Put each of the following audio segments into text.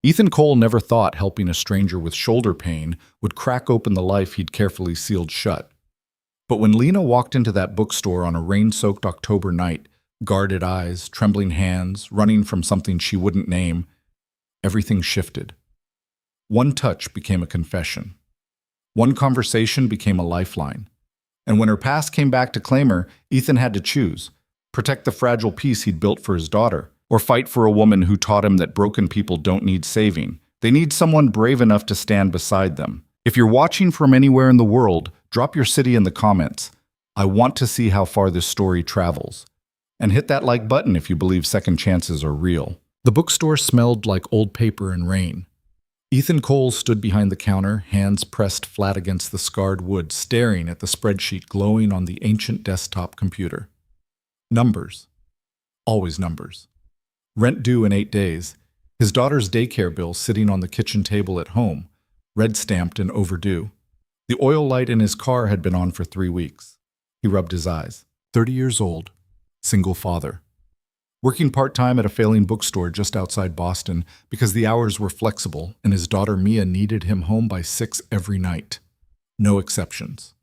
Ethan Cole never thought helping a stranger with shoulder pain would crack open the life he'd carefully sealed shut. But when Lena walked into that bookstore on a rain-soaked October night, guarded eyes, trembling hands, running from something she wouldn't name, everything shifted. One touch became a confession. One conversation became a lifeline. And when her past came back to claim her, Ethan had to choose: protect the fragile peace he'd built for his daughter, or fight for a woman who taught him that broken people don't need saving. They need someone brave enough to stand beside them. If you're watching from anywhere in the world, drop your city in the comments. I want to see how far this story travels. And hit that like button if you believe second chances are real. The bookstore smelled like old paper and rain. Ethan Cole stood behind the counter, hands pressed flat against the scarred wood, staring at the spreadsheet glowing on the ancient desktop computer. Numbers. Always numbers. Rent due in 8 days. His daughter's daycare bill sitting on the kitchen table at home, red-stamped and overdue. The oil light in his car had been on for 3 weeks. He rubbed his eyes. 30 years old. Single father. Working part-time at a failing bookstore just outside Boston because the hours were flexible and his daughter Mia needed him home by 6 every night. No exceptions.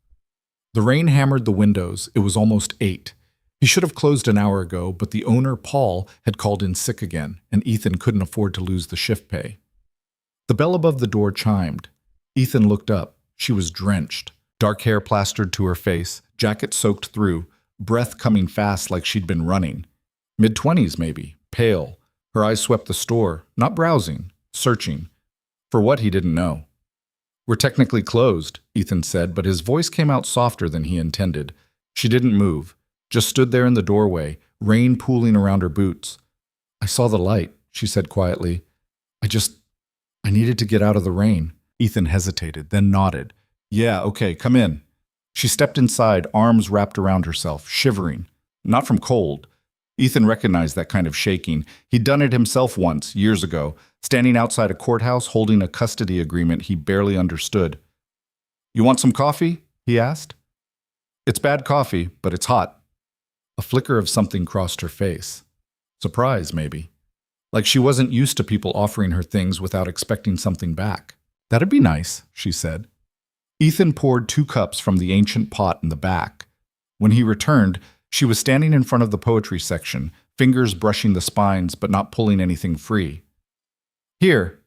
The rain hammered the windows. It was almost 8. He should have closed an hour ago, but the owner, Paul, had called in sick again, and Ethan couldn't afford to lose the shift pay. The bell above the door chimed. Ethan looked up. She was drenched, dark hair plastered to her face, jacket soaked through, breath coming fast like she'd been running. Mid-20s maybe, pale. Her eyes swept the store, not browsing, searching. For what he didn't know. We're technically closed, Ethan said, but his voice came out softer than he intended. She didn't move, just stood there in the doorway, rain pooling around her boots. I saw the light, she said quietly. I needed to get out of the rain. Ethan hesitated, then nodded. Yeah, okay, come in. She stepped inside, arms wrapped around herself, shivering. Not from cold. Ethan recognized that kind of shaking. He'd done it himself once, years ago, standing outside a courthouse holding a custody agreement he barely understood. You want some coffee? He asked. It's bad coffee, but it's hot. A flicker of something crossed her face. Surprise, maybe. Like she wasn't used to people offering her things without expecting something back. That'd be nice, she said. Ethan poured 2 cups from the ancient pot in the back. When he returned, she was standing in front of the poetry section, fingers brushing the spines but not pulling anything free. Here.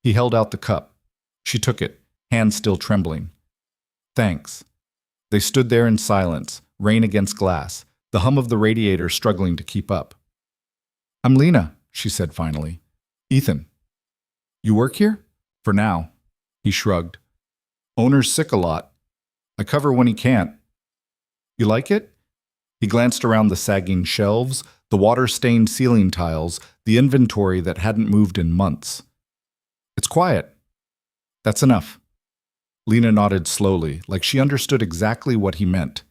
He held out the cup. She took it, hands still trembling. Thanks. They stood there in silence, rain against glass, the hum of the radiator struggling to keep up. I'm Lena, she said finally. Ethan. You work here? For now. He shrugged. Owner's sick a lot. I cover when he can't. You like it? He glanced around the sagging shelves, the water-stained ceiling tiles, the inventory that hadn't moved in months. It's quiet. That's enough. Lena nodded slowly, like she understood exactly what he meant.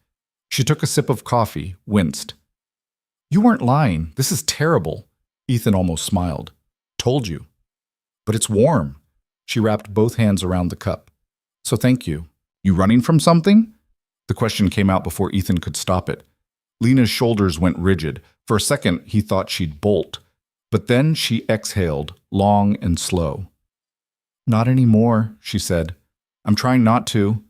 She took a sip of coffee, winced. You weren't lying. This is terrible. Ethan almost smiled. Told you. But it's warm. She wrapped both hands around the cup. So thank you. You running from something? The question came out before Ethan could stop it. Lena's shoulders went rigid. For a second, he thought she'd bolt. But then she exhaled, long and slow. Not anymore, she said. I'm trying not to.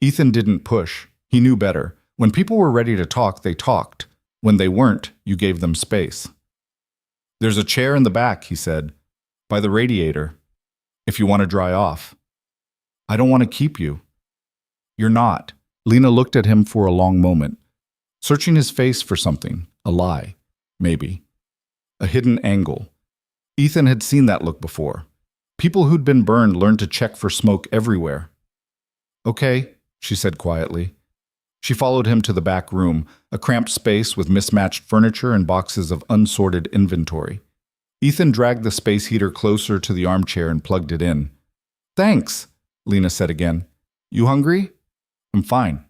Ethan didn't push. He knew better. When people were ready to talk, they talked. When they weren't, you gave them space. There's a chair in the back, he said, by the radiator, if you want to dry off. I don't want to keep you. You're not. Lena looked at him for a long moment, searching his face for something, a lie, maybe. A hidden angle. Ethan had seen that look before. People who'd been burned learned to check for smoke everywhere. Okay, she said quietly. She followed him to the back room, a cramped space with mismatched furniture and boxes of unsorted inventory. Ethan dragged the space heater closer to the armchair and plugged it in. Thanks, Lena said again. You hungry? I'm fine.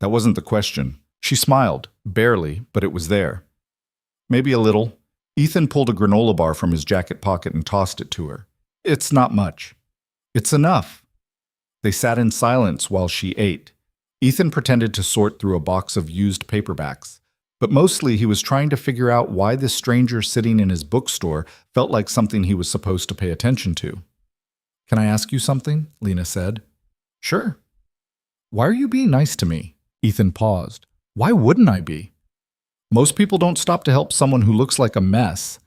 That wasn't the question. She smiled, barely, but it was there. Maybe a little. Ethan pulled a granola bar from his jacket pocket and tossed it to her. It's not much. It's enough. They sat in silence while she ate. Ethan pretended to sort through a box of used paperbacks. But mostly he was trying to figure out why this stranger sitting in his bookstore felt like something he was supposed to pay attention to. "Can I ask you something?" Lena said. "Sure." "Why are you being nice to me?" Ethan paused. "Why wouldn't I be? Most people don't stop to help someone who looks like a mess."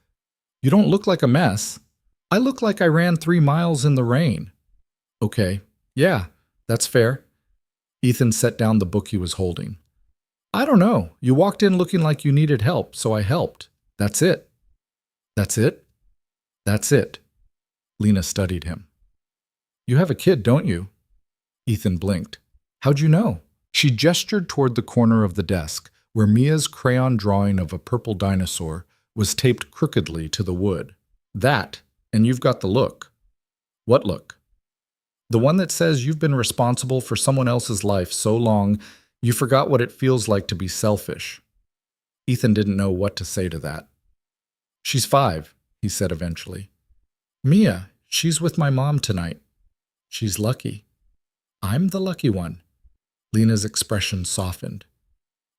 "You don't look like a mess. I look like I ran 3 miles in the rain." "Okay, yeah, that's fair." Ethan set down the book he was holding. "I don't know. You walked in looking like you needed help, so I helped. That's it." "That's it?" "That's it." Lena studied him. "You have a kid, don't you?" Ethan blinked. "How'd you know?" She gestured toward the corner of the desk, where Mia's crayon drawing of a purple dinosaur was taped crookedly to the wood. "That, and you've got the look." "What look?" "The one that says you've been responsible for someone else's life so long you forgot what it feels like to be selfish." Ethan didn't know what to say to that. "She's 5, he said eventually. "Mia, she's with my mom tonight." "She's lucky." "I'm the lucky one." Lena's expression softened.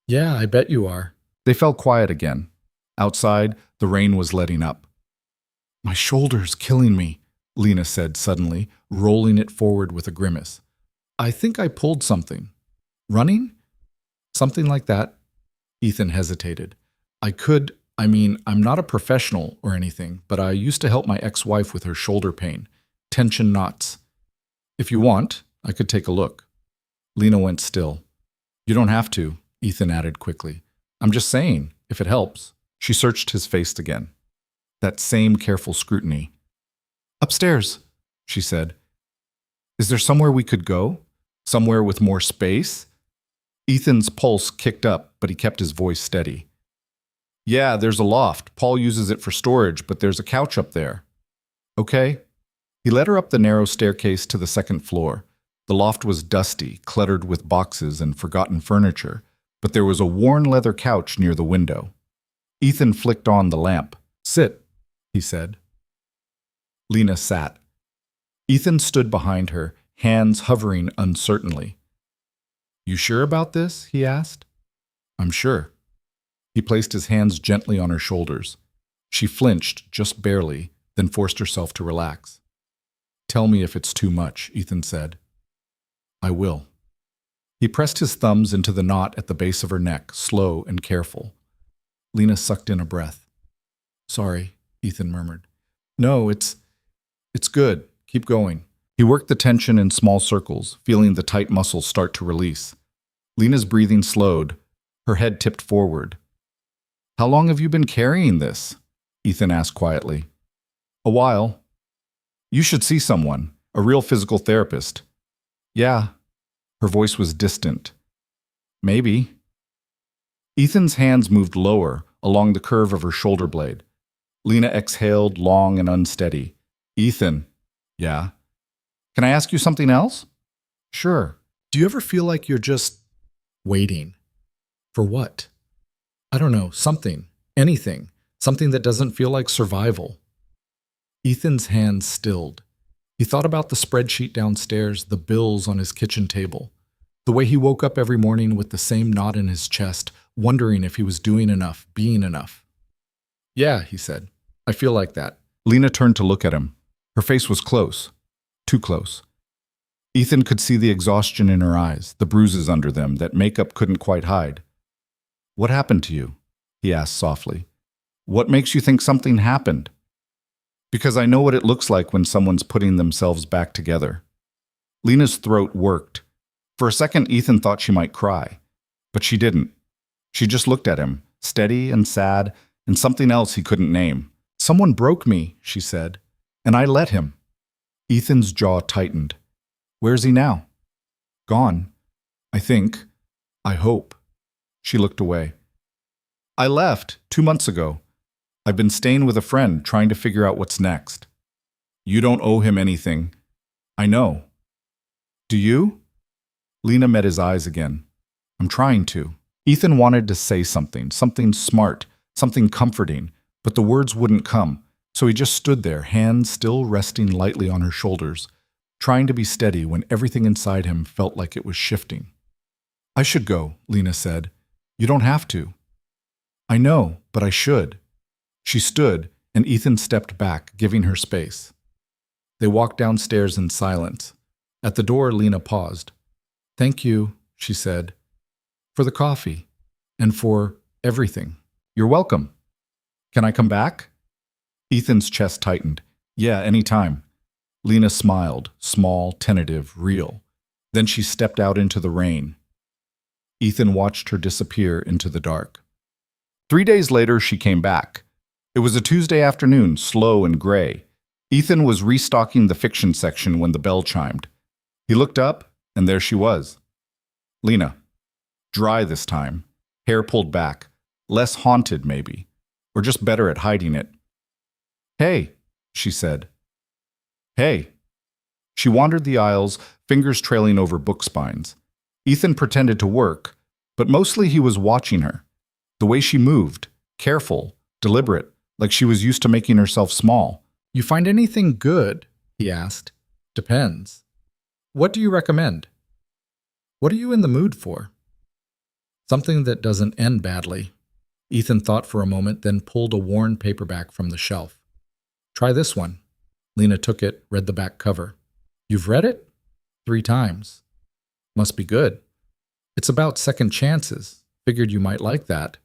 "Yeah, I bet you are." They fell quiet again. Outside, the rain was letting up. "My shoulder's killing me," Lena said suddenly, rolling it forward with a grimace. "I think I pulled something." "Running?" "Something like that." Ethan hesitated. I'm not a professional or anything, but I used to help my ex-wife with her shoulder pain. Tension knots. If you want, I could take a look." Lena went still. "You don't have to," Ethan added quickly. "I'm just saying, if it helps." She searched his face again. That same careful scrutiny. "Upstairs," she said. "Is there somewhere we could go? Somewhere with more space?" Ethan's pulse kicked up, but he kept his voice steady. "Yeah, there's a loft. Paul uses it for storage, but there's a couch up there." "Okay." He led her up the narrow staircase to the second floor. The loft was dusty, cluttered with boxes and forgotten furniture, but there was a worn leather couch near the window. Ethan flicked on the lamp. "Sit," he said. Lena sat. Ethan stood behind her, hands hovering uncertainly. "You sure about this?" he asked. "I'm sure." He placed his hands gently on her shoulders. She flinched, just barely, then forced herself to relax. "Tell me if it's too much," Ethan said. "I will." He pressed his thumbs into the knot at the base of her neck, slow and careful. Lena sucked in a breath. "Sorry," Ethan murmured. "No, it's good. Keep going." He worked the tension in small circles, feeling the tight muscles start to release. Lena's breathing slowed. Her head tipped forward. "How long have you been carrying this?" Ethan asked quietly. "A while." "You should see someone, a real physical therapist." "Yeah." Her voice was distant. "Maybe." Ethan's hands moved lower, along the curve of her shoulder blade. Lena exhaled, long and unsteady. "Ethan." "Yeah." "Can I ask you something else?" "Sure." "Do you ever feel like you're just waiting? For what?" "I don't know, something, anything, something that doesn't feel like survival." Ethan's hands stilled. He thought about the spreadsheet downstairs, the bills on his kitchen table, the way he woke up every morning with the same knot in his chest, wondering if he was doing enough, being enough. "Yeah," he said, "I feel like that." Lena turned to look at him. Her face was close, too close. Ethan could see the exhaustion in her eyes, the bruises under them that makeup couldn't quite hide. "What happened to you?" he asked softly. "What makes you think something happened?" "Because I know what it looks like when someone's putting themselves back together." Lena's throat worked. For a second, Ethan thought she might cry, but she didn't. She just looked at him, steady and sad, and something else he couldn't name. "Someone broke me," she said, "and I let him." Ethan's jaw tightened. "Where's he now?" "Gone. I think. I hope." She looked away. "I left 2 months ago. I've been staying with a friend, trying to figure out what's next." "You don't owe him anything." "I know." "Do you?" Lena met his eyes again. "I'm trying to." Ethan wanted to say something smart, something comforting, but the words wouldn't come, so he just stood there, hands still resting lightly on her shoulders, trying to be steady when everything inside him felt like it was shifting. "I should go," Lena said. "You don't have to." I know, but I should. She stood, and Ethan stepped back, giving her space. They walked downstairs in silence. At the door, Lena paused. Thank you, she said, for the coffee and for everything. You're welcome. Can I come back? Ethan's chest tightened. Yeah, anytime. Lena smiled, small, tentative, real. Then she stepped out into the rain. Ethan watched her disappear into the dark. 3 days later, she came back. It was a Tuesday afternoon, slow and gray. Ethan was restocking the fiction section when the bell chimed. He looked up, and there she was. Lena. Dry this time, hair pulled back, less haunted maybe, or just better at hiding it. Hey, she said. Hey. She wandered the aisles, fingers trailing over book spines. Ethan pretended to work, but mostly he was watching her. The way she moved, careful, deliberate, like she was used to making herself small. You find anything good? He asked. Depends. What do you recommend? What are you in the mood for? Something that doesn't end badly. Ethan thought for a moment, then pulled a worn paperback from the shelf. Try this one. Lena took it, read the back cover. You've read it? 3 times. Must be good. It's about second chances. Figured you might like that.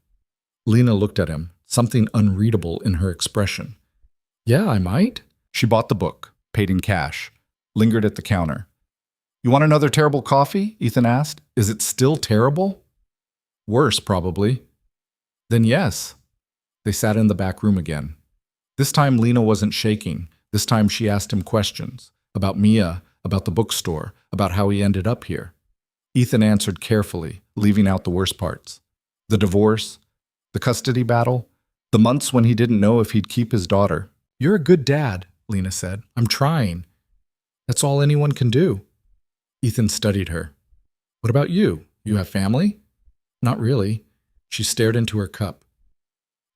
Lena looked at him, something unreadable in her expression. Yeah, I might. She bought the book, paid in cash, lingered at the counter. You want another terrible coffee? Ethan asked. Is it still terrible? Worse, probably. Then yes. They sat in the back room again. This time Lena wasn't shaking. This time she asked him questions. About Mia, about the bookstore, about how he ended up here. Ethan answered carefully, leaving out the worst parts. The divorce, the custody battle, the months when he didn't know if he'd keep his daughter. You're a good dad, Lena said. I'm trying. That's all anyone can do. Ethan studied her. What about you? You have family? Not really. She stared into her cup.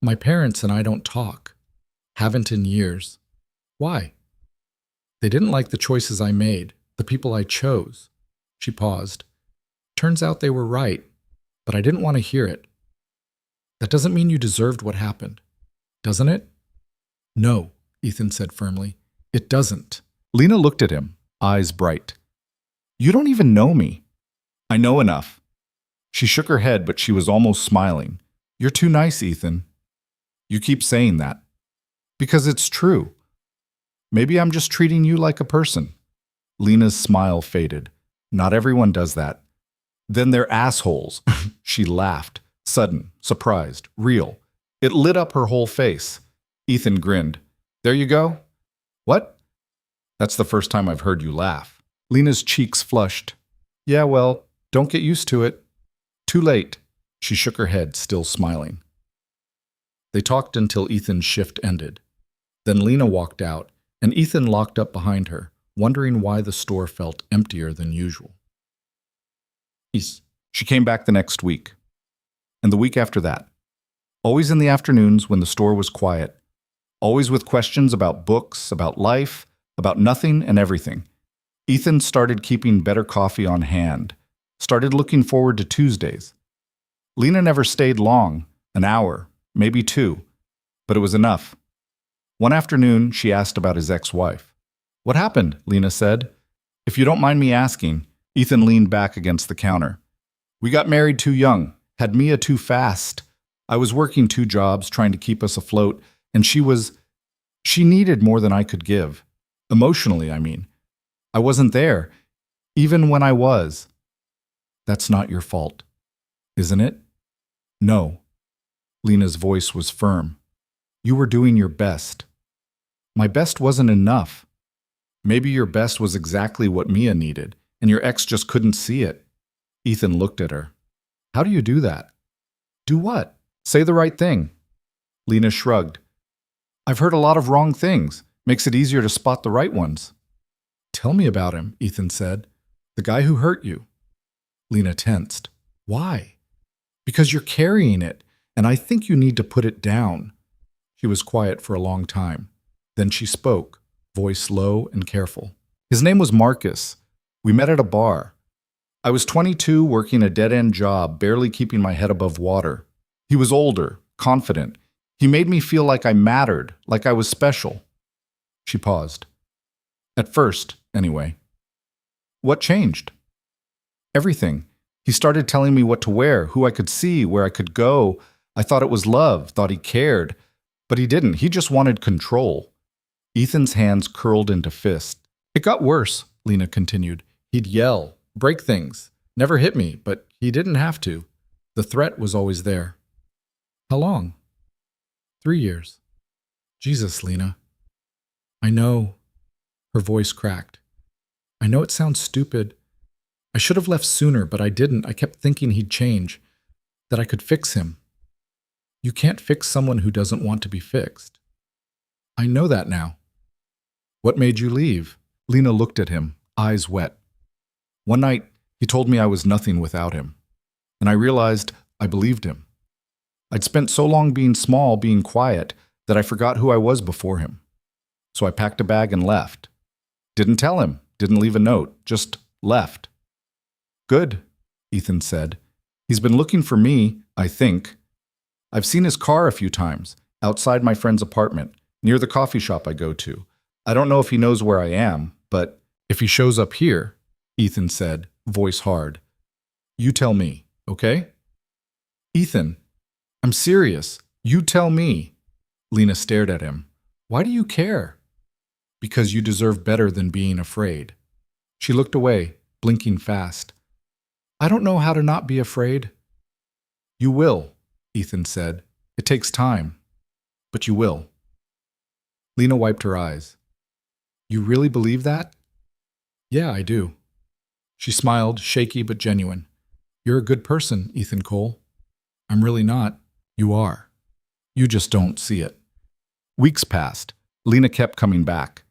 My parents and I don't talk. Haven't in years. Why? They didn't like the choices I made, the people I chose. She paused. Turns out they were right, but I didn't want to hear it. That doesn't mean you deserved what happened, doesn't it? No, Ethan said firmly. It doesn't. Lena looked at him, eyes bright. You don't even know me. I know enough. She shook her head, but she was almost smiling. You're too nice, Ethan. You keep saying that. Because it's true. Maybe I'm just treating you like a person. Lena's smile faded. Not everyone does that. Then they're assholes. She laughed. Sudden, surprised, real. It lit up her whole face. Ethan grinned. There you go. What? That's the first time I've heard you laugh. Lena's cheeks flushed. Yeah, well, don't get used to it. Too late. She shook her head, still smiling. They talked until Ethan's shift ended. Then Lena walked out, and Ethan locked up behind her, wondering why the store felt emptier than usual. She came back the next week, and the week after that. Always in the afternoons when the store was quiet. Always with questions about books, about life, about nothing and everything. Ethan started keeping better coffee on hand, started looking forward to Tuesdays. Lena never stayed long, an hour, maybe 2, but it was enough. One afternoon, she asked about his ex-wife. What happened? Lena said. If you don't mind me asking. Ethan leaned back against the counter. We got married too young, had Mia too fast. I was working 2 jobs, trying to keep us afloat, and she needed more than I could give. Emotionally, I mean. I wasn't there, even when I was. That's not your fault, isn't it? No. Lena's voice was firm. You were doing your best. My best wasn't enough. Maybe your best was exactly what Mia needed, and your ex just couldn't see it. Ethan looked at her. How do you do that? Do what? Say the right thing. Lena shrugged. I've heard a lot of wrong things. Makes it easier to spot the right ones. Tell me about him, Ethan said. The guy who hurt you. Lena tensed. Why? Because you're carrying it, and I think you need to put it down. She was quiet for a long time. Then she spoke, voice low and careful. His name was Marcus. We met at a bar. I was 22, working a dead-end job, barely keeping my head above water. He was older, confident. He made me feel like I mattered, like I was special. She paused. At first, anyway. What changed? Everything. He started telling me what to wear, who I could see, where I could go. I thought it was love, thought he cared. But he didn't. He just wanted control. Ethan's hands curled into fists. It got worse, Lena continued. He'd yell, break things, never hit me, but he didn't have to. The threat was always there. How long? 3 years. Jesus, Lena. I know. Her voice cracked. I know it sounds stupid. I should have left sooner, but I didn't. I kept thinking he'd change, that I could fix him. You can't fix someone who doesn't want to be fixed. I know that now. What made you leave? Lena looked at him, eyes wet. One night, he told me I was nothing without him. And I realized I believed him. I'd spent so long being small, being quiet, that I forgot who I was before him. So I packed a bag and left. Didn't tell him, didn't leave a note, just left. Good, Ethan said. He's been looking for me, I think. I've seen his car a few times, outside my friend's apartment, near the coffee shop I go to. I don't know if he knows where I am, but if he shows up here, Ethan said, voice hard. You tell me, okay? Ethan, I'm serious. You tell me. Lena stared at him. Why do you care? Because you deserve better than being afraid. She looked away, blinking fast. I don't know how to not be afraid. You will, Ethan said. It takes time, but you will. Lena wiped her eyes. You really believe that? Yeah, I do. She smiled, shaky but genuine. You're a good person, Ethan Cole. I'm really not. You are. You just don't see it. Weeks passed. Lena kept coming back.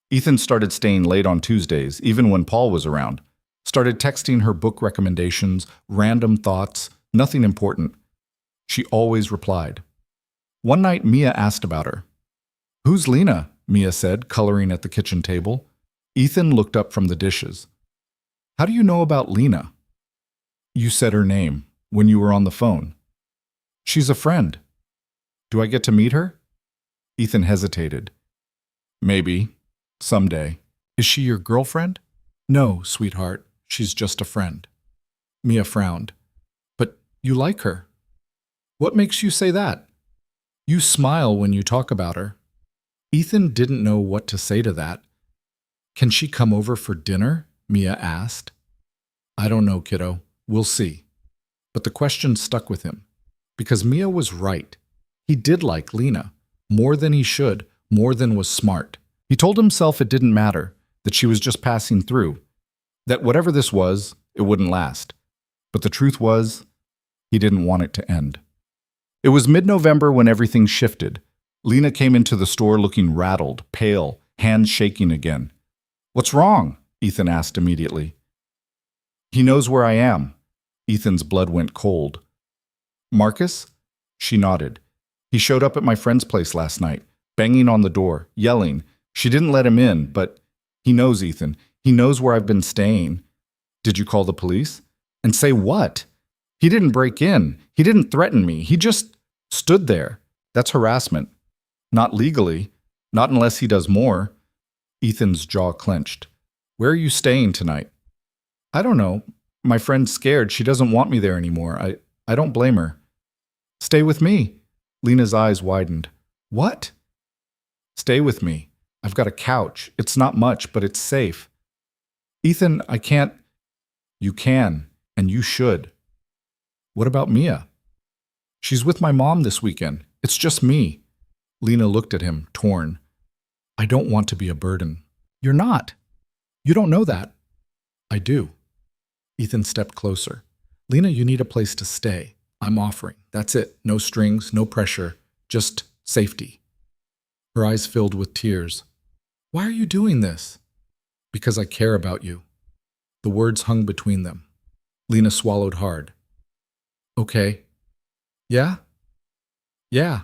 Ethan started staying late on Tuesdays, even when Paul was around. Started texting her book recommendations, random thoughts, nothing important. She always replied. One night, Mia asked about her. Who's Lena? Mia said, coloring at the kitchen table. Ethan looked up from the dishes. How do you know about Lena? You said her name when you were on the phone. She's a friend. Do I get to meet her? Ethan hesitated. Maybe. Someday. Is she your girlfriend? No, sweetheart. She's just a friend. Mia frowned. But you like her. What makes you say that? You smile when you talk about her. Ethan didn't know what to say to that. Can she come over for dinner? Mia asked. I don't know, kiddo. We'll see. But the question stuck with him. Because Mia was right. He did like Lena. More than he should. More than was smart. He told himself it didn't matter. That she was just passing through. That whatever this was, it wouldn't last. But the truth was, he didn't want it to end. It was mid-November when everything shifted. Lena came into the store looking rattled, pale, hands shaking again. What's wrong? Ethan asked immediately. He knows where I am. Ethan's blood went cold. Marcus? She nodded. He showed up at my friend's place last night, banging on the door, yelling. She didn't let him in, but he knows, Ethan. He knows where I've been staying. Did you call the police? And say what? He didn't break in. He didn't threaten me. He just stood there. That's harassment. Not legally. Not unless he does more. Ethan's jaw clenched. Where are you staying tonight? I don't know. My friend's scared. She doesn't want me there anymore. I don't blame her. Stay with me. Lena's eyes widened. What? Stay with me. I've got a couch. It's not much, but it's safe. Ethan, I can't. You can, and you should. What about Mia? She's with my mom this weekend. It's just me. Lena looked at him, torn. I don't want to be a burden. You're not. You don't know that. I do. Ethan stepped closer. Lena, you need a place to stay. I'm offering. That's it. No strings, no pressure. Just safety. Her eyes filled with tears. Why are you doing this? Because I care about you. The words hung between them. Lena swallowed hard. Okay. Yeah? Yeah.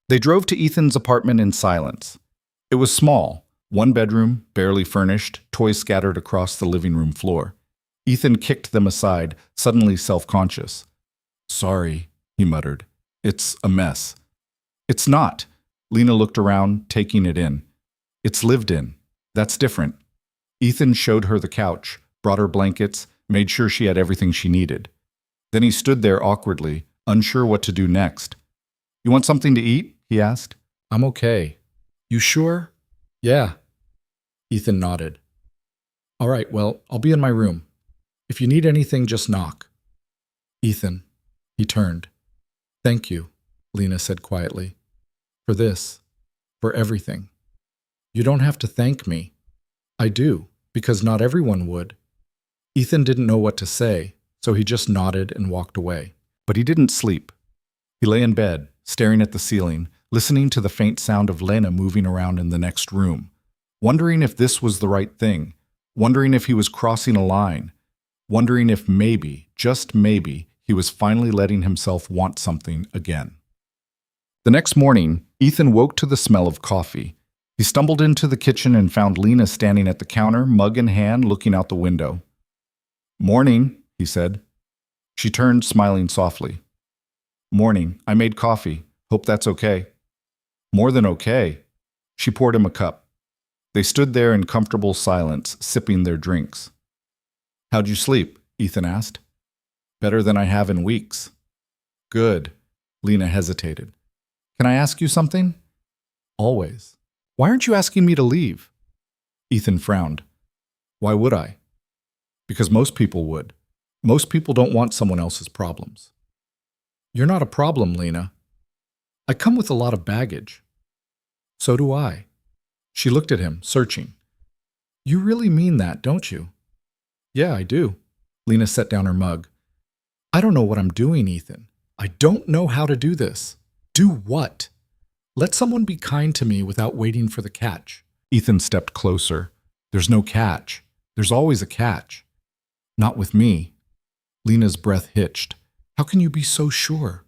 They drove to Ethan's apartment in silence. It was small, one bedroom, barely furnished, toys scattered across the living room floor. Ethan kicked them aside, suddenly self-conscious. Sorry, he muttered. It's a mess. It's not. Lena looked around, taking it in. It's lived in. That's different. Ethan showed her the couch, brought her blankets, made sure she had everything she needed. Then he stood there awkwardly, unsure what to do next. You want something to eat? He asked. I'm okay. You sure? Yeah. Ethan nodded. All right, well, I'll be in my room. If you need anything, just knock. Ethan. He turned. Thank you, Lena said quietly. For this. For everything. You don't have to thank me. I do, because not everyone would. Ethan didn't know what to say, so he just nodded and walked away. But he didn't sleep. He lay in bed, staring at the ceiling, listening to the faint sound of Lena moving around in the next room, wondering if this was the right thing, wondering if he was crossing a line, wondering if maybe, just maybe, he was finally letting himself want something again. The next morning, Ethan woke to the smell of coffee. He stumbled into the kitchen and found Lena standing at the counter, mug in hand, looking out the window. Morning, he said. She turned, smiling softly. Morning, I made coffee. Hope that's okay. More than okay. She poured him a cup. They stood there in comfortable silence, sipping their drinks. How'd you sleep? Ethan asked. Better than I have in weeks. Good. Lena hesitated. Can I ask you something? Always. Why aren't you asking me to leave? Ethan frowned. Why would I? Because most people would. Most people don't want someone else's problems. You're not a problem, Lena. I come with a lot of baggage. So do I. She looked at him, searching. You really mean that, don't you? Yeah, I do. Lena set down her mug. I don't know what I'm doing, Ethan. I don't know how to do this. Do what? Let someone be kind to me without waiting for the catch. Ethan stepped closer. There's no catch. There's always a catch. Not with me. Lena's breath hitched. How can you be so sure?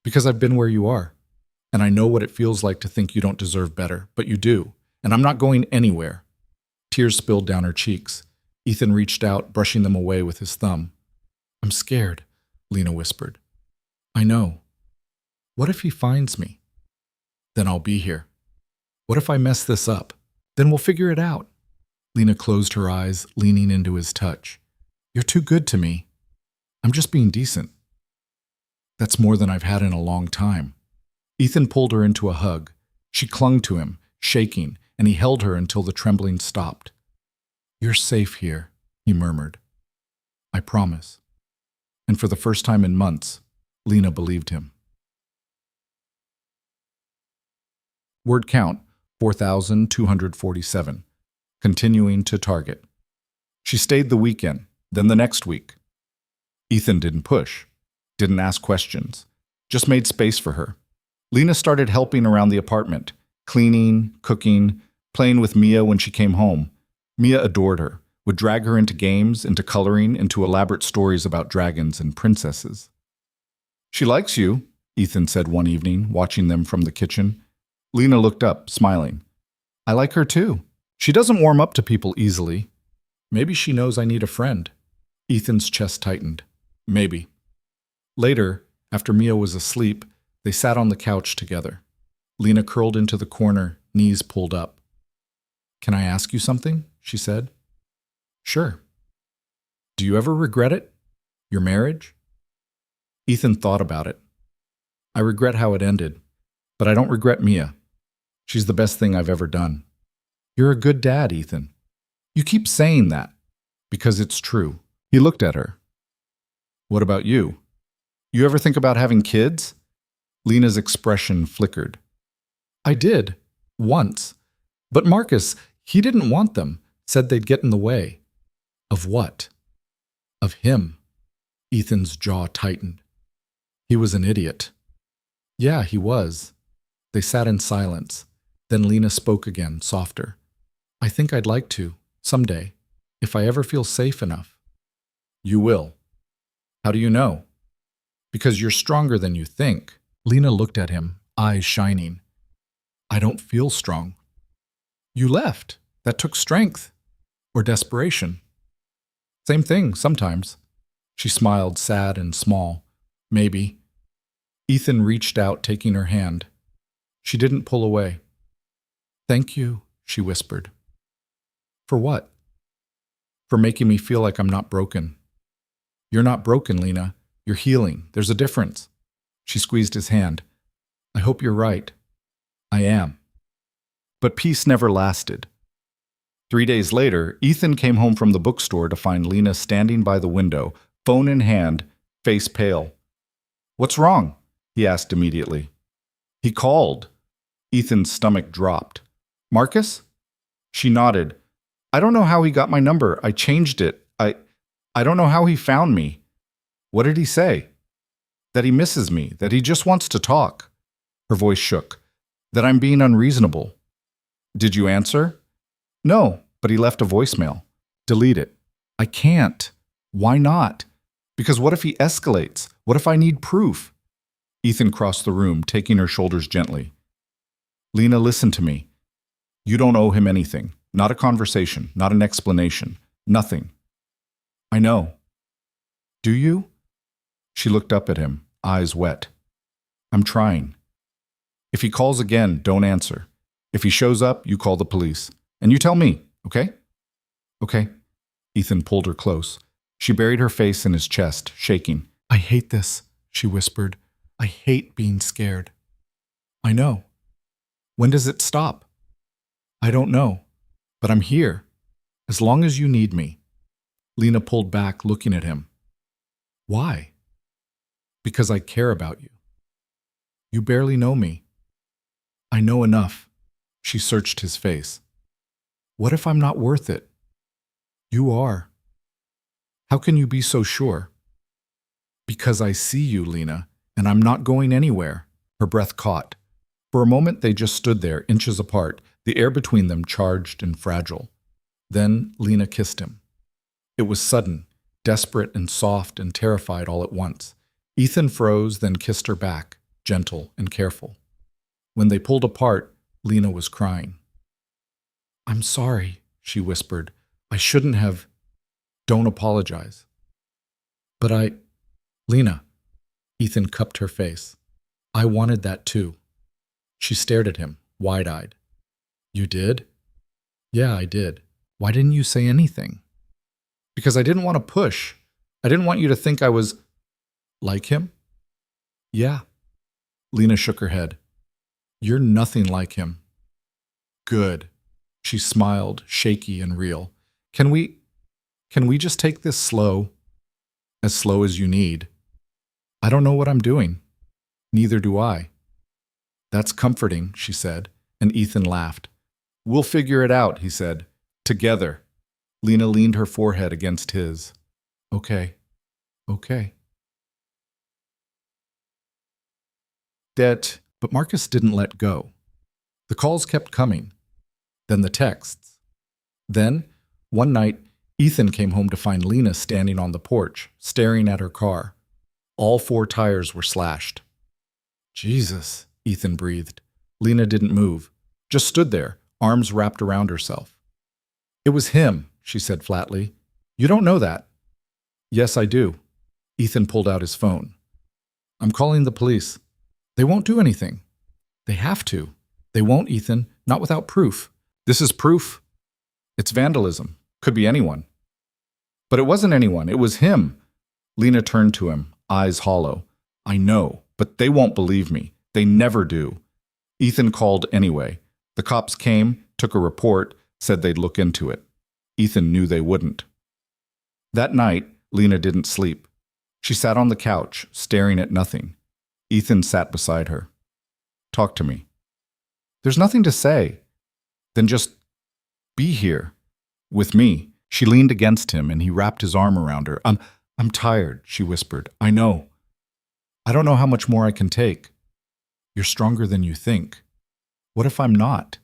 Because I've been where you are. And I know what it feels like to think you don't deserve better, but you do. And I'm not going anywhere. Tears spilled down her cheeks. Ethan reached out, brushing them away with his thumb. I'm scared, Lena whispered. I know. What if he finds me? Then I'll be here. What if I mess this up? Then we'll figure it out. Lena closed her eyes, leaning into his touch. You're too good to me. I'm just being decent. That's more than I've had in a long time. Ethan pulled her into a hug. She clung to him, shaking, and he held her until the trembling stopped. You're safe here, he murmured. I promise. And for the first time in months, Lena believed him. Word count, 4,247. Continuing to target. She stayed the weekend, then the next week. Ethan didn't push, didn't ask questions, just made space for her. Lena started helping around the apartment, cleaning, cooking, playing with Mia when she came home. Mia adored her, would drag her into games, into coloring, into elaborate stories about dragons and princesses. She likes you, Ethan said one evening, watching them from the kitchen. Lena looked up, smiling. I like her too. She doesn't warm up to people easily. Maybe she knows I need a friend. Ethan's chest tightened. Maybe. Later, after Mia was asleep, they sat on the couch together. Lena curled into the corner, knees pulled up. Can I ask you something? She said. Sure. Do you ever regret it? Your marriage? Ethan thought about it. I regret how it ended, but I don't regret Mia. She's the best thing I've ever done. You're a good dad, Ethan. You keep saying that, because it's true. He looked at her. What about you? You ever think about having kids? Lena's expression flickered. I did, once. But Marcus, he didn't want them, said they'd get in the way. Of what? Of him. Ethan's jaw tightened. He was an idiot. Yeah, he was. They sat in silence. Then Lena spoke again, softer. I think I'd like to, someday, if I ever feel safe enough. You will. How do you know? Because you're stronger than you think. Lena looked at him, eyes shining. I don't feel strong. You left. That took strength. Or desperation. Same thing, sometimes. She smiled, sad and small. Maybe. Ethan reached out, taking her hand. She didn't pull away. Thank you, she whispered. For what? For making me feel like I'm not broken. You're not broken, Lena. You're healing. There's a difference. She squeezed his hand. I hope you're right. I am. But peace never lasted. 3 days later, Ethan came home from the bookstore to find Lena standing by the window, phone in hand, face pale. What's wrong? He asked immediately. He called. Ethan's stomach dropped. Marcus? She nodded. I don't know how he got my number. I changed it. I don't know how he found me. What did he say? That he misses me, that he just wants to talk. Her voice shook. That I'm being unreasonable. Did you answer? No, but he left a voicemail. Delete it. I can't. Why not? Because what if he escalates? What if I need proof? Ethan crossed the room, taking her shoulders gently. Lena, listen to me. You don't owe him anything. Not a conversation, not an explanation. Nothing. I know. Do you? She looked up at him, eyes wet. I'm trying. If he calls again, don't answer. If he shows up, you call the police. And you tell me, okay? Okay. Ethan pulled her close. She buried her face in his chest, shaking. I hate this, she whispered. I hate being scared. I know. When does it stop? I don't know. But I'm here. As long as you need me. Lena pulled back, looking at him. Why? Because I care about you. You barely know me. I know enough. She searched his face. What if I'm not worth it? You are. How can you be so sure? Because I see you, Lena, and I'm not going anywhere. Her breath caught. For a moment they just stood there, inches apart, the air between them charged and fragile. Then Lena kissed him. It was sudden, desperate and soft and terrified all at once. Ethan froze, then kissed her back, gentle and careful. When they pulled apart, Lena was crying. I'm sorry, she whispered. I shouldn't have. Don't apologize. But Lena, Ethan cupped her face. I wanted that too. She stared at him, wide-eyed. You did? Yeah, I did. Why didn't you say anything? Because I didn't want to push. I didn't want you to think I was like him. Yeah. Lena shook her head. You're nothing like him. Good. She smiled, shaky and real. Can we just take this slow? As slow as you need. I don't know what I'm doing. Neither do I. That's comforting, she said, and Ethan laughed. We'll figure it out, he said. Together. Lena leaned her forehead against his. Okay. Okay. But Marcus didn't let go. The calls kept coming. Then the texts. Then, one night, Ethan came home to find Lena standing on the porch, staring at her car. All 4 tires were slashed. Jesus, Ethan breathed. Lena didn't move, just stood there, arms wrapped around herself. It was him, she said flatly. You don't know that. Yes, I do. Ethan pulled out his phone. I'm calling the police. They won't do anything. They have to. They won't, Ethan, not without proof. This is proof. It's vandalism. Could be anyone. But it wasn't anyone. It was him. Lena turned to him, eyes hollow. I know, but they won't believe me. They never do. Ethan called anyway. The cops came, took a report, said they'd look into it. Ethan knew they wouldn't. That night, Lena didn't sleep. She sat on the couch, staring at nothing. Ethan sat beside her. Talk to me. There's nothing to say. Then just be here. With me. She leaned against him and he wrapped his arm around her. I'm tired, she whispered. I know. I don't know how much more I can take. You're stronger than you think. What if I'm not?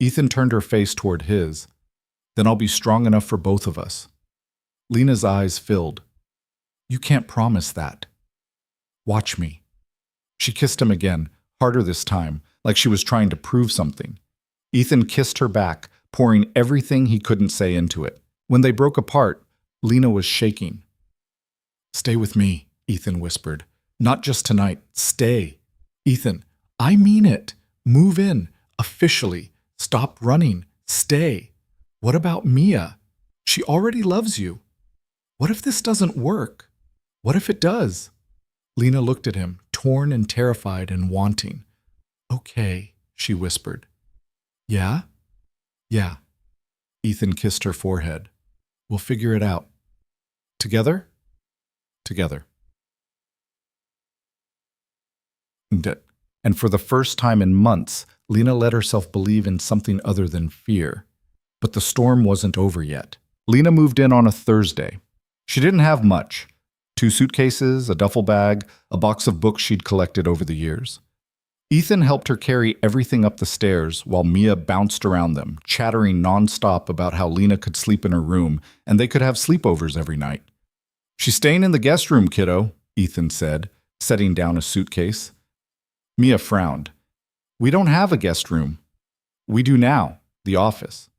Ethan turned her face toward his. Then I'll be strong enough for both of us. Lena's eyes filled. You can't promise that. Watch me. She kissed him again, harder this time, like she was trying to prove something. Ethan kissed her back, pouring everything he couldn't say into it. When they broke apart, Lena was shaking. "Stay with me," Ethan whispered. "Not just tonight. Stay." "Ethan, I mean it. Move in. Officially. Stop running. Stay." "What about Mia? She already loves you. What if this doesn't work? What if it does?" Lena looked at him, torn and terrified and wanting. "Okay," she whispered. "Yeah? Yeah." Ethan kissed her forehead. "We'll figure it out. Together? Together." And for the first time in months, Lena let herself believe in something other than fear. But the storm wasn't over yet. Lena moved in on a Thursday. She didn't have much. 2 suitcases, a duffel bag, a box of books she'd collected over the years. Ethan helped her carry everything up the stairs while Mia bounced around them, chattering nonstop about how Lena could sleep in her room and they could have sleepovers every night. "She's staying in the guest room, kiddo," Ethan said, setting down a suitcase. Mia frowned. "We don't have a guest room." "We do now, the office."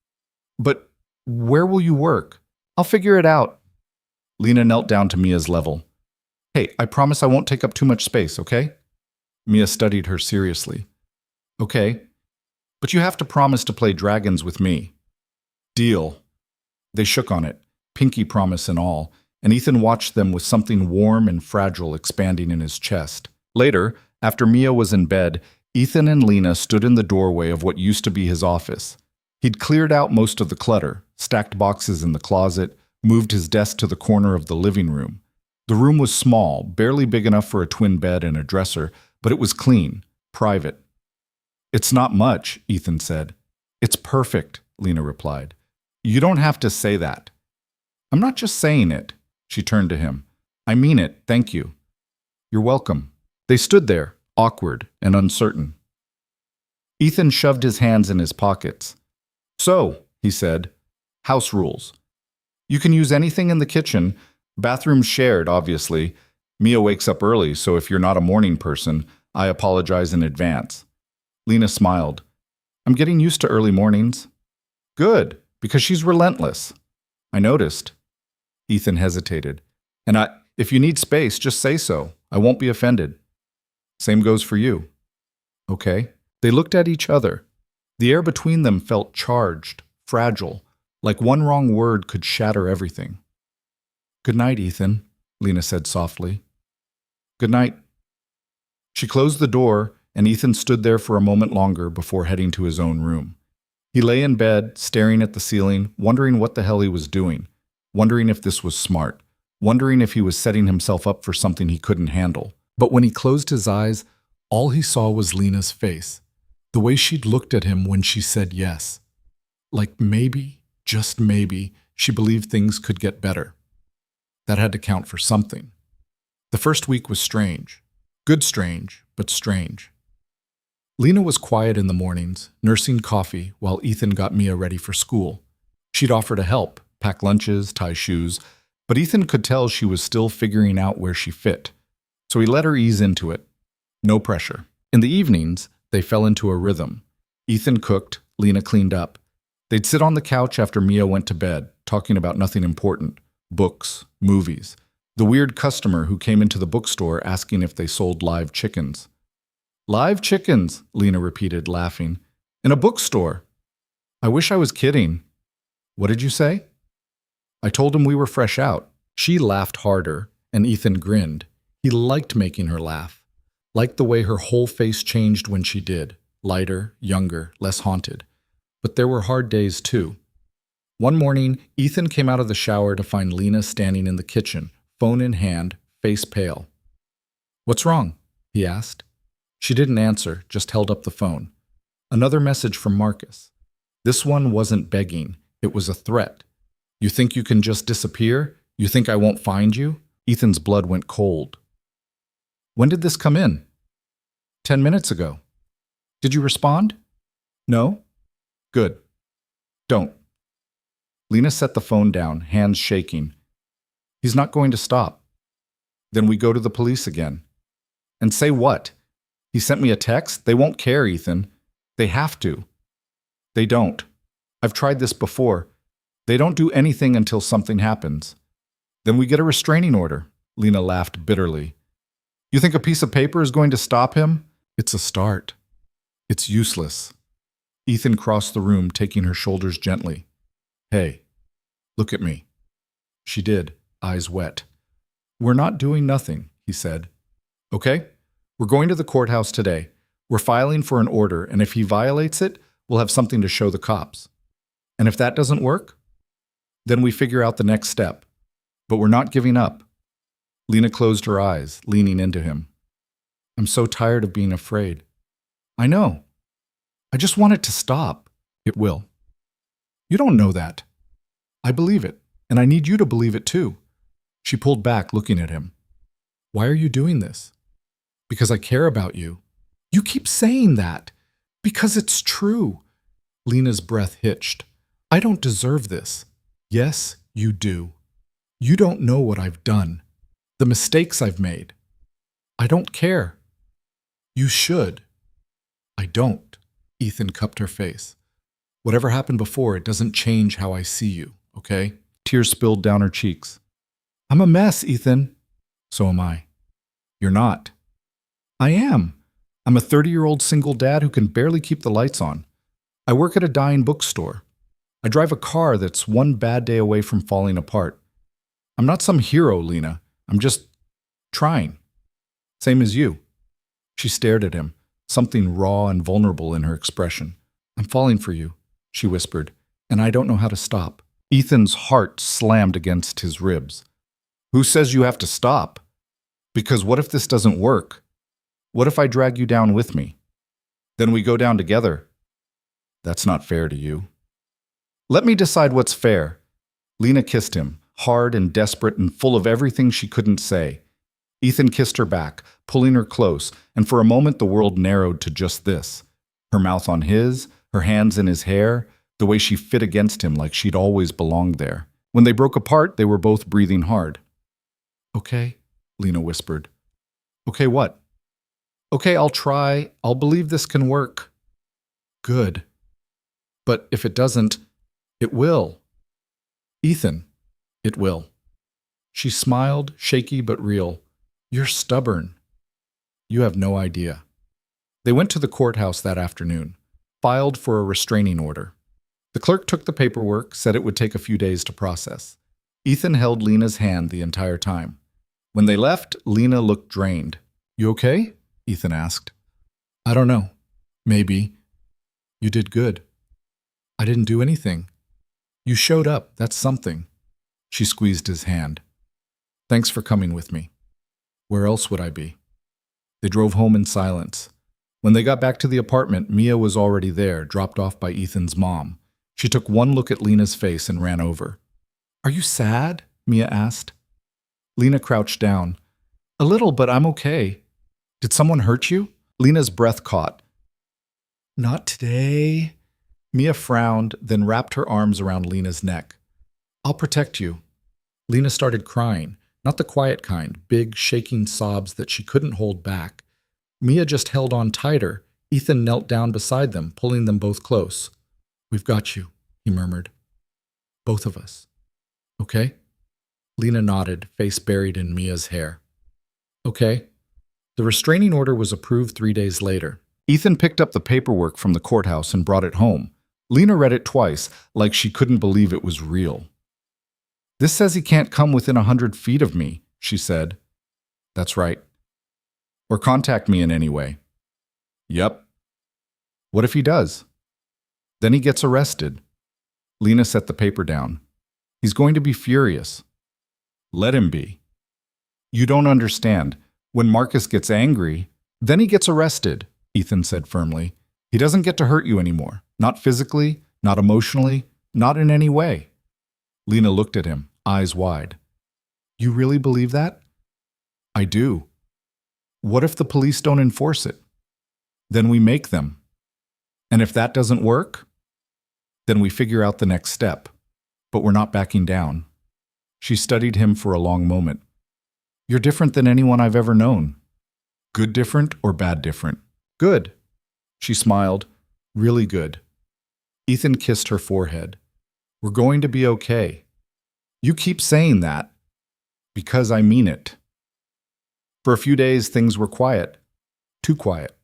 "But where will you work?" "I'll figure it out." Lena knelt down to Mia's level. "Hey, I promise I won't take up too much space, okay?" Mia studied her seriously. "Okay, but you have to promise to play dragons with me." "Deal." They shook on it, pinky promise and all, and Ethan watched them with something warm and fragile expanding in his chest. Later, after Mia was in bed, Ethan and Lena stood in the doorway of what used to be his office. He'd cleared out most of the clutter, stacked boxes in the closet, moved his desk to the corner of the living room. The room was small, barely big enough for a twin bed and a dresser, but it was clean, private. "It's not much," Ethan said. "It's perfect," Lena replied. "You don't have to say that." "I'm not just saying it." She turned to him. "I mean it, thank you." "You're welcome." They stood there, awkward and uncertain. Ethan shoved his hands in his pockets. "So," he said, "house rules. You can use anything in the kitchen. Bathroom's shared, obviously. Mia wakes up early, so if you're not a morning person, I apologize in advance." Lena smiled. "I'm getting used to early mornings." "Good, because she's relentless." "I noticed." Ethan hesitated. "And if you need space, just say so. I won't be offended." "Same goes for you." "Okay." They looked at each other. The air between them felt charged, fragile, like one wrong word could shatter everything. "Good night, Ethan," Lena said softly. "Good night." She closed the door, and Ethan stood there for a moment longer before heading to his own room. He lay in bed, staring at the ceiling, wondering what the hell he was doing, wondering if this was smart, wondering if he was setting himself up for something he couldn't handle. But when he closed his eyes, all he saw was Lena's face, the way she'd looked at him when she said yes. Like maybe, just maybe, she believed things could get better. That had to count for something. The first week was strange. Good strange, but strange. Lena was quiet in the mornings, nursing coffee while Ethan got Mia ready for school. She'd offer to help, pack lunches, tie shoes, but Ethan could tell she was still figuring out where she fit. So he let her ease into it. No pressure. In the evenings, they fell into a rhythm. Ethan cooked, Lena cleaned up. They'd sit on the couch after Mia went to bed, talking about nothing important. Books, movies. The weird customer who came into the bookstore asking if they sold live chickens. "Live chickens," Lena repeated, laughing. "In a bookstore. I wish I was kidding." "What did you say?" "I told him we were fresh out." She laughed harder, and Ethan grinned. He liked making her laugh. Liked the way her whole face changed when she did. Lighter, younger, less haunted. But there were hard days too. One morning, Ethan came out of the shower to find Lena standing in the kitchen, phone in hand, face pale. "What's wrong?" he asked. She didn't answer, just held up the phone. Another message from Marcus. This one wasn't begging, it was a threat. "You think you can just disappear? You think I won't find you?" Ethan's blood went cold. "When did this come in?" 10 minutes ago." "Did you respond?" "No." "Good. Don't." Lena set the phone down, hands shaking. "He's not going to stop." "Then we go to the police again." "And say what?" "He sent me a text. They won't care, Ethan. They have to." "They don't. I've tried this before. They don't do anything until something happens. Then we get a restraining order. Lena laughed bitterly. You think a piece of paper is going to stop him? It's a start. It's useless. Ethan crossed the room, taking her shoulders gently. Hey, look at me. She did, eyes wet. We're not doing nothing, he said. Okay? We're going to the courthouse today. We're filing for an order, and if he violates it, we'll have something to show the cops. And if that doesn't work, then we figure out the next step. But we're not giving up. Lena closed her eyes, leaning into him. I'm so tired of being afraid. I know. I just want it to stop. It will. You don't know that. I believe it, and I need you to believe it too. She pulled back, looking at him. Why are you doing this? Because I care about you. You keep saying that. Because it's true. Lena's breath hitched. I don't deserve this. Yes, you do. You don't know what I've done. The mistakes I've made. I don't care. You should. I don't. Ethan cupped her face. Whatever happened before, it doesn't change how I see you, okay? Tears spilled down her cheeks. I'm a mess, Ethan. So am I. You're not. I am. I'm a 30-year-old single dad who can barely keep the lights on. I work at a dying bookstore. I drive a car that's one bad day away from falling apart. I'm not some hero, Lena. I'm just trying. Same as you. She stared at him, something raw and vulnerable in her expression. I'm falling for you, she whispered, and I don't know how to stop. Ethan's heart slammed against his ribs. Who says you have to stop? Because what if this doesn't work? What if I drag you down with me? Then we go down together. That's not fair to you. Let me decide what's fair. Lena kissed him, hard and desperate and full of everything she couldn't say. Ethan kissed her back, pulling her close, and for a moment the world narrowed to just this. Her mouth on his, her hands in his hair, the way she fit against him like she'd always belonged there. When they broke apart, they were both breathing hard. Okay, Lena whispered. Okay, what? Okay, I'll try. I'll believe this can work. Good. But if it doesn't, it will. Ethan, it will. She smiled, shaky but real. You're stubborn. You have no idea. They went to the courthouse that afternoon, filed for a restraining order. The clerk took the paperwork, said it would take a few days to process. Ethan held Lena's hand the entire time. When they left, Lena looked drained. You okay? Ethan asked. I don't know. Maybe. You did good. I didn't do anything. You showed up. That's something. She squeezed his hand. Thanks for coming with me. Where else would I be? They drove home in silence. When they got back to the apartment, Mia was already there, dropped off by Ethan's mom. She took one look at Lena's face and ran over. Are you sad? Mia asked. Lena crouched down. A little, but I'm okay. Did someone hurt you? Lena's breath caught. Not today. Mia frowned, then wrapped her arms around Lena's neck. I'll protect you. Lena started crying, not the quiet kind, big, shaking sobs that she couldn't hold back. Mia just held on tighter. Ethan knelt down beside them, pulling them both close. We've got you, he murmured. Both of us. Okay? Lena nodded, face buried in Mia's hair. Okay. The restraining order was approved 3 days later. Ethan picked up the paperwork from the courthouse and brought it home. Lena read it twice, like she couldn't believe it was real. This says he can't come within 100 feet of me, she said. That's right. Or contact me in any way. Yep. What if he does? Then he gets arrested. Lena set the paper down. He's going to be furious. Let him be. You don't understand. When Marcus gets angry, then he gets arrested, Ethan said firmly. He doesn't get to hurt you anymore. Not physically, not emotionally, not in any way. Lena looked at him, eyes wide. You really believe that? I do. What if the police don't enforce it? Then we make them. And if that doesn't work, then we figure out the next step. But we're not backing down. She studied him for a long moment. You're different than anyone I've ever known. Good different or bad different? Good. She smiled. Really good. Ethan kissed her forehead. We're going to be okay. You keep saying that. Because I mean it. For a few days, things were quiet. Too quiet.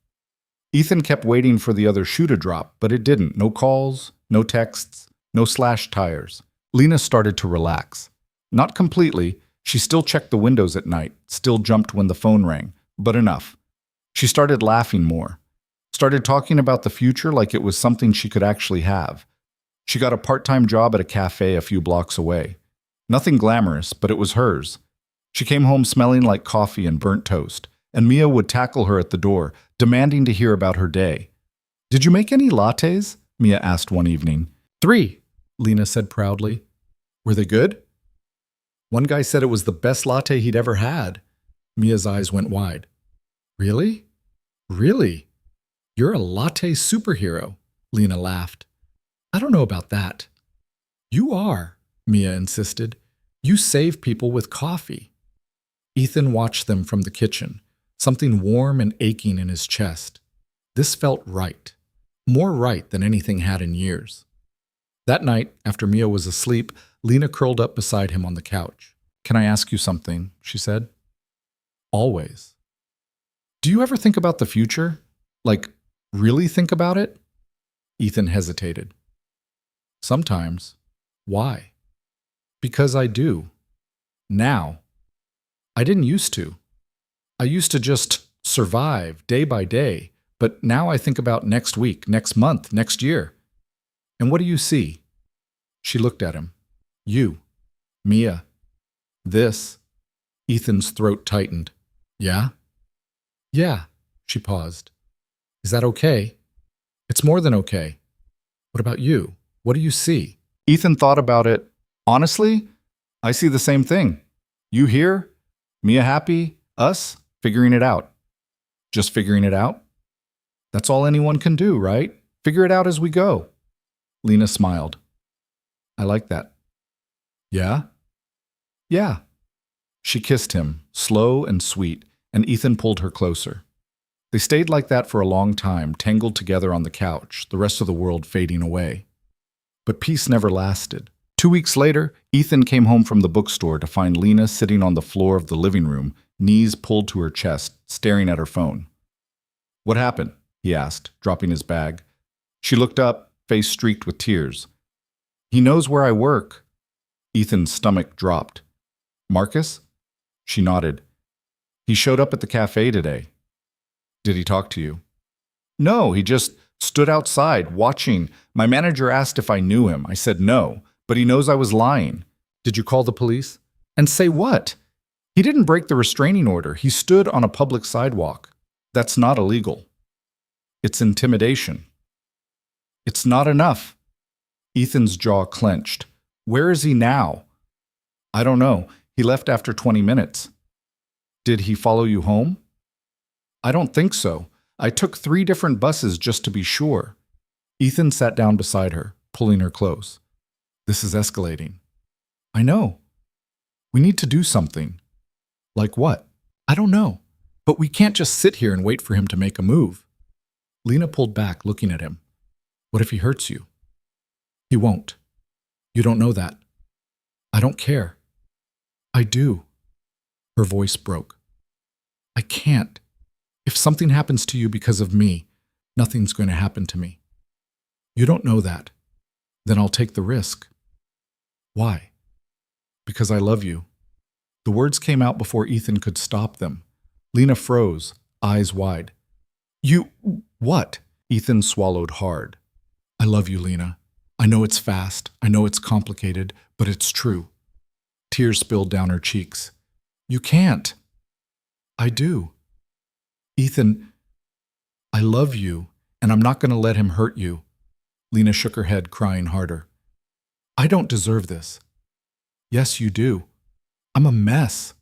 Ethan kept waiting for the other shoe to drop, but it didn't. No calls, no texts, no slashed tires. Lena started to relax. Not completely. She still checked the windows at night, still jumped when the phone rang, but enough. She started laughing more. Started talking about the future like it was something she could actually have. She got a part-time job at a cafe a few blocks away. Nothing glamorous, but it was hers. She came home smelling like coffee and burnt toast, and Mia would tackle her at the door, demanding to hear about her day. "Did you make any lattes?" Mia asked one evening. "3," Lena said proudly. "Were they good?" One guy said it was the best latte he'd ever had. Mia's eyes went wide. "Really? Really? You're a latte superhero," Lena laughed. "I don't know about that." "You are," Mia insisted. "You save people with coffee." Ethan watched them from the kitchen, something warm and aching in his chest. This felt right. More right than anything had in years. That night, after Mia was asleep, Lena curled up beside him on the couch. "Can I ask you something?" she said. "Always." "Do you ever think about the future? Like, really think about it?" Ethan hesitated. "Sometimes. Why?" "Because I do. Now. I didn't used to. I used to just survive day by day, but now I think about next week, next month, next year. And what do you see?" She looked at him. "You. Mia. This." Ethan's throat tightened. "Yeah?" "Yeah." She paused. "Is that okay?" "It's more than okay. What about you? What do you see?" Ethan thought about it. "Honestly, I see the same thing. You here? Mia happy? Us? Figuring it out. Just figuring it out? That's all anyone can do, right? Figure it out as we go." Lena smiled. "I like that." "Yeah?" "Yeah." She kissed him, slow and sweet, and Ethan pulled her closer. They stayed like that for a long time, tangled together on the couch, the rest of the world fading away. But peace never lasted. 2 weeks later, Ethan came home from the bookstore to find Lena sitting on the floor of the living room, knees pulled to her chest, staring at her phone. "What happened?" he asked, dropping his bag. She looked up, face streaked with tears. "He knows where I work." Ethan's stomach dropped. "Marcus?" She nodded. "He showed up at the cafe today." "Did he talk to you?" "No, he just stood outside, watching. My manager asked if I knew him. I said no, but he knows I was lying." "Did you call the police?" "And say what? He didn't break the restraining order. He stood on a public sidewalk. That's not illegal. It's intimidation." "It's not enough." Ethan's jaw clenched. "Where is he now?" "I don't know. He left after 20 minutes. "Did he follow you home?" "I don't think so. I took 3 different buses just to be sure." Ethan sat down beside her, pulling her close. "This is escalating." "I know. We need to do something." "Like what?" "I don't know. But we can't just sit here and wait for him to make a move." Lena pulled back, looking at him. "What if he hurts you?" "He won't. You don't know that." "I don't care." "I do." Her voice broke. "I can't. If something happens to you because of me, nothing's going to happen to me." "You don't know that. Then I'll take the risk." "Why?" "Because I love you." The words came out before Ethan could stop them. Lena froze, eyes wide. "You... what?" Ethan swallowed hard. "I love you, Lena. I know it's fast. I know it's complicated, but it's true." Tears spilled down her cheeks. "You can't." "I do." "Ethan, I love you, and I'm not going to let him hurt you." Lena shook her head, crying harder. "I don't deserve this." "Yes, you do. I'm a mess."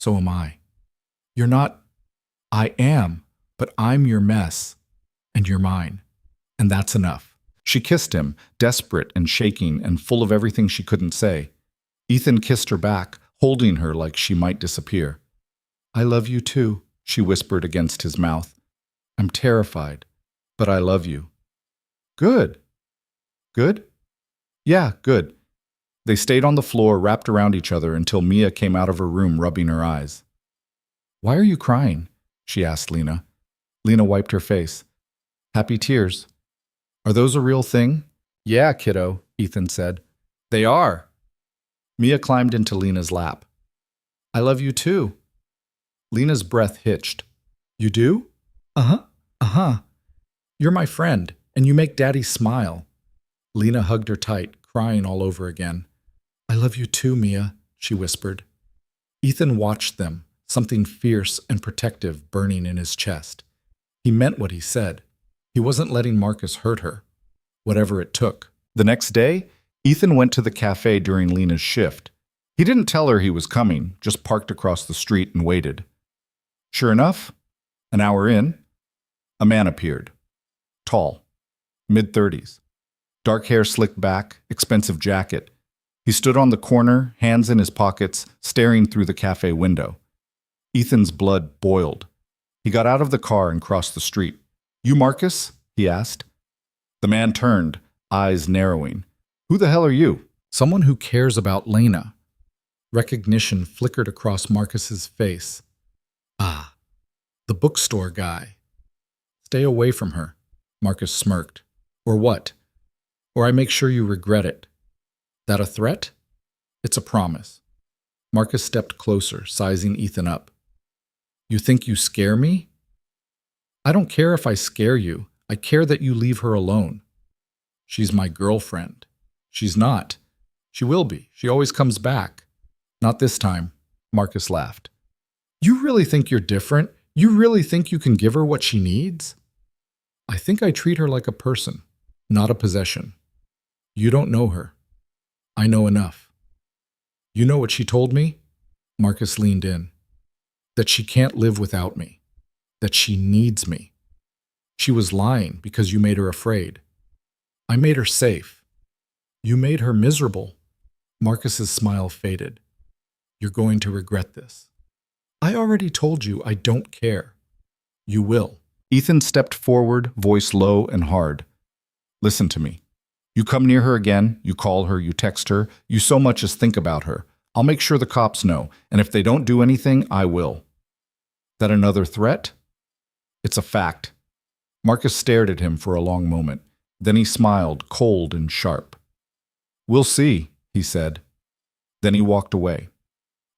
"So am I." "You're not." "I am, but I'm your mess, and you're mine. And that's enough." She kissed him, desperate and shaking and full of everything she couldn't say. Ethan kissed her back, holding her like she might disappear. "I love you too," she whispered against his mouth. "I'm terrified, but I love you." "Good." "Good?" "Yeah, good. They stayed on the floor, wrapped around each other until Mia came out of her room rubbing her eyes. "Why are you crying?" she asked Lena. Lena wiped her face. "Happy tears. Are those a real thing?" "Yeah, kiddo," Ethan said. "They are." Mia climbed into Lena's lap. "I love you too." Lena's breath hitched. "You do?" "Uh-huh, uh-huh. You're my friend, and you make Daddy smile." Lena hugged her tight, crying all over again. "I love you too, Mia," she whispered. Ethan watched them, something fierce and protective burning in his chest. He meant what he said. He wasn't letting Marcus hurt her, whatever it took. The next day, Ethan went to the cafe during Lena's shift. He didn't tell her he was coming, just parked across the street and waited. Sure enough, an hour in, a man appeared. Tall, mid-30s. Dark hair slicked back, expensive jacket. He stood on the corner, hands in his pockets, staring through the cafe window. Ethan's blood boiled. He got out of the car and crossed the street. "You Marcus?" he asked. The man turned, eyes narrowing. "Who the hell are you?" "Someone who cares about Lena." Recognition flickered across Marcus's face. "Ah, the bookstore guy." "Stay away from her," Marcus smirked. "Or what? Or I make sure you regret it." "That a threat?" "It's a promise." Marcus stepped closer, sizing Ethan up. "You think you scare me?" "I don't care if I scare you. I care that you leave her alone." "She's my girlfriend." "She's not." "She will be. She always comes back." "Not this time," Marcus laughed. "You really think you're different? You really think you can give her what she needs?" "I think I treat her like a person, not a possession." "You don't know her." "I know enough." "You know what she told me?" Marcus leaned in. "That she can't live without me. That she needs me. She was lying because you made her afraid. I made her safe. You made her miserable." Marcus's smile faded. "You're going to regret this." "I already told you I don't care." "You will." Ethan stepped forward, voice low and hard. "Listen to me. You come near her again, you call her, you text her, you so much as think about her. I'll make sure the cops know, and if they don't do anything, I will." "That another threat?" "It's a fact." Marcus stared at him for a long moment. Then he smiled, cold and sharp. "We'll see," he said. Then he walked away.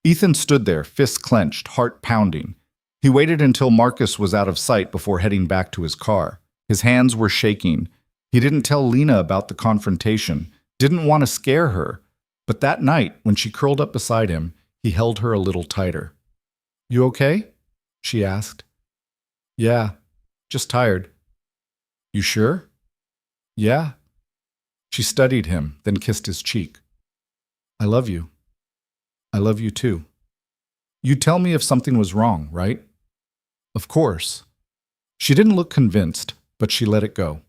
Ethan stood there, fists clenched, heart pounding. He waited until Marcus was out of sight before heading back to his car. His hands were shaking. He didn't tell Lena about the confrontation, didn't want to scare her. But that night, when she curled up beside him, he held her a little tighter. "You okay?" she asked. "Yeah, just tired." "You sure?" "Yeah." She studied him, then kissed his cheek. "I love you. I love you too. You'd tell me if something was wrong, right?" "Of course." She didn't look convinced, but she let it go.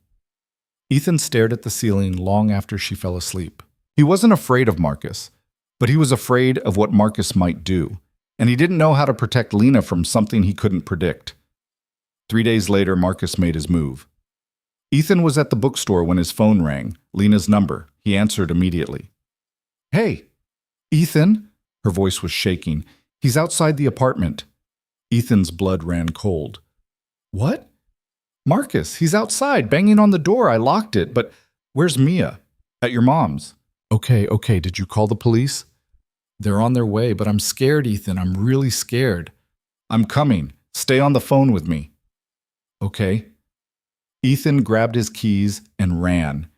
Ethan stared at the ceiling long after she fell asleep. He wasn't afraid of Marcus, but he was afraid of what Marcus might do, and he didn't know how to protect Lena from something he couldn't predict. 3 days later, Marcus made his move. Ethan was at the bookstore when his phone rang, Lena's number. He answered immediately. "Hey, Ethan," her voice was shaking. "He's outside the apartment." Ethan's blood ran cold. "What?" "Marcus, he's outside, banging on the door. I locked it, but where's Mia?" "At your mom's." Okay, did you call the police?" "They're on their way, but I'm scared, Ethan. I'm really scared." "I'm coming. Stay on the phone with me." "Okay." Ethan grabbed his keys and ran.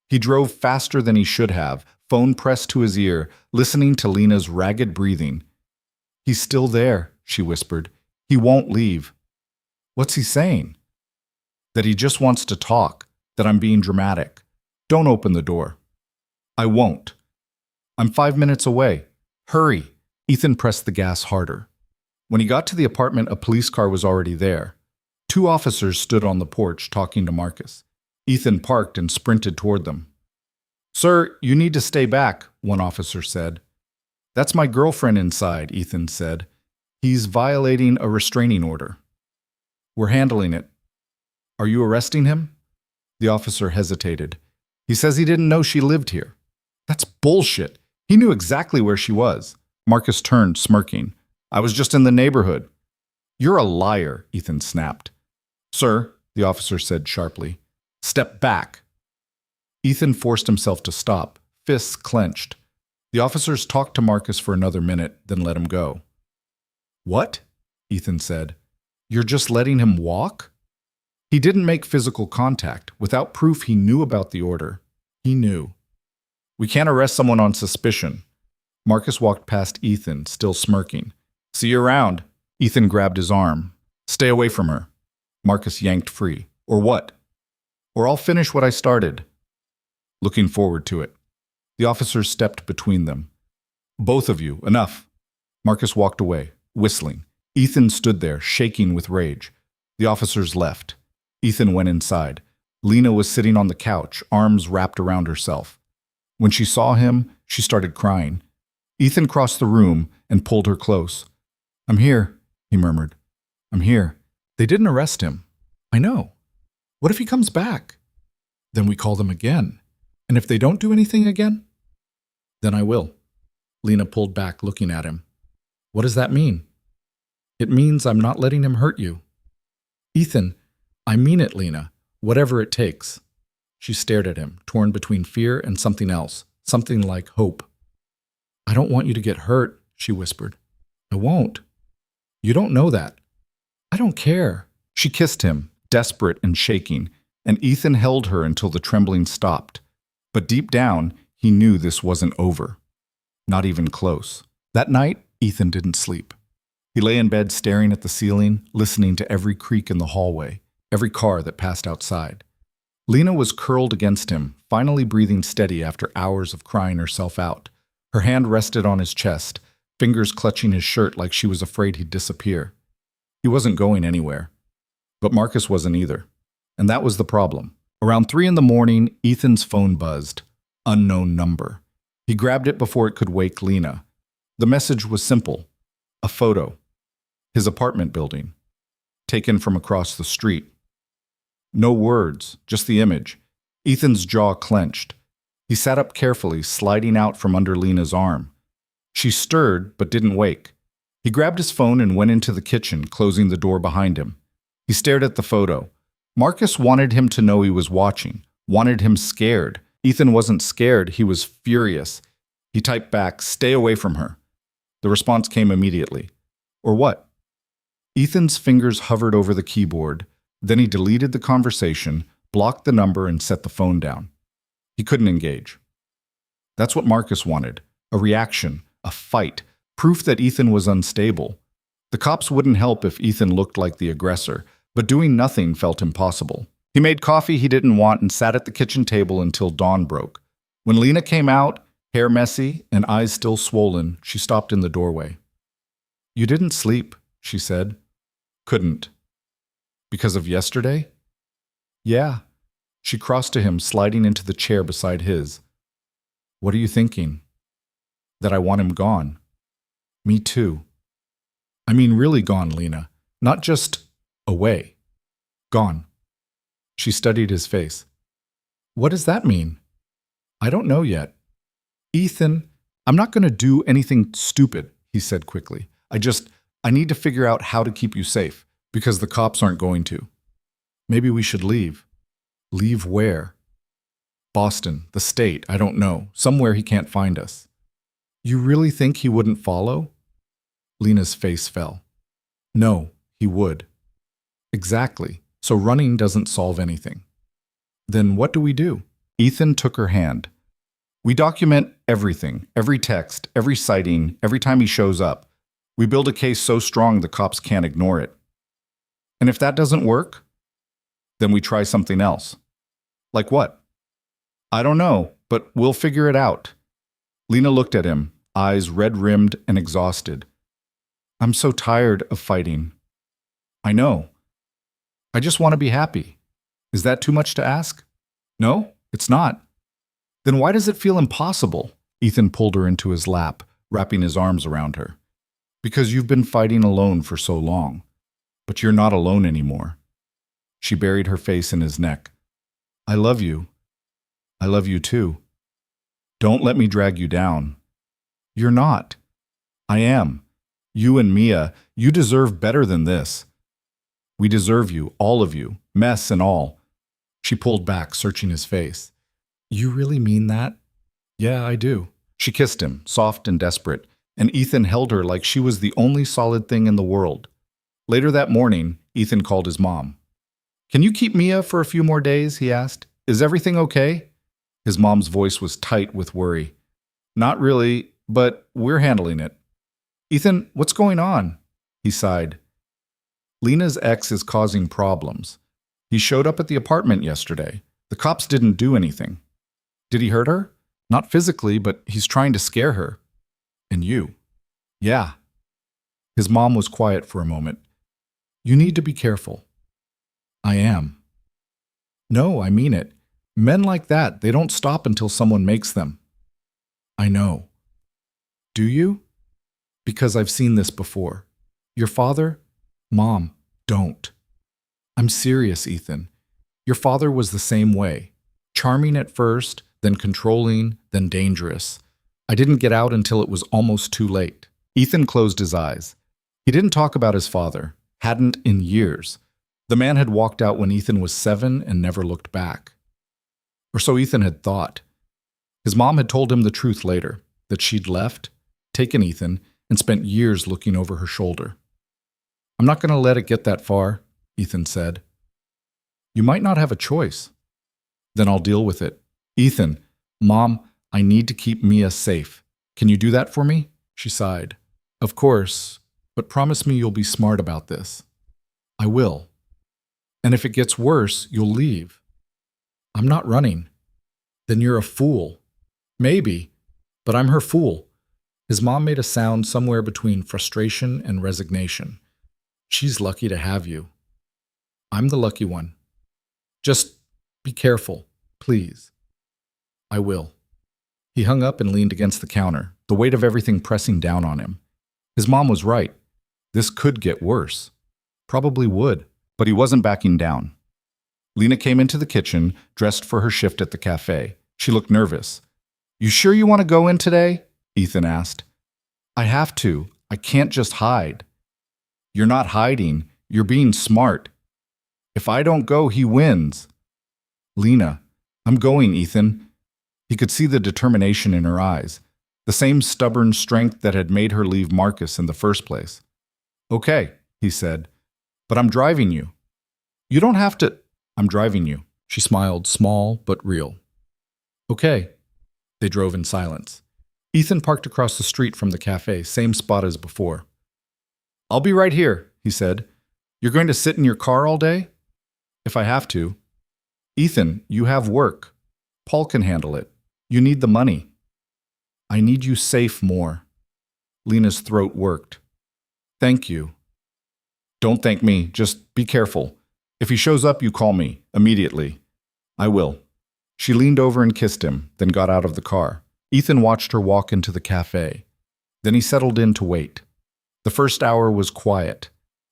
He drove faster than he should have, phone pressed to his ear, listening to Lena's ragged breathing. "He's still there," she whispered. "He won't leave." "What's he saying?" "That he just wants to talk, that I'm being dramatic. Don't open the door." "I won't." "I'm 5 minutes away. Hurry." Ethan pressed the gas harder. When he got to the apartment, a police car was already there. 2 officers stood on the porch talking to Marcus. Ethan parked and sprinted toward them. "Sir, you need to stay back," one officer said. "That's my girlfriend inside," Ethan said. "He's violating a restraining order." "We're handling it." "Are you arresting him?" The officer hesitated. "He says he didn't know she lived here." "That's bullshit. He knew exactly where she was. Marcus turned, smirking. I was just in the neighborhood. You're a liar, Ethan snapped. Sir, the officer said sharply, step back. Ethan forced himself to stop, fists clenched. The officers talked to Marcus for another minute, then let him go. What? Ethan said. You're just letting him walk? He didn't make physical contact. Without proof, he knew about the order. He knew. We can't arrest someone on suspicion. Marcus walked past Ethan, still smirking. See you around. Ethan grabbed his arm. Stay away from her. Marcus yanked free. Or what? Or I'll finish what I started. Looking forward to it. The officers stepped between them. Both of you, enough. Marcus walked away, whistling. Ethan stood there, shaking with rage. The officers left. Ethan went inside. Lena was sitting on the couch, arms wrapped around herself. When she saw him, she started crying. Ethan crossed the room and pulled her close. I'm here, he murmured. I'm here. They didn't arrest him. I know. What if he comes back? Then we call them again. And if they don't do anything again? Then I will. Lena pulled back, looking at him. What does that mean? It means I'm not letting him hurt you. Ethan, I mean it, Lena. Whatever it takes. She stared at him, torn between fear and something else, something like hope. I don't want you to get hurt, she whispered. I won't. You don't know that. I don't care. She kissed him, desperate and shaking, and Ethan held her until the trembling stopped. But deep down, he knew this wasn't over. Not even close. That night, Ethan didn't sleep. He lay in bed staring at the ceiling, listening to every creak in the hallway, every car that passed outside. Lena was curled against him, finally breathing steady after hours of crying herself out. Her hand rested on his chest, fingers clutching his shirt like she was afraid he'd disappear. He wasn't going anywhere. But Marcus wasn't either. And that was the problem. Around 3 a.m, Ethan's phone buzzed. Unknown number. He grabbed it before it could wake Lena. The message was simple. A photo. His apartment building. Taken from across the street. No words, just the image. Ethan's jaw clenched. He sat up carefully, sliding out from under Lena's arm. She stirred, but didn't wake. He grabbed his phone and went into the kitchen, closing the door behind him. He stared at the photo. Marcus wanted him to know he was watching, wanted him scared. Ethan wasn't scared, he was furious. He typed back, "Stay away from her." The response came immediately. Or what? Ethan's fingers hovered over the keyboard. Then he deleted the conversation, blocked the number, and set the phone down. He couldn't engage. That's what Marcus wanted. A reaction, a fight, proof that Ethan was unstable. The cops wouldn't help if Ethan looked like the aggressor, but doing nothing felt impossible. He made coffee he didn't want and sat at the kitchen table until dawn broke. When Lena came out, hair messy and eyes still swollen, she stopped in the doorway. You didn't sleep, she said. Couldn't. Because of yesterday? Yeah. She crossed to him, sliding into the chair beside his. What are you thinking? That I want him gone. Me too. I mean really gone, Lena. Not just away. Gone. She studied his face. What does that mean? I don't know yet. Ethan, I'm not going to do anything stupid, he said quickly. I need to figure out how to keep you safe, because the cops aren't going to. Maybe we should leave. Leave where? Boston, the state, I don't know. Somewhere he can't find us. You really think he wouldn't follow? Lena's face fell. No, he would. Exactly. So running doesn't solve anything. Then what do we do? Ethan took her hand. We document everything, every text, every sighting, every time he shows up. We build a case so strong the cops can't ignore it. And if that doesn't work, then we try something else. Like what? I don't know, but we'll figure it out. Lena looked at him, eyes red-rimmed and exhausted. I'm so tired of fighting. I know. I just want to be happy. Is that too much to ask? No, it's not. Then why does it feel impossible? Ethan pulled her into his lap, wrapping his arms around her. Because you've been fighting alone for so long. But you're not alone anymore. She buried her face in his neck. I love you. I love you too. Don't let me drag you down. You're not. I am. You and Mia, you deserve better than this. We deserve you, all of you, mess and all. She pulled back, searching his face. You really mean that? Yeah, I do. She kissed him, soft and desperate, and Ethan held her like she was the only solid thing in the world. Later that morning, Ethan called his mom. Can you keep Mia for a few more days? He asked. Is everything okay? His mom's voice was tight with worry. Not really, but we're handling it. Ethan, what's going on? He sighed. Lena's ex is causing problems. He showed up at the apartment yesterday. The cops didn't do anything. Did he hurt her? Not physically, but he's trying to scare her. And you? Yeah. His mom was quiet for a moment. You need to be careful. I am. No, I mean it. Men like that, they don't stop until someone makes them. I know. Do you? Because I've seen this before. Your father? Mom, don't. I'm serious, Ethan. Your father was the same way. Charming at first, then controlling, then dangerous. I didn't get out until it was almost too late. Ethan closed his eyes. He didn't talk about his father. Hadn't in years. The man had walked out when Ethan was 7 and never looked back. Or so Ethan had thought. His mom had told him the truth later, that she'd left, taken Ethan, and spent years looking over her shoulder. I'm not going to let it get that far, Ethan said. You might not have a choice. Then I'll deal with it. Ethan, Mom, I need to keep Mia safe. Can you do that for me? She sighed. Of course, but promise me you'll be smart about this. I will. And if it gets worse, you'll leave. I'm not running. Then you're a fool. Maybe, but I'm her fool. His mom made a sound somewhere between frustration and resignation. She's lucky to have you. I'm the lucky one. Just be careful, please. I will. He hung up and leaned against the counter, the weight of everything pressing down on him. His mom was right. This could get worse. Probably would, but he wasn't backing down. Lena came into the kitchen, dressed for her shift at the cafe. She looked nervous. You sure you want to go in today? Ethan asked. I have to. I can't just hide. You're not hiding. You're being smart. If I don't go, he wins. Lena, I'm going, Ethan. He could see the determination in her eyes, the same stubborn strength that had made her leave Marcus in the first place. Okay, he said, but I'm driving you. You don't have to. I'm driving you. She smiled, small but real. Okay. They drove in silence. Ethan parked across the street from the cafe, same spot as before. I'll be right here, he said. You're going to sit in your car all day? If I have to. Ethan, you have work. Paul can handle it. You need the money. I need you safe more. Lena's throat worked. Thank you. Don't thank me. Just be careful. If he shows up, you call me. Immediately. I will. She leaned over and kissed him, then got out of the car. Ethan watched her walk into the cafe. Then he settled in to wait. The first hour was quiet.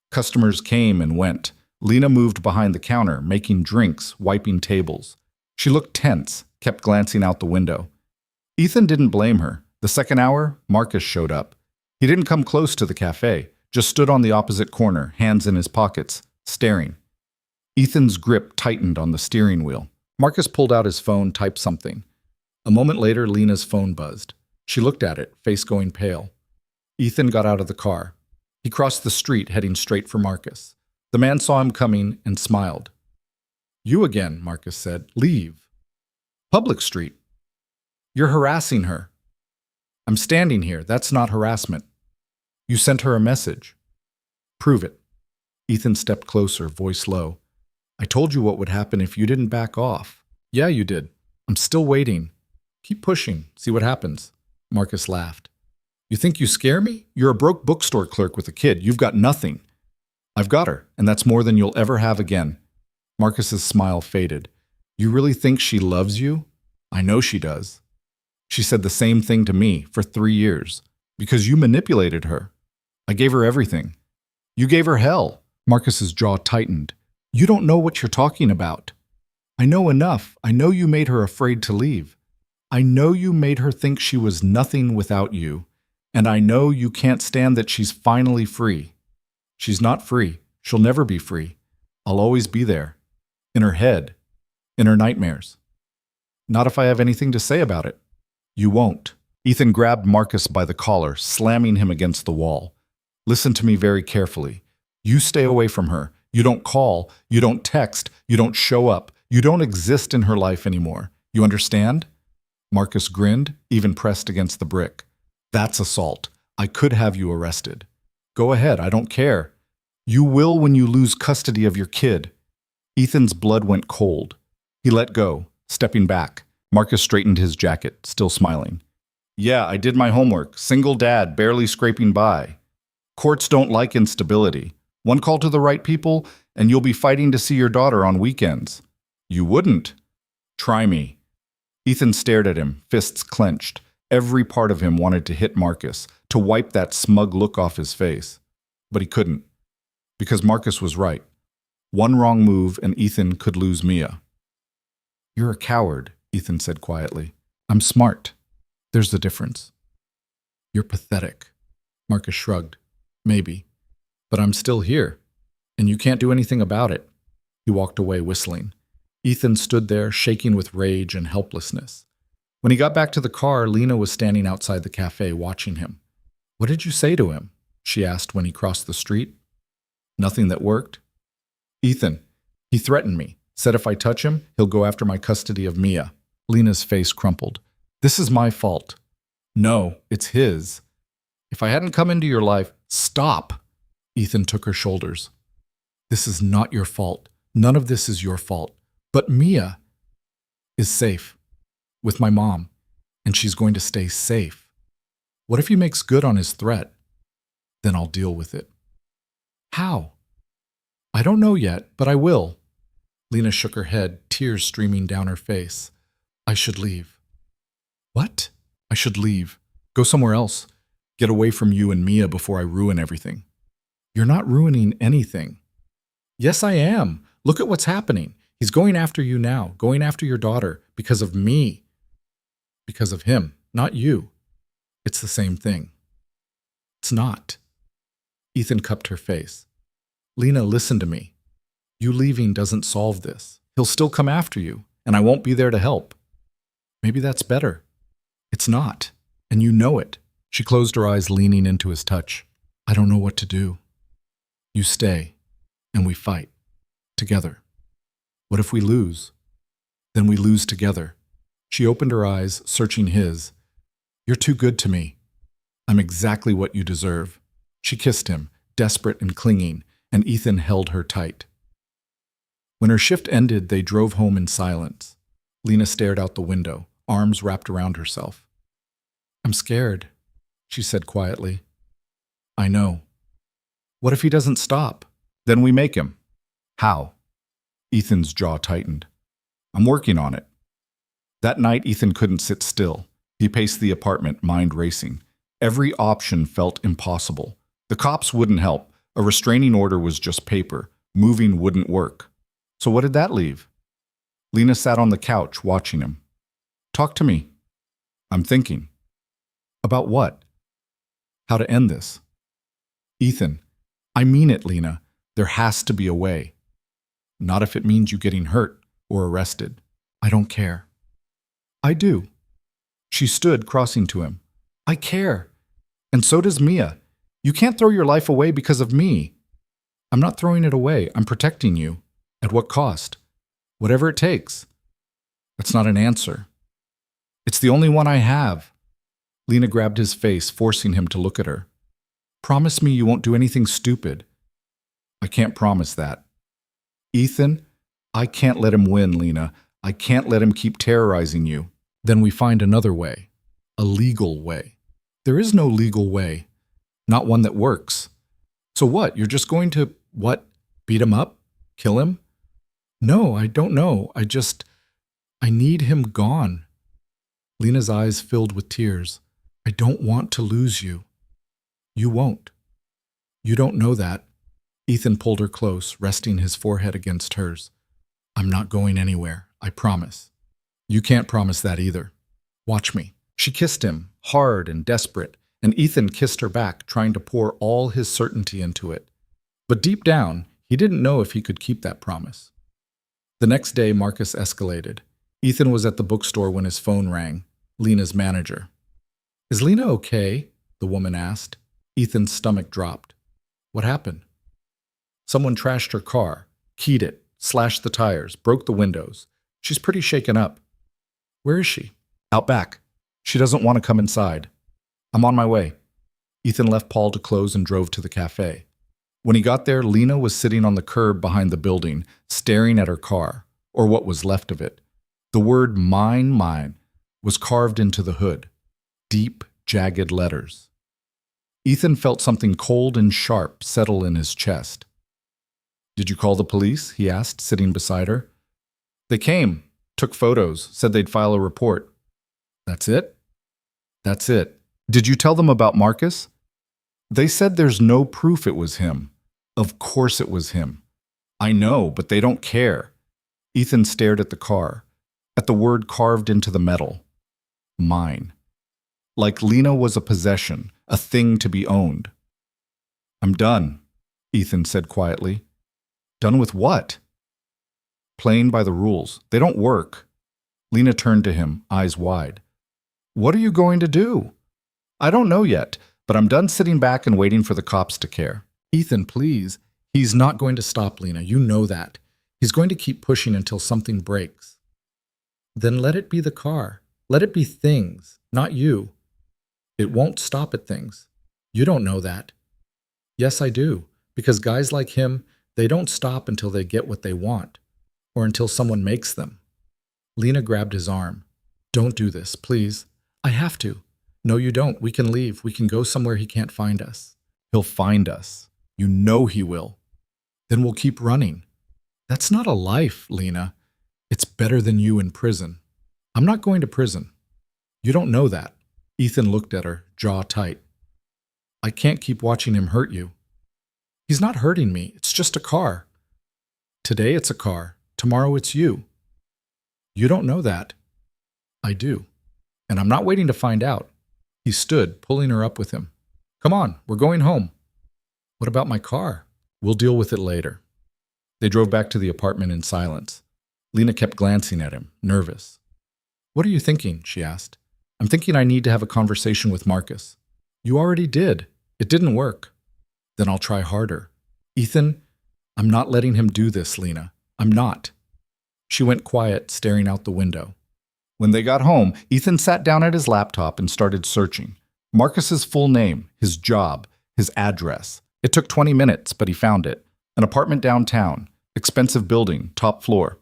Customers came and went. Lena moved behind the counter, making drinks, wiping tables. She looked tense, kept glancing out the window. Ethan didn't blame her. The second hour, Marcus showed up. He didn't come close to the cafe, just stood on the opposite corner, hands in his pockets, staring. Ethan's grip tightened on the steering wheel. Marcus pulled out his phone, typed something. A moment later, Lena's phone buzzed. She looked at it, face going pale. Ethan got out of the car. He crossed the street, heading straight for Marcus. The man saw him coming and smiled. You again, Marcus said. Leave. Public street. You're harassing her. I'm standing here. That's not harassment. You sent her a message. Prove it. Ethan stepped closer, voice low. I told you what would happen if you didn't back off. Yeah, you did. I'm still waiting. Keep pushing. See what happens. Marcus laughed. You think you scare me? You're a broke bookstore clerk with a kid. You've got nothing. I've got her, and that's more than you'll ever have again. Marcus's smile faded. You really think she loves you? I know she does. She said the same thing to me for 3 years. Because you manipulated her. I gave her everything. You gave her hell. Marcus's jaw tightened. You don't know what you're talking about. I know enough. I know you made her afraid to leave. I know you made her think she was nothing without you. And I know you can't stand that she's finally free. She's not free. She'll never be free. I'll always be there. In her head. In her nightmares. Not if I have anything to say about it. You won't. Ethan grabbed Marcus by the collar, slamming him against the wall. Listen to me very carefully. You stay away from her. You don't call. You don't text. You don't show up. You don't exist in her life anymore. You understand? Marcus grinned, even pressed against the brick. That's assault. I could have you arrested. Go ahead, I don't care. You will when you lose custody of your kid. Ethan's blood went cold. He let go, stepping back. Marcus straightened his jacket, still smiling. Yeah, I did my homework. Single dad, barely scraping by. Courts don't like instability. One call to the right people, and you'll be fighting to see your daughter on weekends. You wouldn't. Try me. Ethan stared at him, fists clenched. Every part of him wanted to hit Marcus, to wipe that smug look off his face. But he couldn't. Because Marcus was right. One wrong move and Ethan could lose Mia. You're a coward, Ethan said quietly. I'm smart. There's the difference. You're pathetic. Marcus shrugged. Maybe. But I'm still here. And you can't do anything about it. He walked away whistling. Ethan stood there, shaking with rage and helplessness. When he got back to the car, Lena was standing outside the cafe watching him. What did you say to him? She asked when he crossed the street. Nothing that worked. Ethan, he threatened me. Said if I touch him, he'll go after my custody of Mia. Lena's face crumpled. This is my fault. No, it's his. If I hadn't come into your life, stop. Ethan took her shoulders. This is not your fault. None of this is your fault. But Mia is safe with my mom, and she's going to stay safe. What if he makes good on his threat? Then I'll deal with it. How? I don't know yet, but I will. Lena shook her head, tears streaming down her face. I should leave. What? I should leave. Go somewhere else. Get away from you and Mia before I ruin everything. You're not ruining anything. Yes, I am. Look at what's happening. He's going after you now, going after your daughter, because of me. Because of him, not you. It's the same thing. It's not. Ethan cupped her face. Lena, listen to me. You leaving doesn't solve this. He'll still come after you, and I won't be there to help. Maybe that's better. It's not, and you know it. She closed her eyes, leaning into his touch. I don't know what to do. You stay, and we fight. Together. What if we lose? Then we lose together. She opened her eyes, searching his. You're too good to me. I'm exactly what you deserve. She kissed him, desperate and clinging, and Ethan held her tight. When her shift ended, they drove home in silence. Lena stared out the window, arms wrapped around herself. I'm scared, she said quietly. I know. What if he doesn't stop? Then we make him. How? Ethan's jaw tightened. I'm working on it. That night, Ethan couldn't sit still. He paced the apartment, mind racing. Every option felt impossible. The cops wouldn't help. A restraining order was just paper. Moving wouldn't work. So what did that leave? Lena sat on the couch, watching him. Talk to me. I'm thinking. About what? How to end this. Ethan, I mean it, Lena. There has to be a way. Not if it means you getting hurt or arrested. I don't care. I do. She stood, crossing to him. I care. And so does Mia. You can't throw your life away because of me. I'm not throwing it away. I'm protecting you. At what cost? Whatever it takes. That's not an answer. It's the only one I have. Lena grabbed his face, forcing him to look at her. Promise me you won't do anything stupid. I can't promise that. Ethan, I can't let him win, Lena. I can't let him keep terrorizing you. Then we find another way. A legal way. There is no legal way. Not one that works. So what? You're just going to, what? Beat him up? Kill him? No, I don't know. I need him gone. Lena's eyes filled with tears. I don't want to lose you. You won't. You don't know that. Ethan pulled her close, resting his forehead against hers. I'm not going anywhere, I promise. You can't promise that either. Watch me. She kissed him, hard and desperate, and Ethan kissed her back, trying to pour all his certainty into it. But deep down, he didn't know if he could keep that promise. The next day, Marcus escalated. Ethan was at the bookstore when his phone rang. Lena's manager. "Is Lena okay?" the woman asked. Ethan's stomach dropped. "What happened?" "Someone trashed her car, keyed it, slashed the tires, broke the windows. She's pretty shaken up." "Where is she?" "Out back. She doesn't want to come inside." "I'm on my way." Ethan left Paul to close and drove to the cafe. When he got there, Lena was sitting on the curb behind the building, staring at her car, or what was left of it. The word mine was carved into the hood. Deep, jagged letters. Ethan felt something cold and sharp settle in his chest. "Did you call the police?" he asked, sitting beside her. "They came, took photos, said they'd file a report." "That's it?" "That's it." "Did you tell them about Marcus?" "They said there's no proof it was him." "Of course it was him." "I know, but they don't care." Ethan stared at the car, at the word carved into the metal. Mine. Like Lena was a possession, a thing to be owned. "I'm done," Ethan said quietly. "Done with what?" "Playing by the rules. They don't work." Lena turned to him, eyes wide. "What are you going to do?" "I don't know yet, but I'm done sitting back and waiting for the cops to care." "Ethan, please." "He's not going to stop, Lena. You know that. He's going to keep pushing until something breaks." "Then let it be the car. Let it be things, not you." "It won't stop at things. You don't know that." "Yes, I do. Because guys like him, they don't stop until they get what they want, or until someone makes them." Lena grabbed his arm. "Don't do this, please." "I have to." "No, you don't. We can leave. We can go somewhere he can't find us." "He'll find us. You know he will." "Then we'll keep running." "That's not a life, Lena. It's better than you in prison." "I'm not going to prison." "You don't know that." Ethan looked at her, jaw tight. "I can't keep watching him hurt you." "He's not hurting me. It's just a car." "Today it's a car. Tomorrow it's you." "You don't know that." "I do. And I'm not waiting to find out." He stood, pulling her up with him. "Come on, we're going home." "What about my car?" "We'll deal with it later." They drove back to the apartment in silence. Lena kept glancing at him, nervous. "What are you thinking?" she asked. "I'm thinking I need to have a conversation with Marcus." "You already did. It didn't work." "Then I'll try harder." "Ethan, I'm not letting him do this, Lena. I'm not." She went quiet, staring out the window. When they got home, Ethan sat down at his laptop and started searching. Marcus's full name, his job, his address. It took 20 minutes, but he found it. An apartment downtown, expensive building, top floor.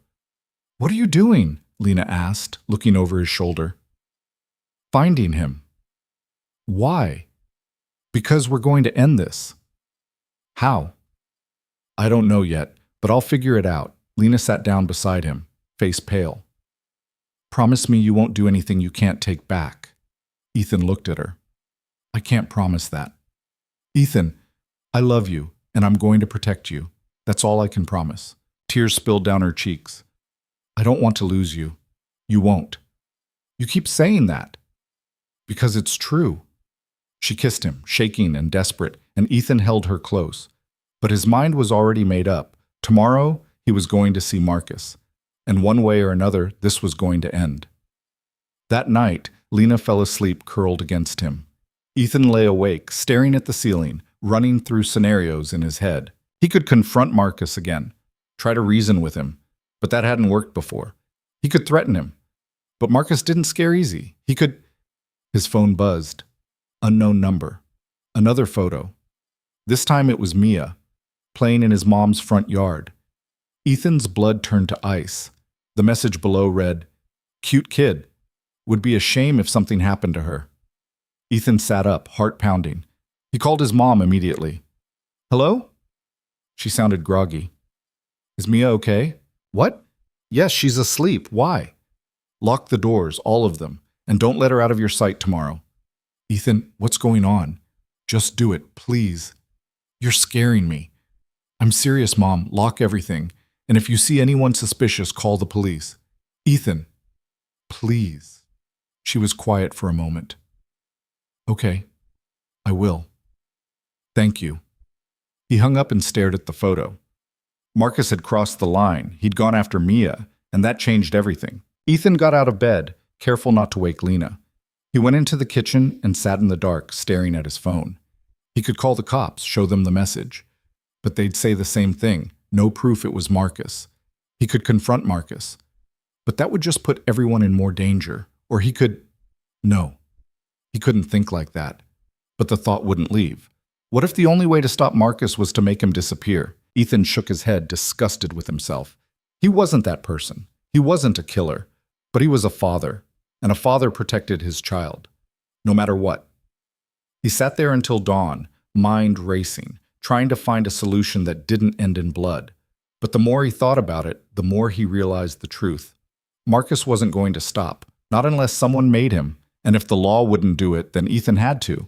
"What are you doing?" Lena asked, looking over his shoulder. "Finding him." "Why?" "Because we're going to end this." "How?" "I don't know yet, but I'll figure it out." Lena sat down beside him, face pale. "Promise me you won't do anything you can't take back." Ethan looked at her. "I can't promise that." "Ethan, I love you, and I'm going to protect you. That's all I can promise." Tears spilled down her cheeks. "I don't want to lose you." "You won't." "You keep saying that." "Because it's true." She kissed him, shaking and desperate, and Ethan held her close. But his mind was already made up. Tomorrow, he was going to see Marcus. And one way or another, this was going to end. That night, Lena fell asleep curled against him. Ethan lay awake, staring at the ceiling, running through scenarios in his head. He could confront Marcus again, try to reason with him, but that hadn't worked before. He could threaten him, but Marcus didn't scare easy. He could... His phone buzzed. Unknown number. Another photo. This time it was Mia, playing in his mom's front yard. Ethan's blood turned to ice. The message below read, "Cute kid. Would be a shame if something happened to her." Ethan sat up, heart pounding. He called his mom immediately. "Hello?" She sounded groggy. "Is Mia okay?" "What?" "Yes, she's asleep. Why?" "Lock the doors, all of them, and don't let her out of your sight tomorrow." "Ethan, what's going on?" "Just do it, please." "You're scaring me." "I'm serious, Mom. Lock everything. And if you see anyone suspicious, call the police." "Ethan, please." She was quiet for a moment. "Okay." I will. Thank you. He hung up and stared at the photo. Marcus had crossed the line. He'd gone after Mia, and that changed everything. Ethan got out of bed, careful not to wake Lena. He went into the kitchen and sat in the dark, staring at his phone. He could call the cops, show them the message. But they'd say the same thing, no proof it was Marcus. He could confront Marcus. But that would just put everyone in more danger. Or he could… No. He couldn't think like that. But the thought wouldn't leave. What if the only way to stop Marcus was to make him disappear? Ethan shook his head, disgusted with himself. He wasn't that person. He wasn't a killer. But he was a father. And a father protected his child. No matter what. He sat there until dawn, mind racing, trying to find a solution that didn't end in blood. But the more he thought about it, the more he realized the truth. Marcus wasn't going to stop, not unless someone made him, and if the law wouldn't do it, then Ethan had to.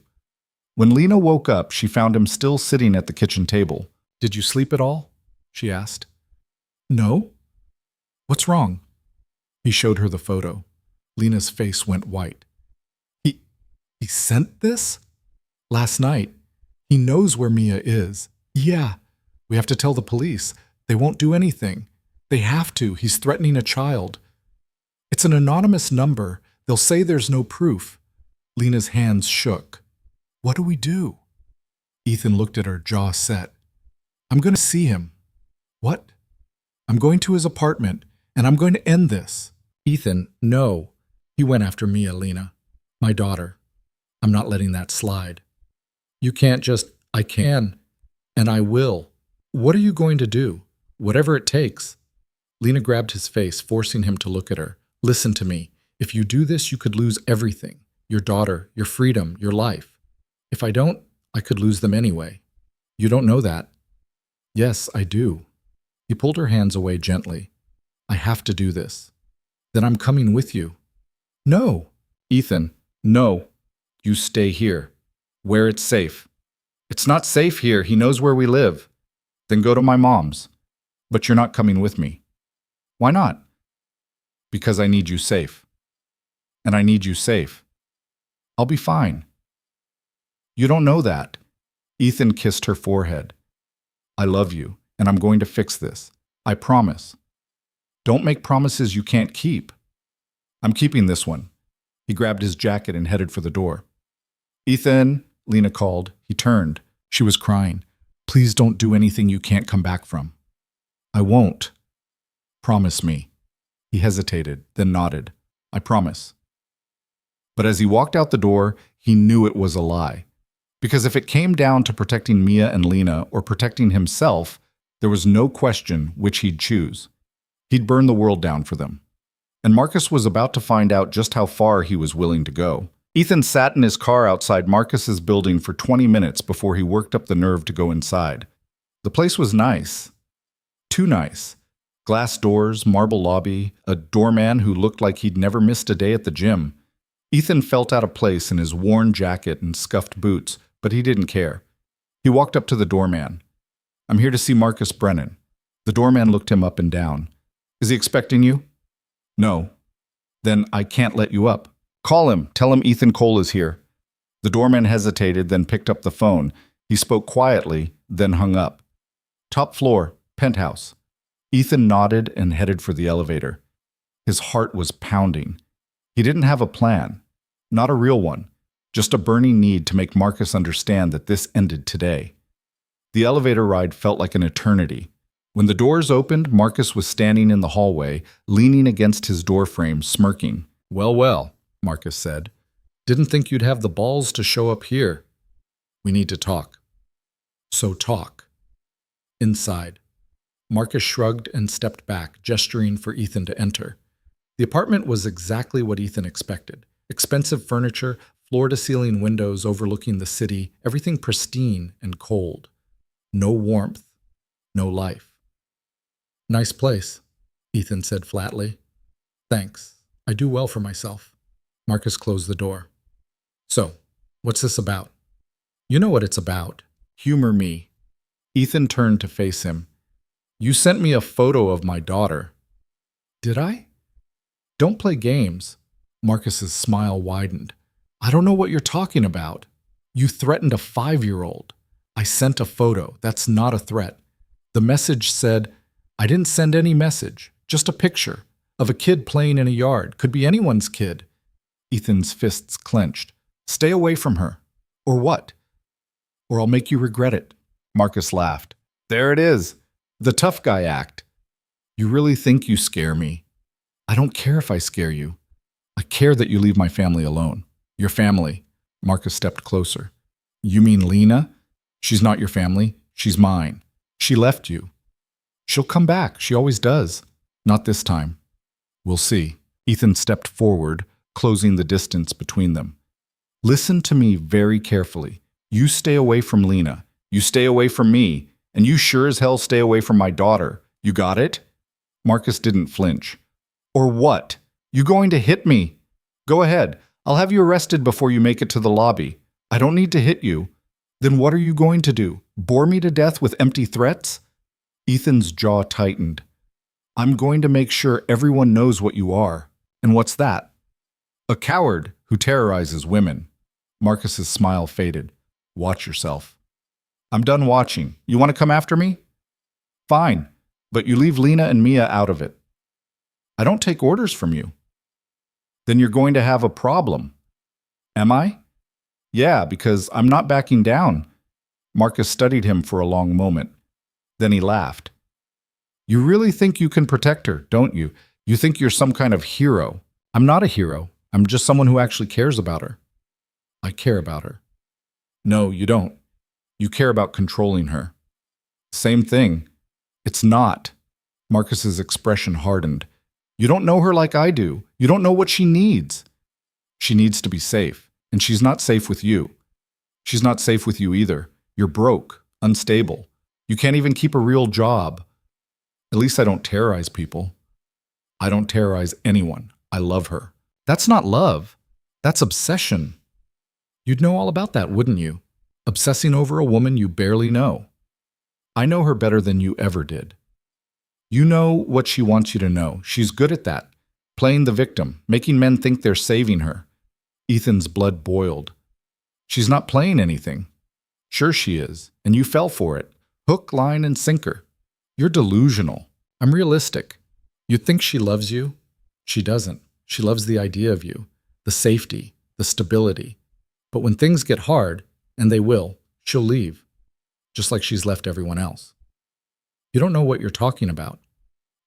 When Lena woke up, she found him still sitting at the kitchen table. "Did you sleep at all?" she asked. "No." "What's wrong?" He showed her the photo. Lena's face went white. He sent this? Last night. He knows where Mia is. Yeah. We have to tell the police. They won't do anything. They have to. He's threatening a child. It's an anonymous number. They'll say there's no proof. Lena's hands shook. What do we do? Ethan looked at her, jaw set. I'm going to see him. What? I'm going to his apartment, and I'm going to end this. Ethan, no. He went after Mia, Lena. My daughter. I'm not letting that slide. You can't just… I can. And I will. What are you going to do? Whatever it takes. Lena grabbed his face, forcing him to look at her. Listen to me. If you do this, you could lose everything. Your daughter, your freedom, your life. If I don't, I could lose them anyway. You don't know that. Yes, I do. He pulled her hands away gently. I have to do this. Then I'm coming with you. No. Ethan, no. You stay here. Where it's safe. It's not safe here. He knows where we live. Then go to my mom's. But you're not coming with me. Why not? Because I need you safe. And I need you safe. I'll be fine. You don't know that. Ethan kissed her forehead. I love you, and I'm going to fix this. I promise. Don't make promises you can't keep. I'm keeping this one. He grabbed his jacket and headed for the door. Ethan, Lena called. He turned. She was crying. Please don't do anything you can't come back from. I won't. Promise me. He hesitated, then nodded. I promise. But as he walked out the door, he knew it was a lie. Because if it came down to protecting Mia and Lena or protecting himself, there was no question which he'd choose. He'd burn the world down for them. And Marcus was about to find out just how far he was willing to go. Ethan sat in his car outside Marcus's building for 20 minutes before he worked up the nerve to go inside. The place was nice. Too nice. Glass doors, marble lobby, a doorman who looked like he'd never missed a day at the gym. Ethan felt out of place in his worn jacket and scuffed boots, but he didn't care. He walked up to the doorman. I'm here to see Marcus Brennan. The doorman looked him up and down. Is he expecting you? No. Then I can't let you up. Call him. Tell him Ethan Cole is here. The doorman hesitated, then picked up the phone. He spoke quietly, then hung up. Top floor, penthouse. Ethan nodded and headed for the elevator. His heart was pounding. He didn't have a plan. Not a real one. Just a burning need to make Marcus understand that this ended today. The elevator ride felt like an eternity. When the doors opened, Marcus was standing in the hallway, leaning against his doorframe, smirking. Well, Marcus said. Didn't think you'd have the balls to show up here. We need to talk. So talk. Inside. Marcus shrugged and stepped back, gesturing for Ethan to enter. The apartment was exactly what Ethan expected. Expensive furniture, floor-to-ceiling windows overlooking the city, everything pristine and cold. No warmth, no life. Nice place, Ethan said flatly. Thanks. I do well for myself. Marcus closed the door. So, what's this about? You know what it's about. Humor me. Ethan turned to face him. You sent me a photo of my daughter. Did I? Don't play games. Marcus's smile widened. I don't know what you're talking about. You threatened a 5-year-old. I sent a photo. That's not a threat. The message said, I didn't send any message, just a picture of a kid playing in a yard. Could be anyone's kid. Ethan's fists clenched. Stay away from her. Or what? Or I'll make you regret it. Marcus laughed. There it is. The tough guy act. You really think you scare me? I don't care if I scare you. I care that you leave my family alone. Your family. Marcus stepped closer. You mean Lena? She's not your family. She's mine. She left you. She'll come back. She always does. Not this time. We'll see. Ethan stepped forward, closing the distance between them. Listen to me very carefully. You stay away from Lena. You stay away from me. And you sure as hell stay away from my daughter. You got it? Marcus didn't flinch. Or what? You going to hit me? Go ahead. I'll have you arrested before you make it to the lobby. I don't need to hit you. Then what are you going to do? Bore me to death with empty threats? Ethan's jaw tightened. I'm going to make sure everyone knows what you are. And what's that? A coward who terrorizes women. Marcus's smile faded. Watch yourself. I'm done watching. You want to come after me? Fine, but you leave Lena and Mia out of it. I don't take orders from you. Then you're going to have a problem. Am I? Yeah, because I'm not backing down. Marcus studied him for a long moment. Then he laughed. You really think you can protect her, don't you? You think you're some kind of hero. I'm not a hero. I'm just someone who actually cares about her. I care about her. No, you don't. You care about controlling her. Same thing. It's not. Marcus's expression hardened. You don't know her like I do. You don't know what she needs. She needs to be safe, and she's not safe with you. She's not safe with you either. You're broke, unstable. You can't even keep a real job. At least I don't terrorize people. I don't terrorize anyone. I love her. That's not love. That's obsession. You'd know all about that, wouldn't you? Obsessing over a woman you barely know. I know her better than you ever did. You know what she wants you to know. She's good at that. Playing the victim, making men think they're saving her. Ethan's blood boiled. She's not playing anything. Sure she is, and you fell for it. Hook, line, and sinker. You're delusional. I'm realistic. You'd think she loves you. She doesn't. She loves the idea of you, the safety, the stability. But when things get hard, and they will, she'll leave, just like she's left everyone else. You don't know what you're talking about.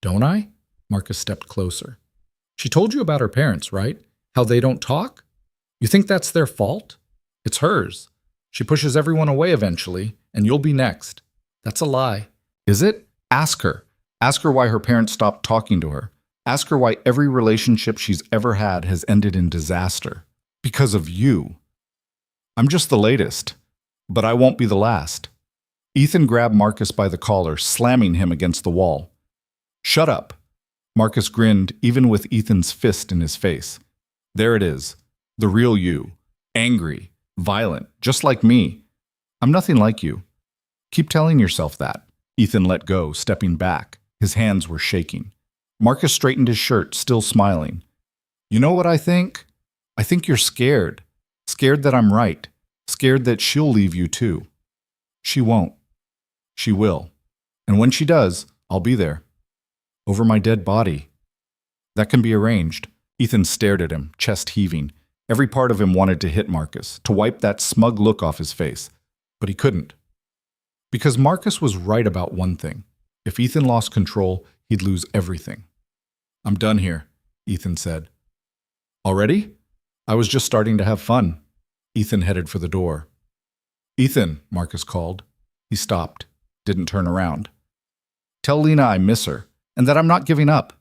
Don't I? Marcus stepped closer. She told you about her parents, right? How they don't talk? You think that's their fault? It's hers. She pushes everyone away eventually, and you'll be next. That's a lie. Is it? Ask her. Ask her why her parents stopped talking to her. Ask her why every relationship she's ever had has ended in disaster. Because of you. I'm just the latest, but I won't be the last. Ethan grabbed Marcus by the collar, slamming him against the wall. Shut up. Marcus grinned, even with Ethan's fist in his face. There it is. The real you. Angry. Violent. Just like me. I'm nothing like you. Keep telling yourself that. Ethan let go, stepping back. His hands were shaking. Marcus straightened his shirt, still smiling. You know what I think? I think you're scared. Scared that I'm right. Scared that she'll leave you too. She won't. She will. And when she does, I'll be there. Over my dead body. That can be arranged. Ethan stared at him, chest heaving. Every part of him wanted to hit Marcus, to wipe that smug look off his face. But he couldn't. Because Marcus was right about one thing. If Ethan lost control, he'd lose everything. I'm done here, Ethan said. Already? I was just starting to have fun. Ethan headed for the door. Ethan, Marcus called. He stopped, didn't turn around. Tell Lena I miss her, and that I'm not giving up.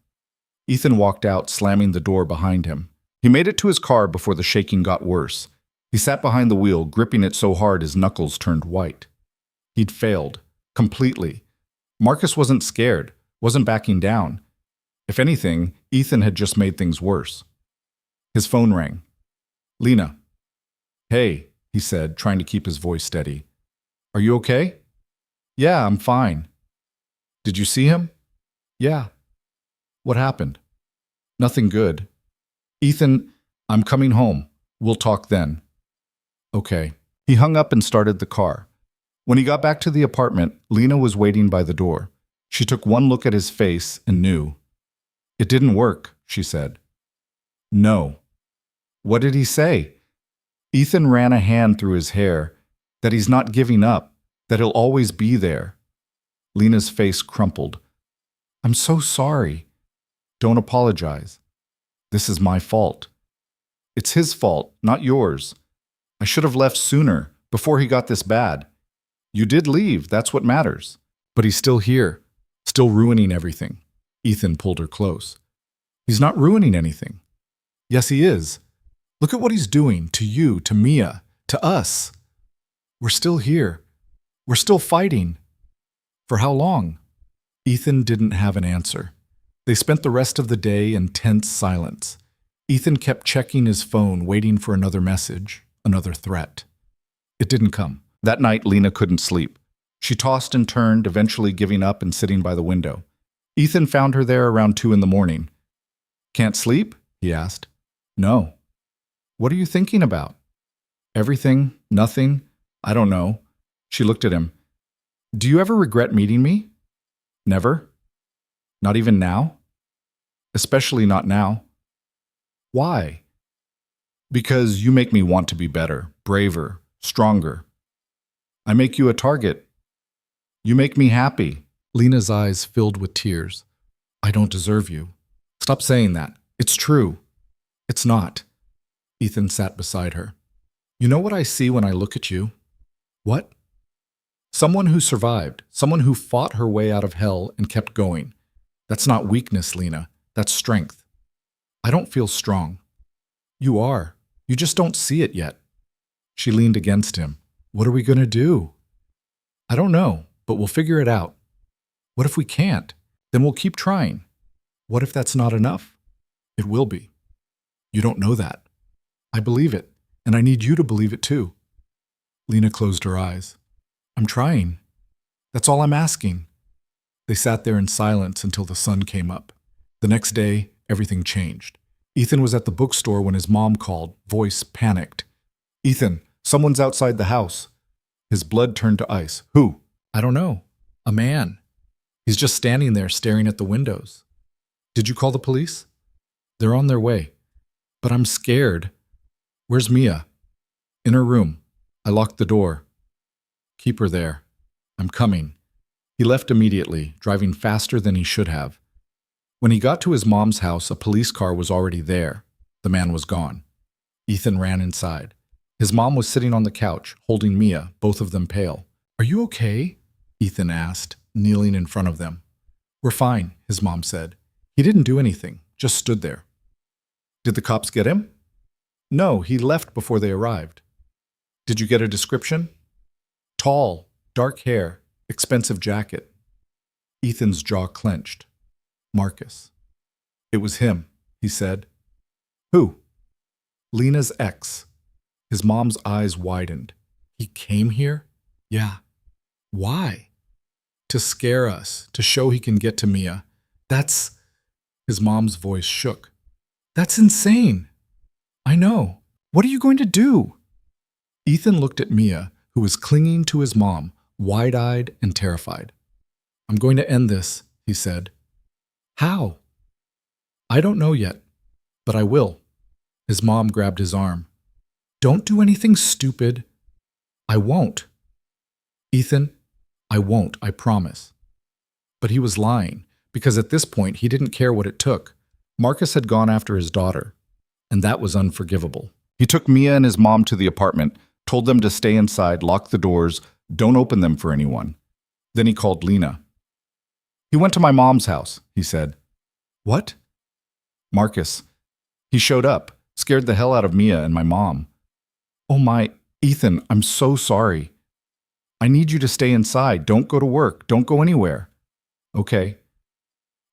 Ethan walked out, slamming the door behind him. He made it to his car before the shaking got worse. He sat behind the wheel, gripping it so hard his knuckles turned white. He'd failed, completely. Marcus wasn't scared, wasn't backing down. If anything, Ethan had just made things worse. His phone rang. Lena. Hey, he said, trying to keep his voice steady. Are you okay? Yeah, I'm fine. Did you see him? Yeah. What happened? Nothing good. Ethan, I'm coming home. We'll talk then. Okay. He hung up and started the car. When he got back to the apartment, Lena was waiting by the door. She took one look at his face and knew. "It didn't work," she said. "No." "What did he say?" Ethan ran a hand through his hair, that he's not giving up, that he'll always be there. Lena's face crumpled. "I'm so sorry." "Don't apologize. This is my fault." "It's his fault, not yours. I should have left sooner, before he got this bad. You did leave, that's what matters. But he's still here, still ruining everything." Ethan pulled her close. "He's not ruining anything." "Yes, he is. Look at what he's doing to you, to Mia, to us. We're still here. We're still fighting." "For how long?" Ethan didn't have an answer. They spent the rest of the day in tense silence. Ethan kept checking his phone, waiting for another message, another threat. It didn't come. That night, Lena couldn't sleep. She tossed and turned, eventually giving up and sitting by the window. Ethan found her there around 2 in the morning. "Can't sleep?" he asked. "No." "What are you thinking about?" "Everything, nothing, I don't know." She looked at him. "Do you ever regret meeting me?" "Never." "Not even now?" "Especially not now." "Why?" "Because you make me want to be better, braver, stronger. I make you a target. You make me happy." Lena's eyes filled with tears. "I don't deserve you." "Stop saying that. It's true." "It's not." Ethan sat beside her. "You know what I see when I look at you?" "What?" "Someone who survived, someone who fought her way out of hell and kept going. That's not weakness, Lena. That's strength." "I don't feel strong." "You are. You just don't see it yet." She leaned against him. "What are we going to do?" "I don't know, but we'll figure it out." "What if we can't? Then we'll keep trying." "What if that's not enough?" "It will be." "You don't know that." "I believe it, and I need you to believe it too." Lena closed her eyes. "I'm trying. That's all I'm asking." They sat there in silence until the sun came up. The next day, everything changed. Ethan was at the bookstore when his mom called, voice panicked. "Ethan, someone's outside the house." His blood turned to ice. "Who?" "I don't know. A man. He's just standing there staring at the windows." "Did you call the police?" "They're on their way." "But I'm scared." "Where's Mia?" "In her room. I locked the door." "Keep her there. I'm coming." He left immediately, driving faster than he should have. When he got to his mom's house, a police car was already there. The man was gone. Ethan ran inside. His mom was sitting on the couch, holding Mia, both of them pale. "Are you okay?" Ethan asked, kneeling in front of them. "We're fine," his mom said. "He didn't do anything, just stood there." "Did the cops get him?" "No, he left before they arrived." "Did you get a description?" "Tall, dark hair, expensive jacket." Ethan's jaw clenched. "Marcus." "It was him," he said. "Who?" "Lena's ex." His mom's eyes widened. "He came here?" "Yeah." "Why?" "To scare us, to show he can get to Mia. That's—" His mom's voice shook. "That's insane." "I know. What are you going to do?" Ethan looked at Mia, who was clinging to his mom, wide-eyed and terrified. "I'm going to end this," he said. "How?" "I don't know yet, but I will." His mom grabbed his arm. "Don't do anything stupid." "I won't." "Ethan, I won't, I promise." But he was lying, because at this point he didn't care what it took. Marcus had gone after his daughter, and that was unforgivable. He took Mia and his mom to the apartment, told them to stay inside, lock the doors, don't open them for anyone. Then he called Lena. "He went to my mom's house," he said. "What?" "Marcus. He showed up, scared the hell out of Mia and my mom." "Oh my, Ethan, I'm so sorry." "I need you to stay inside. Don't go to work. Don't go anywhere." "Okay."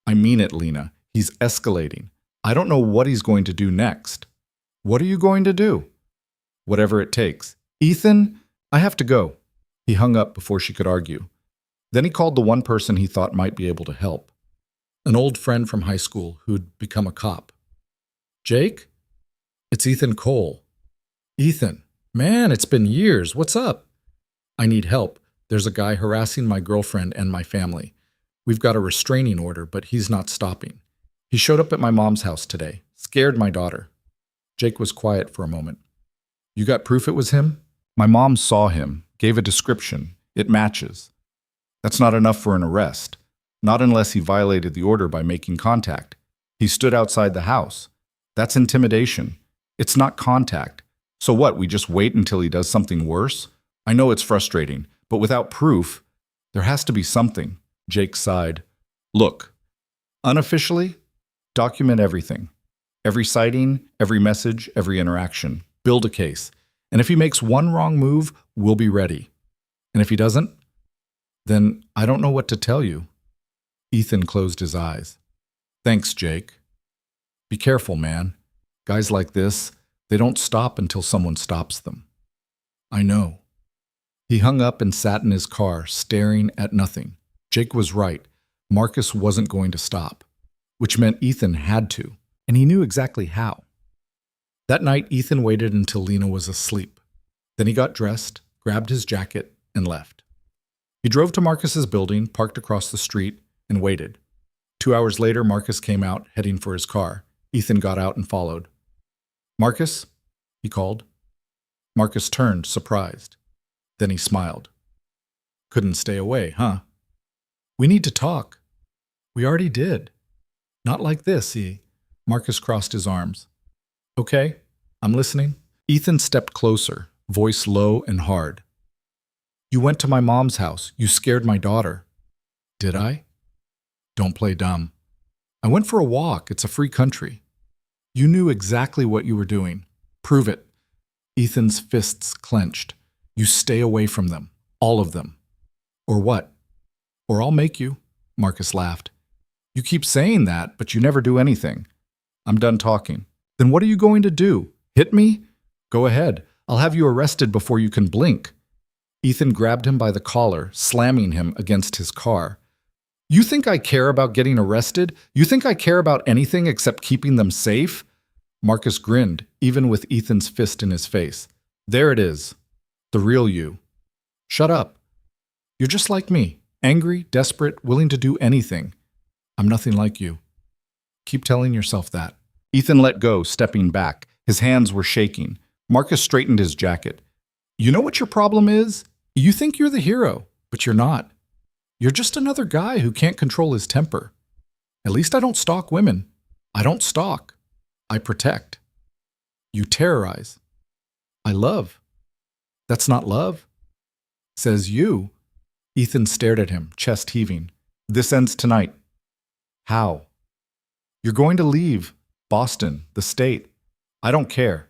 "I mean it, Lena. He's escalating. I don't know what he's going to do next." "What are you going to do?" "Whatever it takes." "Ethan, I have to go." He hung up before she could argue. Then he called the one person he thought might be able to help. An old friend from high school who'd become a cop. "Jake? It's Ethan Cole." "Ethan, Man, it's been years. What's up? I need help. There's a guy harassing my girlfriend and my family. We've got a restraining order, but he's not stopping. He showed up at my mom's house today, scared my daughter. Jake was quiet for a moment. You got proof it was him? My mom saw him, gave a description. It matches. That's not enough for an arrest. Not unless he violated the order by making contact. He stood outside the house. That's intimidation. It's not contact. So what, we just wait until he does something worse? I know it's frustrating, but without proof, there has to be something. Jake sighed. Look, unofficially, document everything. Every sighting, every message, every interaction. Build a case. And if he makes one wrong move, we'll be ready. And if he doesn't, then I don't know what to tell you. Ethan closed his eyes. Thanks, Jake. Be careful, man. Guys like this, they don't stop until someone stops them. I know. He hung up and sat in his car, staring at nothing. Jake was right. Marcus wasn't going to stop, which meant Ethan had to, and he knew exactly how. That night, Ethan waited until Lena was asleep. Then he got dressed, grabbed his jacket, and left. He drove to Marcus's building, parked across the street, and waited. 2 hours later, Marcus came out, heading for his car. Ethan got out and followed. Marcus? He called. Marcus turned, surprised. Then he smiled. Couldn't stay away, huh? We need to talk. We already did. Not like this, Marcus crossed his arms. Okay, I'm listening. Ethan stepped closer, voice low and hard. You went to my mom's house. You scared my daughter. Did I? Don't play dumb. I went for a walk. It's a free country. You knew exactly what you were doing. Prove it. Ethan's fists clenched. You stay away from them. All of them. Or what? Or I'll make you. Marcus laughed. You keep saying that, but you never do anything. I'm done talking. Then what are you going to do? Hit me? Go ahead. I'll have you arrested before you can blink. Ethan grabbed him by the collar, slamming him against his car. You think I care about getting arrested? You think I care about anything except keeping them safe? Marcus grinned, even with Ethan's fist in his face. There it is. The real you. Shut up. You're just like me. Angry, desperate, willing to do anything. I'm nothing like you. Keep telling yourself that. Ethan let go, stepping back. His hands were shaking. Marcus straightened his jacket. You know what your problem is? You think you're the hero, but you're not. You're just another guy who can't control his temper. At least I don't stalk women. I don't stalk. I protect. You terrorize. I love. That's not love. Says you. Ethan stared at him, chest heaving. This ends tonight. How? You're going to leave. Boston, the state. I don't care.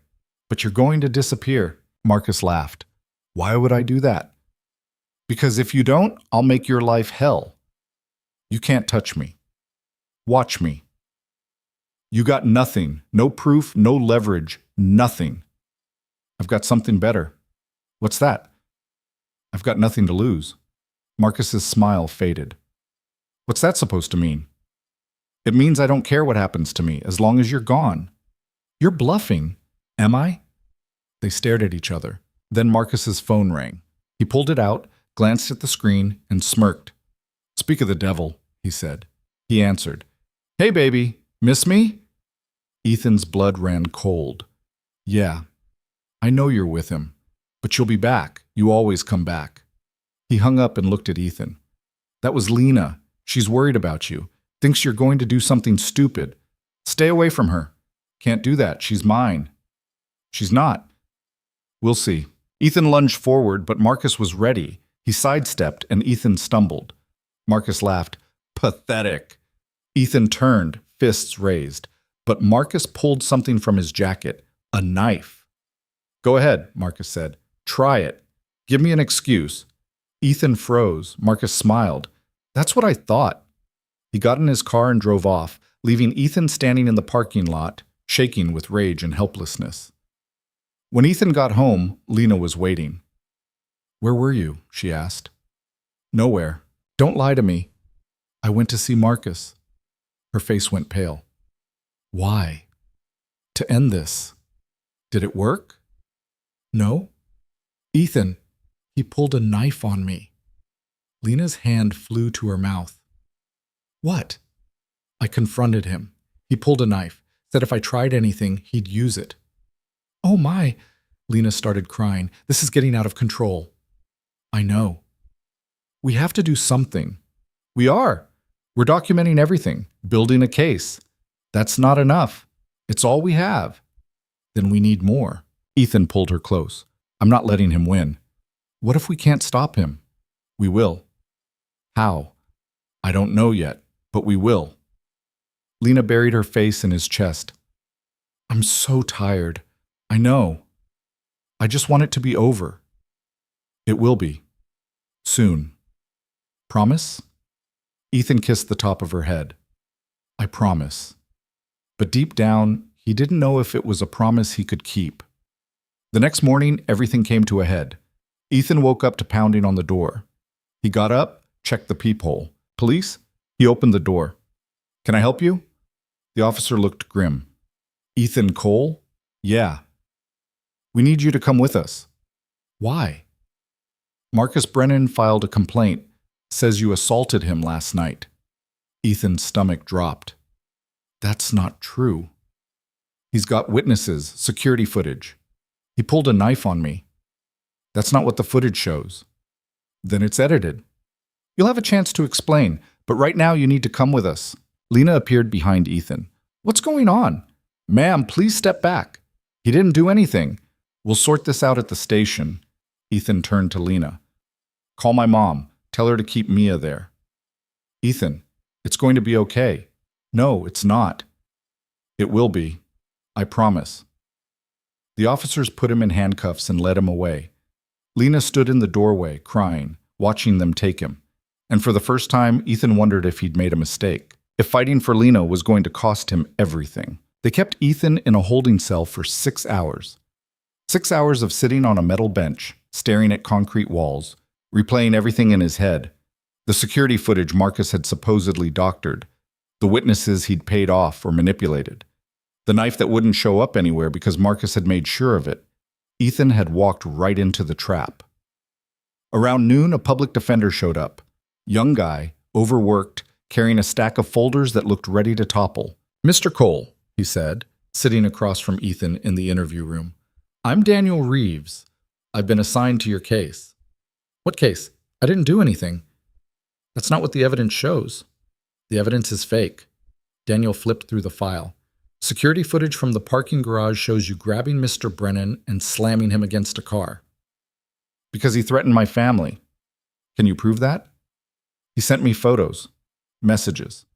But you're going to disappear. Marcus laughed. Why would I do that? Because if you don't, I'll make your life hell. You can't touch me. Watch me. You got nothing. No proof, no leverage, nothing. I've got something better. What's that? I've got nothing to lose. Marcus's smile faded. What's that supposed to mean? It means I don't care what happens to me as long as you're gone. You're bluffing. Am I? They stared at each other. Then Marcus's phone rang. He pulled it out, glanced at the screen, and smirked. Speak of the devil, he said. He answered. Hey, baby, miss me? Ethan's blood ran cold. Yeah, I know you're with him, but you'll be back. You always come back. He hung up and looked at Ethan. That was Lena. She's worried about you. Thinks you're going to do something stupid. Stay away from her. Can't do that. She's mine. She's not. We'll see. Ethan lunged forward, but Marcus was ready. He sidestepped, and Ethan stumbled. Marcus laughed. Pathetic. Ethan turned, fists raised. But Marcus pulled something from his jacket. A knife. Go ahead, Marcus said. Try it. Give me an excuse. Ethan froze. Marcus smiled. That's what I thought. He got in his car and drove off, leaving Ethan standing in the parking lot, shaking with rage and helplessness. When Ethan got home, Lena was waiting. Where were you? She asked. Nowhere. Don't lie to me. I went to see Marcus. Her face went pale. Why? To end this. Did it work? No? Ethan, he pulled a knife on me. Lena's hand flew to her mouth. What? I confronted him. He pulled a knife, said if I tried anything, he'd use it. Oh my, Lena started crying. This is getting out of control. I know. We have to do something. We are. We're documenting everything, building a case. That's not enough. It's all we have. Then we need more. Ethan pulled her close. I'm not letting him win. What if we can't stop him? We will. How? I don't know yet, but we will. Lena buried her face in his chest. I'm so tired. I know. I just want it to be over. It will be. Soon. Promise? Ethan kissed the top of her head. I promise. But deep down, he didn't know if it was a promise he could keep. The next morning, everything came to a head. Ethan woke up to pounding on the door. He got up, checked the peephole. Police? He opened the door. Can I help you? The officer looked grim. Ethan Cole? Yeah. We need you to come with us. Why? Marcus Brennan filed a complaint. Says you assaulted him last night. Ethan's stomach dropped. That's not true. He's got witnesses, security footage. He pulled a knife on me. That's not what the footage shows. Then it's edited. You'll have a chance to explain, but right now you need to come with us. Lena appeared behind Ethan. What's going on? Ma'am, please step back. He didn't do anything. We'll sort this out at the station. Ethan turned to Lena. Call my mom. Tell her to keep Mia there. Ethan, it's going to be okay. No, it's not. It will be. I promise. The officers put him in handcuffs and led him away. Lena stood in the doorway, crying, watching them take him. And for the first time, Ethan wondered if he'd made a mistake, if fighting for Lena was going to cost him everything. They kept Ethan in a holding cell for 6 hours. 6 hours of sitting on a metal bench, staring at concrete walls, replaying everything in his head. The security footage Marcus had supposedly doctored, the witnesses he'd paid off or manipulated, the knife that wouldn't show up anywhere because Marcus had made sure of it. Ethan had walked right into the trap. Around noon, a public defender showed up. Young guy, overworked, carrying a stack of folders that looked ready to topple. Mr. Cole, he said, sitting across from Ethan in the interview room. I'm Daniel Reeves. I've been assigned to your case. What case? I didn't do anything. That's not what the evidence shows. The evidence is fake. Daniel flipped through the file. Security footage from the parking garage shows you grabbing Mr. Brennan and slamming him against a car. Because he threatened my family. Can you prove that? He sent me photos, messages.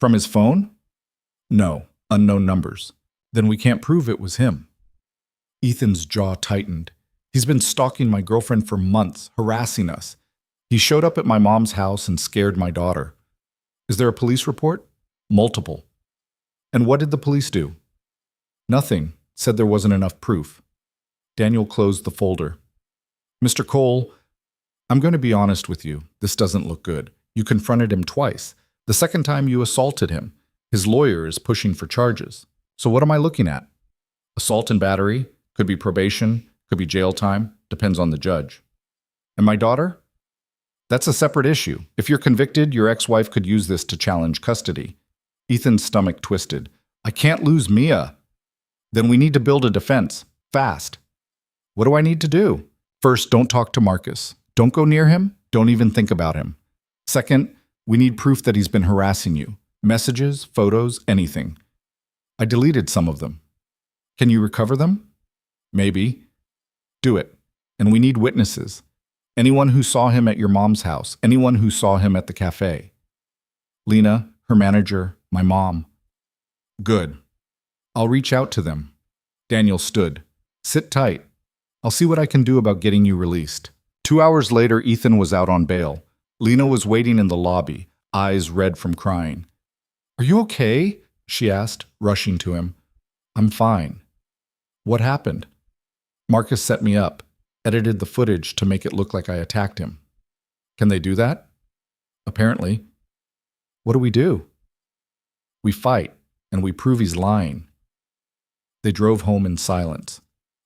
From his phone? No, unknown numbers. Then we can't prove it was him. Ethan's jaw tightened. He's been stalking my girlfriend for months, harassing us. He showed up at my mom's house and scared my daughter. Is there a police report? Multiple. And what did the police do? Nothing. Said there wasn't enough proof. Daniel closed the folder. Mr. Cole, I'm going to be honest with you. This doesn't look good. You confronted him twice. The second time you assaulted him. His lawyer is pushing for charges. So what am I looking at? Assault and battery? Could be probation. Could be jail time. Depends on the judge. And my daughter? That's a separate issue. If you're convicted, your ex-wife could use this to challenge custody. Ethan's stomach twisted. I can't lose Mia. Then we need to build a defense. Fast. What do I need to do? First, don't talk to Marcus. Don't go near him. Don't even think about him. Second, we need proof that he's been harassing you. Messages, photos, anything. I deleted some of them. Can you recover them? Maybe. Do it. And we need witnesses. Anyone who saw him at your mom's house. Anyone who saw him at the cafe. Lena, her manager, my mom. Good. I'll reach out to them. Daniel stood. Sit tight. I'll see what I can do about getting you released. 2 hours later, Ethan was out on bail. Lena was waiting in the lobby, eyes red from crying. Are you okay? She asked, rushing to him. I'm fine. What happened? Marcus set me up, edited the footage to make it look like I attacked him. Can they do that? Apparently. What do we do? We fight, and we prove he's lying. They drove home in silence.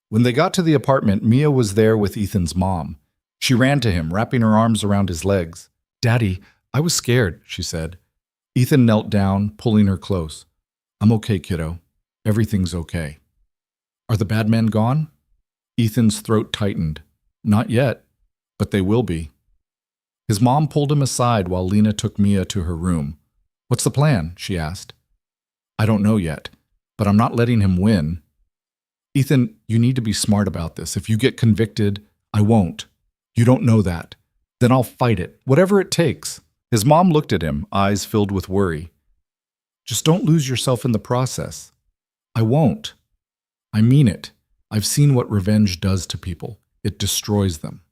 When they got to the apartment, Mia was there with Ethan's mom. She ran to him, wrapping her arms around his legs. "Daddy, I was scared," she said. Ethan knelt down, pulling her close. "I'm okay, kiddo. Everything's okay." "Are the bad men gone?" Ethan's throat tightened. "Not yet, but they will be." His mom pulled him aside while Lena took Mia to her room. "What's the plan?" she asked. "I don't know yet, but I'm not letting him win." "Ethan, you need to be smart about this. If you get convicted, I won't. You don't know that. Then I'll fight it, whatever it takes." His mom looked at him, eyes filled with worry. "Just don't lose yourself in the process." "I won't. I mean it. I've seen what revenge does to people. It destroys them.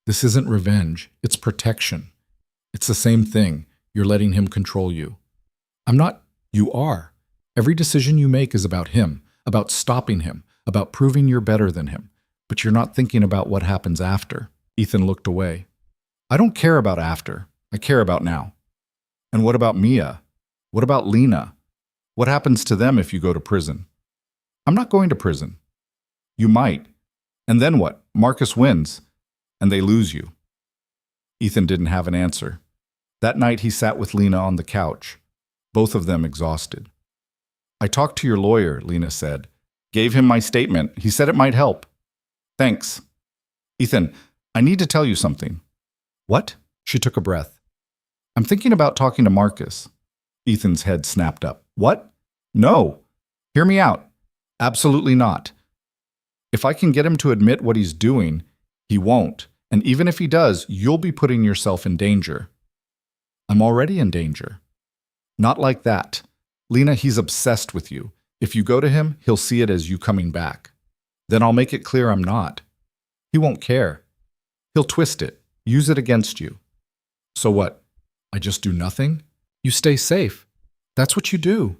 This isn't revenge. It's protection. It's the same thing. You're letting him control you." "I'm not." "You are. Every decision you make is about him, about stopping him, about proving you're better than him. But you're not thinking about what happens after." Ethan looked away. "I don't care about after. I care about now." "And what about Mia? What about Lena? What happens to them if you go to prison?" "I'm not going to prison." "You might. And then what? Marcus wins, and they lose you." Ethan didn't have an answer. That night he sat with Lena on the couch, both of them exhausted. "I talked to your lawyer," Lena said. "Gave him my statement. He said it might help." "Thanks." "Ethan, I need to tell you something." "What?" She took a breath. "I'm thinking about talking to Marcus." Ethan's head snapped up. "What?" "No. Hear me out. Absolutely not. If I can get him to admit what he's doing, he won't. And even if he does, you'll be putting yourself in danger." "I'm already in danger." "Not like that. Lena, he's obsessed with you. If you go to him, he'll see it as you coming back. Then I'll make it clear I'm not. He won't care. He'll twist it, use it against you. So what? I just do nothing? You stay safe. That's what you do."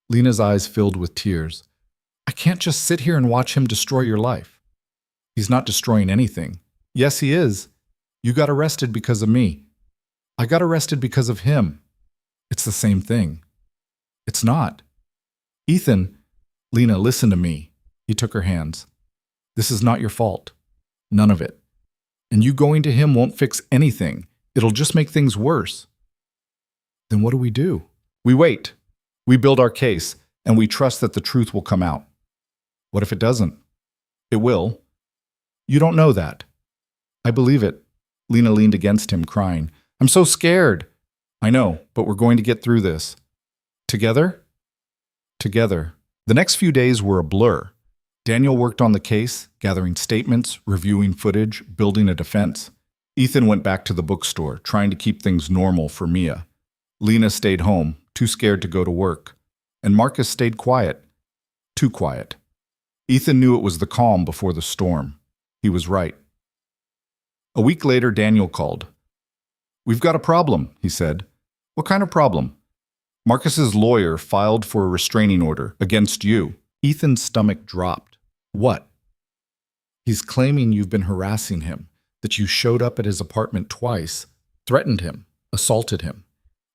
Lena's eyes filled with tears. "I can't just sit here and watch him destroy your life." "He's not destroying anything." "Yes, he is. You got arrested because of me. I got arrested because of him. It's the same thing." "It's not." "Ethan." "Lena, listen to me." He took her hands. "This is not your fault. None of it. And you going to him won't fix anything. It'll just make things worse." "Then what do we do?" "We wait. We build our case, and we trust that the truth will come out." "What if it doesn't?" "It will." "You don't know that." "I believe it." Lena leaned against him, crying. "I'm so scared." "I know, but we're going to get through this." "Together?" "Together." The next few days were a blur. Daniel worked on the case, gathering statements, reviewing footage, building a defense. Ethan went back to the bookstore, trying to keep things normal for Mia. Lena stayed home, too scared to go to work. And Marcus stayed quiet. Too quiet. Ethan knew it was the calm before the storm. He was right. A week later, Daniel called. "We've got a problem," he said. "What kind of problem?" "Marcus's lawyer filed for a restraining order against you." Ethan's stomach dropped. "What?" "He's claiming you've been harassing him, that you showed up at his apartment twice, threatened him, assaulted him.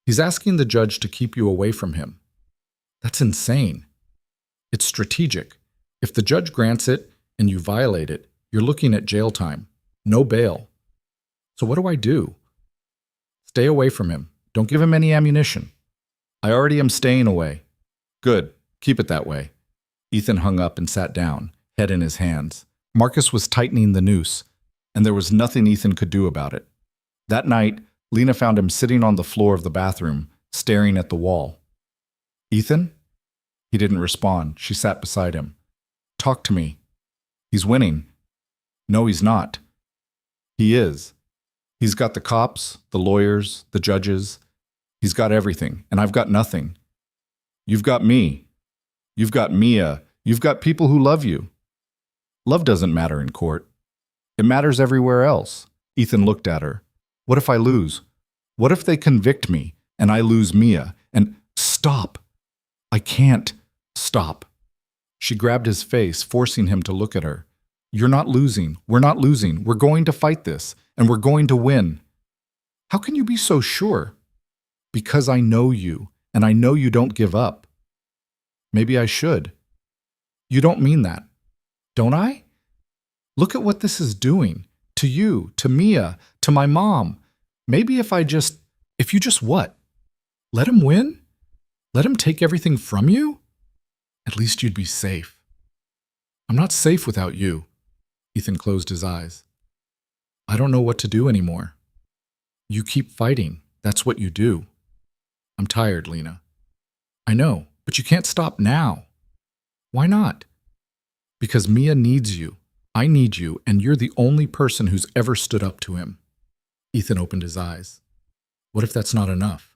He's asking the judge to keep you away from him." "That's insane." "It's strategic. If the judge grants it and you violate it, you're looking at jail time. No bail. So what do I do?" "Stay away from him. Don't give him any ammunition." "I already am staying away." "Good. Keep it that way." Ethan hung up and sat down, head in his hands. Marcus was tightening the noose, and there was nothing Ethan could do about it. That night, Lena found him sitting on the floor of the bathroom, staring at the wall. "Ethan?" He didn't respond. She sat beside him. "Talk to me." "He's winning." "No, he's not." "He is. He's got the cops, the lawyers, the judges. He's got everything, and I've got nothing. You've got me. You've got Mia. You've got people who love you. Love doesn't matter in court. It matters everywhere else." Ethan looked at her. "What if I lose? What if they convict me, and I lose Mia? And stop. I can't stop." She grabbed his face, forcing him to look at her. "You're not losing. We're not losing. We're going to fight this, and we're going to win." "How can you be so sure?" "Because I know you, and I know you don't give up." "Maybe I should." "You don't mean that." Don't I? Look at what this is doing. To you, to Mia, to my mom. Maybe if you just what? Let him win? Let him take everything from you? At least you'd be safe. I'm not safe without you. Ethan closed his eyes. I don't know what to do anymore. You keep fighting. That's what you do. I'm tired, Lena. I know, but you can't stop now. Why not? Because Mia needs you. I need you, and you're the only person who's ever stood up to him. Ethan opened his eyes. What if that's not enough?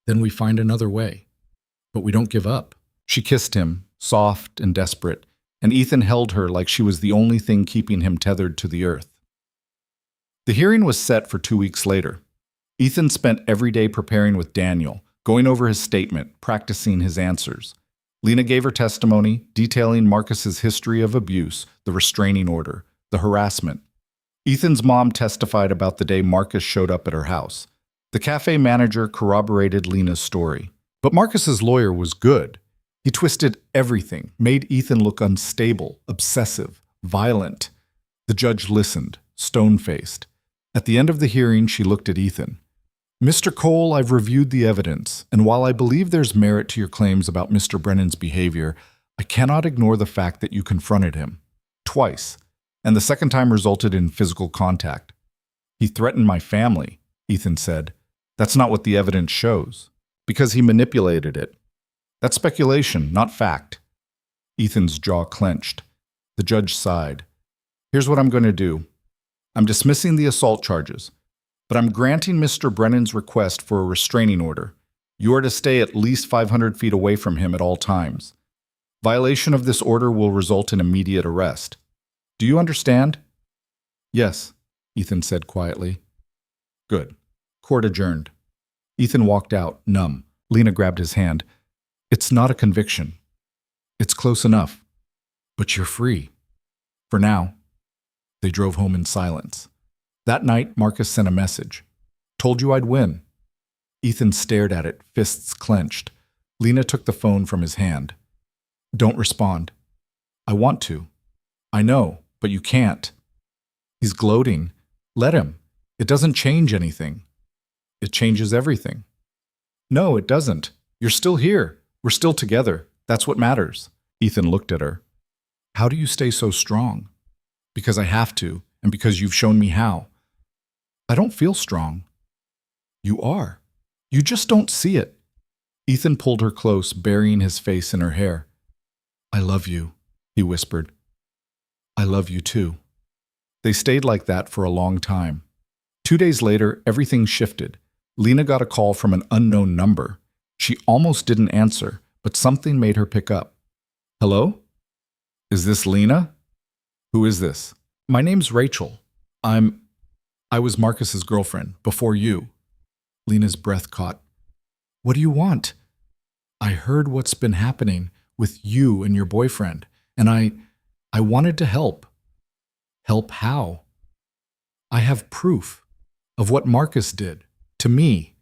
Then we find another way. But we don't give up. She kissed him, soft and desperate, and Ethan held her like she was the only thing keeping him tethered to the earth. The hearing was set for 2 weeks later. Ethan spent every day preparing with Daniel, going over his statement, practicing his answers. Lena gave her testimony, detailing Marcus's history of abuse, the restraining order, the harassment. Ethan's mom testified about the day Marcus showed up at her house. The cafe manager corroborated Lena's story. But Marcus's lawyer was good. He twisted everything, made Ethan look unstable, obsessive, violent. The judge listened, stone-faced. At the end of the hearing, she looked at Ethan. Mr. Cole, I've reviewed the evidence, and while I believe there's merit to your claims about Mr. Brennan's behavior, I cannot ignore the fact that you confronted him. Twice. And the second time resulted in physical contact. He threatened my family, Ethan said. That's not what the evidence shows. Because he manipulated it. That's speculation, not fact. Ethan's jaw clenched. The judge sighed. Here's what I'm going to do. I'm dismissing the assault charges, but I'm granting Mr. Brennan's request for a restraining order. You are to stay at least 500 feet away from him at all times. Violation of this order will result in immediate arrest. Do you understand? Yes, Ethan said quietly. Good. Court adjourned. Ethan walked out, numb. Lena grabbed his hand. It's not a conviction. It's close enough. But you're free. For now. They drove home in silence. That night, Marcus sent a message. Told you I'd win. Ethan stared at it, fists clenched. Lena took the phone from his hand. Don't respond. I want to. I know, but you can't. He's gloating. Let him. It doesn't change anything. It changes everything. No, it doesn't. You're still here. We're still together. That's what matters. Ethan looked at her. How do you stay so strong? Because I have to, and because you've shown me how. I don't feel strong. You are. You just don't see it. Ethan pulled her close, burying his face in her hair. I love you, he whispered. I love you too. They stayed like that for a long time. 2 days later, everything shifted. Lena got a call from an unknown number. She almost didn't answer, but something made her pick up. Hello? Is this Lena? Who is this? My name's Rachel. I was Marcus's girlfriend, before you. Lena's breath caught. What do you want? I heard what's been happening with you and your boyfriend, and I wanted to help. Help how? I have proof of what Marcus did to me.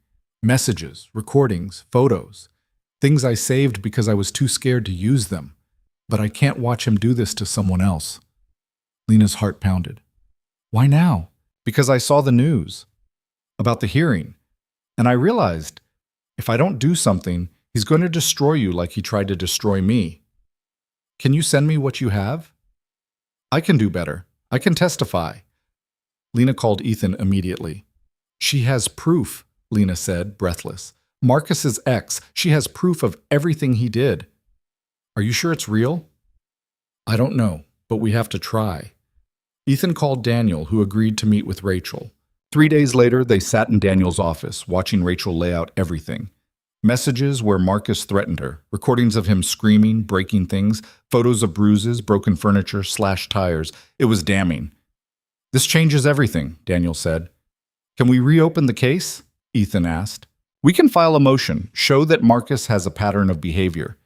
Messages, recordings, photos, things I saved because I was too scared to use them. But I can't watch him do this to someone else. Lena's heart pounded. Why now? Because I saw the news about the hearing, and I realized if I don't do something, he's going to destroy you like he tried to destroy me. Can you send me what you have? I can do better. I can testify. Lena called Ethan immediately. She has proof, Lena said, breathless. Marcus's ex. She has proof of everything he did. Are you sure it's real? I don't know, but we have to try. Ethan called Daniel, who agreed to meet with Rachel. 3 days later, they sat in Daniel's office, watching Rachel lay out everything. Messages where Marcus threatened her, recordings of him screaming, breaking things, photos of bruises, broken furniture, slashed tires. It was damning. This changes everything, Daniel said. Can we reopen the case? Ethan asked. We can file a motion, show that Marcus has a pattern of behavior.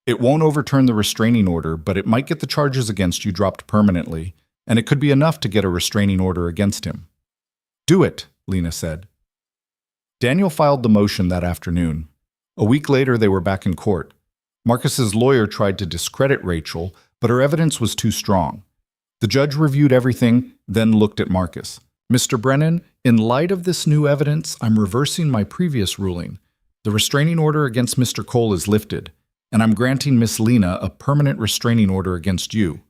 It won't overturn the restraining order, but it might get the charges against you dropped permanently, and it could be enough to get a restraining order against him. Do it, Lena said. Daniel filed the motion that afternoon. A week later, they were back in court. Marcus's lawyer tried to discredit Rachel, but her evidence was too strong. The judge reviewed everything, then looked at Marcus. Mr. Brennan, in light of this new evidence, I'm reversing my previous ruling. The restraining order against Mr. Cole is lifted, and I'm granting Miss Lena a permanent restraining order against you.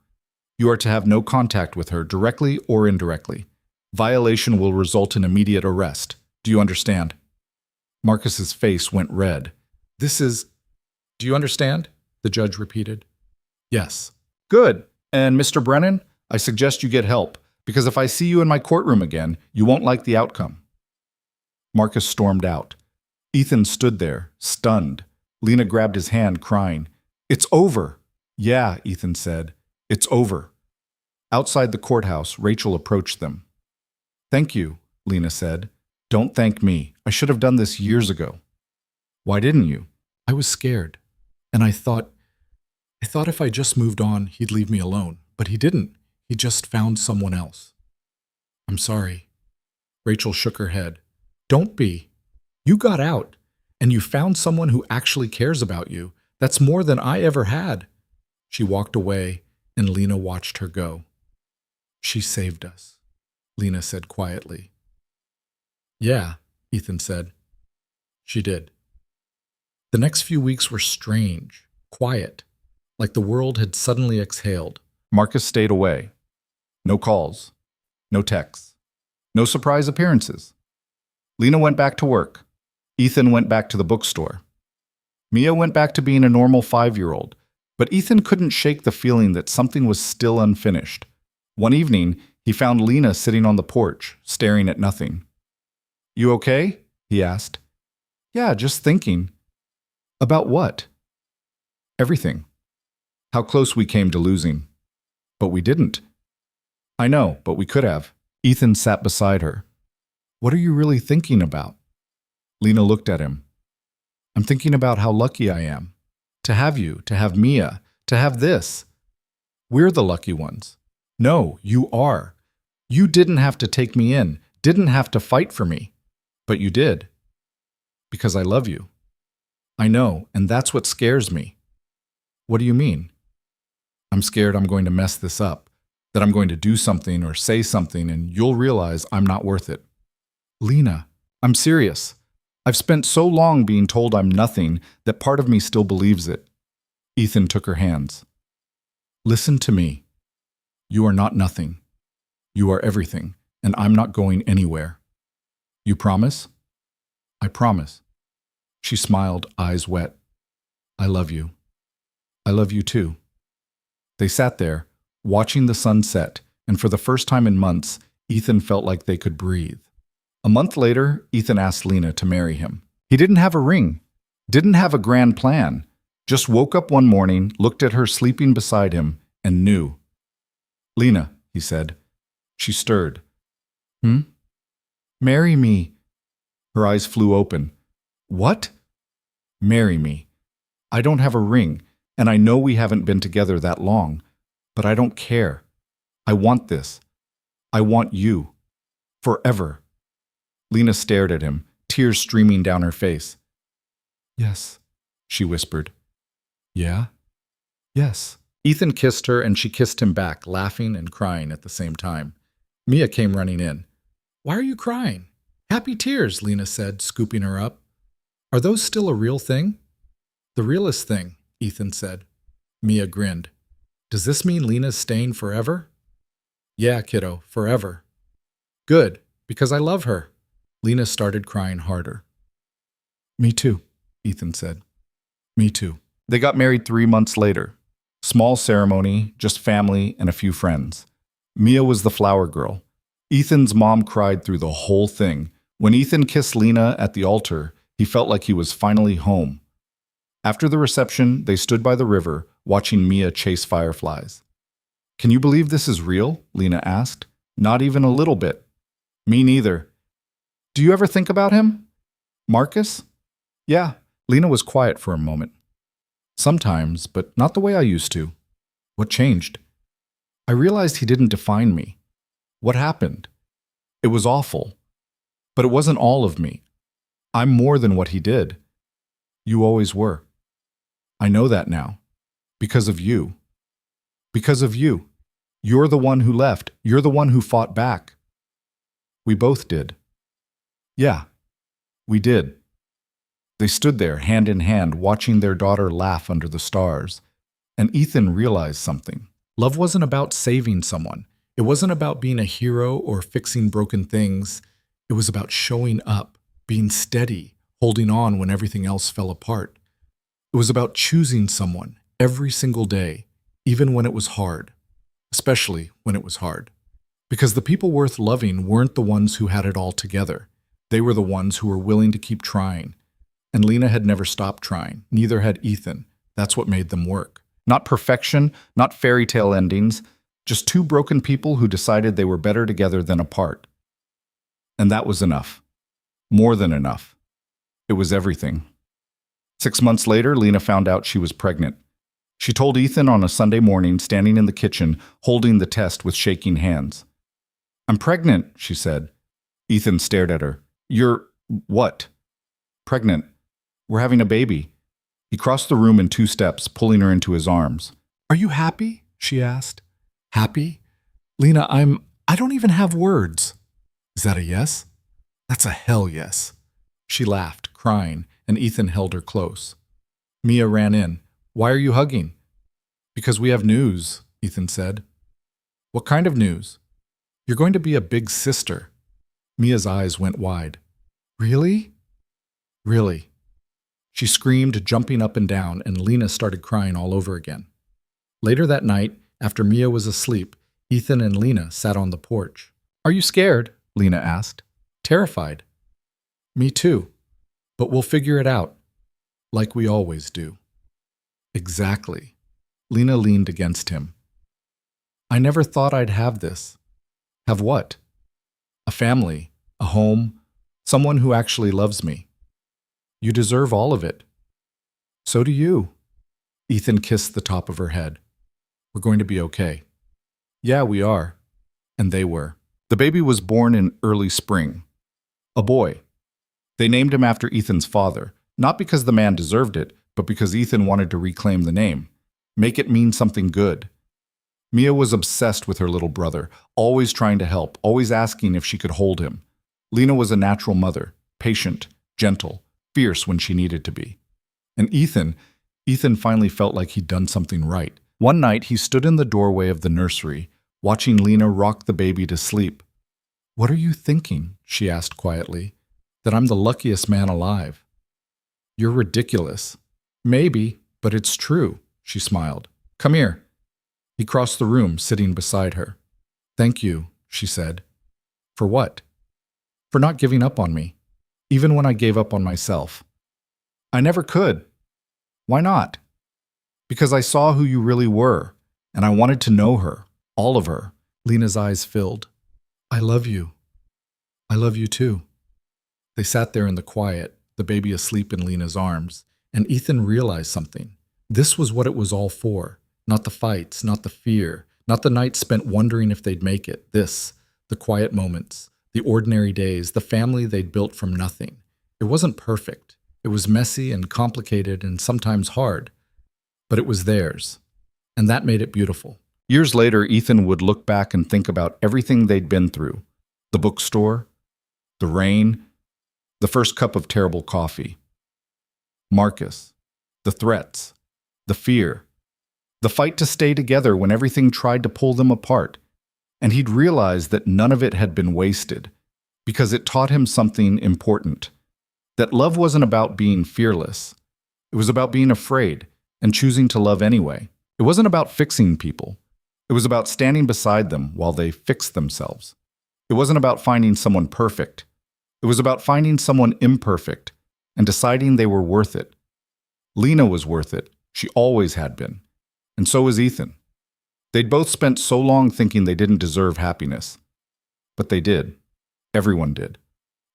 You are to have no contact with her, directly or indirectly. Violation will result in immediate arrest. Do you understand? Marcus's face went red. Do you understand? The judge repeated. Yes. Good. And Mr. Brennan, I suggest you get help, because if I see you in my courtroom again, you won't like the outcome. Marcus stormed out. Ethan stood there, stunned. Lena grabbed his hand, crying, "It's over." "Yeah," Ethan said. "It's over." Outside the courthouse, Rachel approached them. "Thank you," Lena said. "Don't thank me. I should have done this years ago." "Why didn't you?" "I was scared. And I thought if I just moved on, he'd leave me alone. But he didn't. He just found someone else." "I'm sorry." Rachel shook her head. "Don't be. You got out, and you found someone who actually cares about you. That's more than I ever had." She walked away, and Lena watched her go. "She saved us," Lena said quietly. "Yeah," Ethan said. "She did." The next few weeks were strange, quiet, like the world had suddenly exhaled. Marcus stayed away. No calls, no texts, no surprise appearances. Lena went back to work. Ethan went back to the bookstore. Mia went back to being a normal 5-year-old, but Ethan couldn't shake the feeling that something was still unfinished. One evening, he found Lena sitting on the porch, staring at nothing. "You okay?" he asked. "Yeah, just thinking." "About what?" "Everything. How close we came to losing." "But we didn't." "I know, but we could have." Ethan sat beside her. "What are you really thinking about?" Lena looked at him. "I'm thinking about how lucky I am. To have you, to have Mia, to have this. We're the lucky ones." "No, you are. You didn't have to take me in, didn't have to fight for me. But you did. Because I love you." "I know, and that's what scares me." "What do you mean?" "I'm scared I'm going to mess this up, that I'm going to do something or say something and you'll realize I'm not worth it." "Lena, I'm serious. I've spent so long being told I'm nothing that part of me still believes it." Ethan took her hands. "Listen to me. You are not nothing. You are everything, and I'm not going anywhere. You promise?" "I promise." She smiled, eyes wet. "I love you. I love you too." They sat there, watching the sun set, and for the first time in months, Ethan felt like they could breathe. A month later, Ethan asked Lena to marry him. He didn't have a ring, didn't have a grand plan, just woke up one morning, looked at her sleeping beside him, and knew. "Lena," he said. She stirred. "Hmm? Marry me." Her eyes flew open. "What?" "Marry me. I don't have a ring, and I know we haven't been together that long, but I don't care. I want this. I want you. Forever." Lena stared at him, tears streaming down her face. "Yes," she whispered. "Yeah? Yes." Ethan kissed her and she kissed him back, laughing and crying at the same time. Mia came running in. "Why are you crying?" "Happy tears," Lena said, scooping her up. "Are those still a real thing?" "The realest thing," Ethan said. Mia grinned. "Does this mean Lena's staying forever?" "Yeah, kiddo, forever." "Good, because I love her." Lena started crying harder. "Me too," Ethan said. "Me too." They got married 3 months later. Small ceremony, just family and a few friends. Mia was the flower girl. Ethan's mom cried through the whole thing. When Ethan kissed Lena at the altar, he felt like he was finally home. After the reception, they stood by the river, watching Mia chase fireflies. "Can you believe this is real?" Lena asked. "Not even a little bit." "Me neither." "Do you ever think about him?" "Marcus?" "Yeah." Lena was quiet for a moment. "Sometimes, but not the way I used to." "What changed?" "I realized he didn't define me." "What happened?" "It was awful. But it wasn't all of me. I'm more than what he did." "You always were." "I know that now. Because of you." Because of you. You're the one who left. You're the one who fought back. We both did. Yeah, we did. They stood there, hand in hand, watching their daughter laugh under the stars. And Ethan realized something. Love wasn't about saving someone. It wasn't about being a hero or fixing broken things. It was about showing up, being steady, holding on when everything else fell apart. It was about choosing someone every single day, even when it was hard, especially when it was hard. Because the people worth loving weren't the ones who had it all together. They were the ones who were willing to keep trying. And Lena had never stopped trying. Neither had Ethan. That's what made them work. Not perfection, not fairy tale endings, just two broken people who decided they were better together than apart. And that was enough. More than enough. It was everything. 6 months later, Lena found out she was pregnant. She told Ethan on a Sunday morning, standing in the kitchen, holding the test with shaking hands. "I'm pregnant," she said. Ethan stared at her. "You're what?" "Pregnant. We're having a baby." He crossed the room in 2 steps, pulling her into his arms. "Are you happy?" she asked. "Happy? Lena, I don't even have words." "Is that a yes?" "That's a hell yes." She laughed, crying, and Ethan held her close. Mia ran in. "Why are you hugging?" "Because we have news," Ethan said. "What kind of news?" "You're going to be a big sister." Mia's eyes went wide. "Really?" "Really." She screamed, jumping up and down, and Lena started crying all over again. Later that night, after Mia was asleep, Ethan and Lena sat on the porch. "Are you scared?" Lena asked. "Terrified." "Me too. But we'll figure it out. Like we always do." "Exactly." Lena leaned against him. "I never thought I'd have this." "Have what?" "A family, a home, someone who actually loves me." "You deserve all of it." "So do you." Ethan kissed the top of her head. "We're going to be okay." "Yeah, we are." And they were. The baby was born in early spring. A boy. They named him after Ethan's father, not because the man deserved it, but because Ethan wanted to reclaim the name, make it mean something good. Mia was obsessed with her little brother, always trying to help, always asking if she could hold him. Lena was a natural mother, patient, gentle, fierce when she needed to be. And Ethan finally felt like he'd done something right. One night, he stood in the doorway of the nursery, watching Lena rock the baby to sleep. "What are you thinking?" she asked quietly. "That I'm the luckiest man alive." "You're ridiculous." "Maybe, but it's true," she smiled. "Come here." He crossed the room, sitting beside her. "Thank you," she said. "For what?" "For not giving up on me, even when I gave up on myself." "I never could." "Why not?" "Because I saw who you really were, and I wanted to know her, all of her." Lena's eyes filled. "I love you. I love you too." They sat there in the quiet, the baby asleep in Lena's arms, and Ethan realized something. This was what it was all for. Not the fights, not the fear, not the nights spent wondering if they'd make it. This, the quiet moments, the ordinary days, the family they'd built from nothing. It wasn't perfect. It was messy and complicated and sometimes hard. But it was theirs. And that made it beautiful. Years later, Ethan would look back and think about everything they'd been through. The bookstore, the rain, the first cup of terrible coffee, Marcus, the threats, the fear, the fight to stay together when everything tried to pull them apart. And he'd realize that none of it had been wasted, because it taught him something important. That love wasn't about being fearless. It was about being afraid and choosing to love anyway. It wasn't about fixing people. It was about standing beside them while they fixed themselves. It wasn't about finding someone perfect. It was about finding someone imperfect and deciding they were worth it. Lena was worth it. She always had been. And so was Ethan. They'd both spent so long thinking they didn't deserve happiness. But they did. Everyone did.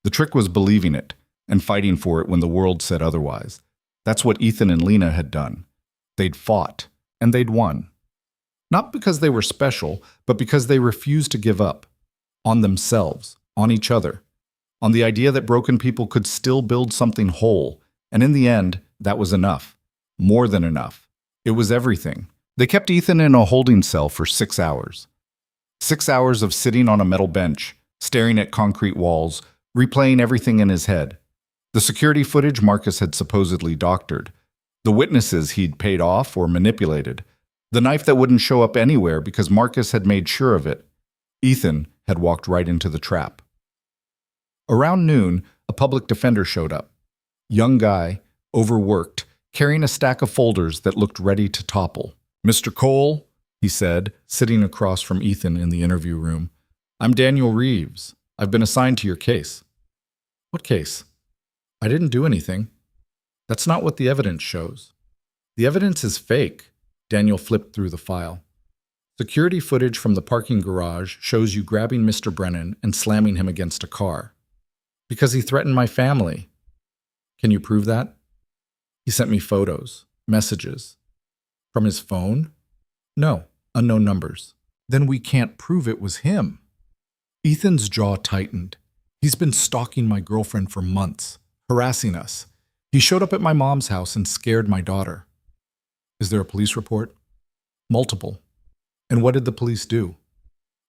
The trick was believing it and fighting for it when the world said otherwise. That's what Ethan and Lena had done. They'd fought, and they'd won. Not because they were special, but because they refused to give up. On themselves, on each other, on the idea that broken people could still build something whole. And in the end, that was enough. More than enough. It was everything. They kept Ethan in a holding cell for 6 hours. 6 hours of sitting on a metal bench, staring at concrete walls, replaying everything in his head. The security footage Marcus had supposedly doctored. The witnesses he'd paid off or manipulated. The knife that wouldn't show up anywhere because Marcus had made sure of it. Ethan had walked right into the trap. Around noon, a public defender showed up. Young guy, overworked, carrying a stack of folders that looked ready to topple. "Mr. Cole," he said, sitting across from Ethan in the interview room, "I'm Daniel Reeves. I've been assigned to your case." "What case?" "I didn't do anything." "That's not what the evidence shows." "The evidence is fake." Daniel flipped through the file. "Security footage from the parking garage shows you grabbing Mr. Brennan and slamming him against a car. Because he threatened my family." "Can you prove that?" "He sent me photos, messages." "From his phone?" "No, unknown numbers." "Then we can't prove it was him." Ethan's jaw tightened. "He's been stalking my girlfriend for months, harassing us. He showed up at my mom's house and scared my daughter." "Is there a police report?" "Multiple." "And what did the police do?"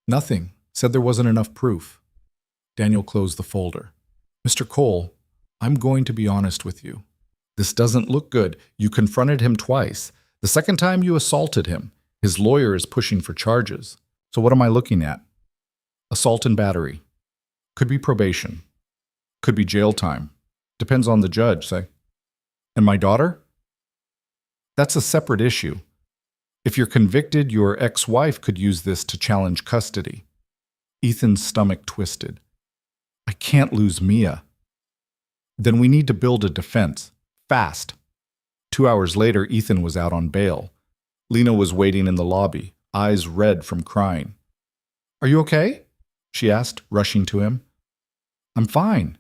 "Nothing. Said there wasn't enough proof." Daniel closed the folder. "Mr. Cole, I'm going to be honest with you. This doesn't look good. You confronted him twice. The second time you assaulted him. His lawyer is pushing for charges. So what am I looking at?" "Assault and battery. Could be probation. Could be jail time. Depends on the judge, say." "And my daughter?" "That's a separate issue. If you're convicted, your ex-wife could use this to challenge custody." Ethan's stomach twisted. "I can't lose Mia." "Then we need to build a defense. Fast." 2 hours later, Ethan was out on bail. Lena was waiting in the lobby, eyes red from crying. "Are you okay?" she asked, rushing to him. "I'm fine."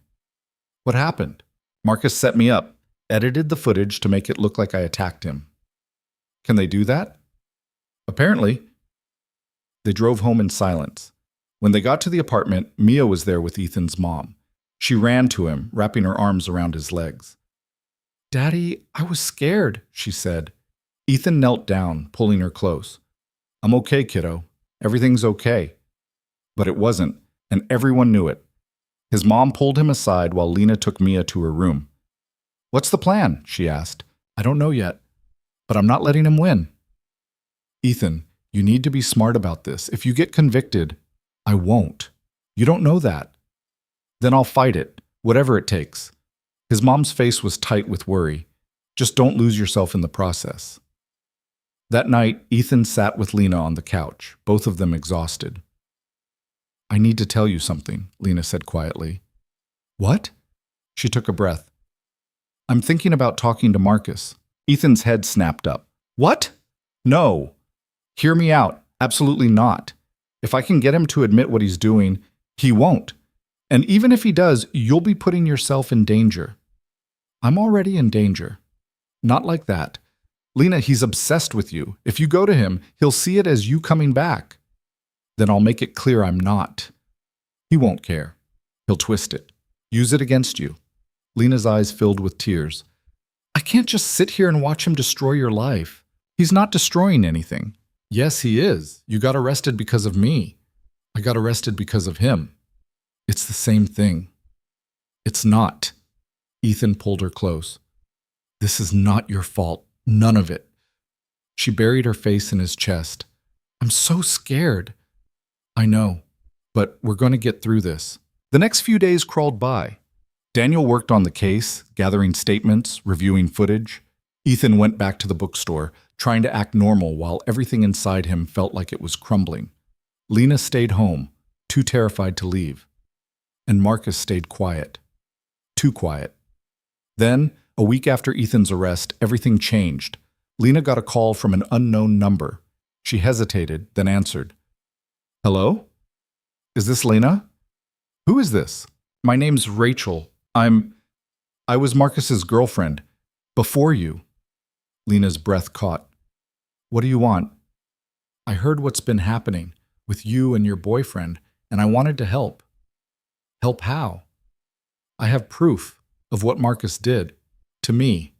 "What happened?" "Marcus set me up, edited the footage to make it look like I attacked him." "Can they do that?" "Apparently." They drove home in silence. When they got to the apartment, Mia was there with Ethan's mom. She ran to him, wrapping her arms around his legs. "Daddy, I was scared," she said. Ethan knelt down, pulling her close. "I'm okay, kiddo. Everything's okay." But it wasn't, and everyone knew it. His mom pulled him aside while Lena took Mia to her room. "What's the plan?" she asked. "I don't know yet, but I'm not letting him win." "Ethan, you need to be smart about this. If you get convicted, I won't. You don't know that." "Then I'll fight it, whatever it takes." His mom's face was tight with worry. "Just don't lose yourself in the process." That night, Ethan sat with Lena on the couch, both of them exhausted. "I need to tell you something," Lena said quietly. "What?" She took a breath. "I'm thinking about talking to Marcus." Ethan's head snapped up. "What?" "No. Hear me out. Absolutely not. If I can get him to admit what he's doing, he won't. And even if he does, you'll be putting yourself in danger." "I'm already in danger." "Not like that. Lena, he's obsessed with you. If you go to him, he'll see it as you coming back." "Then I'll make it clear I'm not." "He won't care. He'll twist it. Use it against you." Lena's eyes filled with tears. "I can't just sit here and watch him destroy your life. He's not destroying anything." "Yes, he is. You got arrested because of me. I got arrested because of him. It's the same thing." "It's not." Ethan pulled her close. "This is not your fault. None of it." She buried her face in his chest. "I'm so scared." "I know, but we're going to get through this." The next few days crawled by. Daniel worked on the case, gathering statements, reviewing footage. Ethan went back to the bookstore, trying to act normal while everything inside him felt like it was crumbling. Lena stayed home, too terrified to leave. And Marcus stayed quiet. Too quiet. Then, a week after Ethan's arrest, everything changed. Lena got a call from an unknown number. She hesitated, then answered. "Hello? Is this Lena? Who is this?" "My name's Rachel. I was Marcus's girlfriend. Before you." Lena's breath caught. "What do you want?" "I heard what's been happening with you and your boyfriend, and I wanted to help." "Help how?" "I have proof of what Marcus did. To me.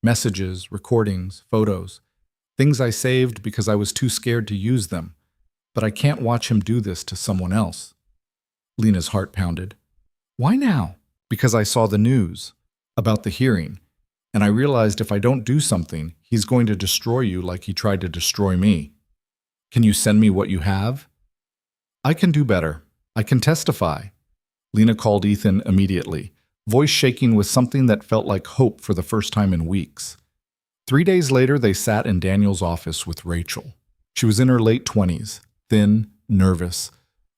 Messages, recordings, photos. Things I saved because I was too scared to use them. But I can't watch him do this to someone else. Lena's heart pounded. Why now? Because I saw the news about the hearing, and I realized if I don't do something, he's going to destroy you like he tried to destroy me. Can you send me what you have? I can do better. I can testify. Lena called Ethan immediately, voice shaking with something that felt like hope for the first time in weeks. 3 days later, they sat in Daniel's office with Rachel. She was in her late 20s, thin, nervous,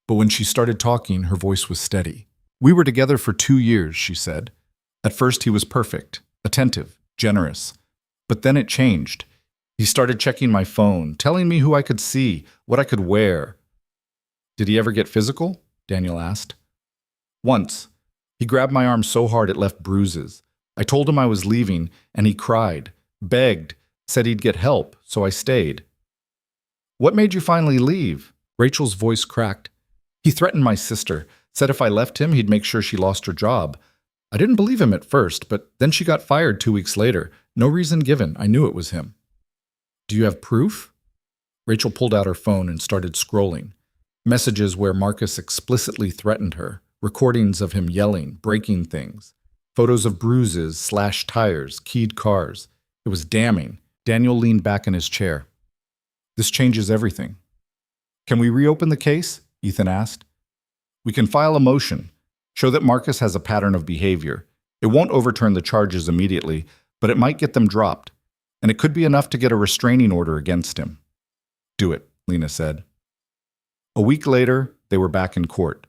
but when she started talking, her voice was steady. We were together for 2 years, she said. At first, he was perfect, attentive, generous. But then it changed. He started checking my phone, telling me who I could see, what I could wear. Did he ever get physical? Daniel asked. Once. He grabbed my arm so hard it left bruises. I told him I was leaving, and he cried, begged, said he'd get help, so I stayed. What made you finally leave? Rachel's voice cracked. He threatened my sister, said if I left him, he'd make sure she lost her job. I didn't believe him at first, but then she got fired 2 weeks later. No reason given. I knew it was him. Do you have proof? Rachel pulled out her phone and started scrolling. Messages where Marcus explicitly threatened her, recordings of him yelling, breaking things, photos of bruises, slashed tires, keyed cars. It was damning. Daniel leaned back in his chair. This changes everything. Can we reopen the case? Ethan asked. We can file a motion, show that Marcus has a pattern of behavior. It won't overturn the charges immediately, but it might get them dropped, and it could be enough to get a restraining order against him. Do it, Lena said. A week later, they were back in court.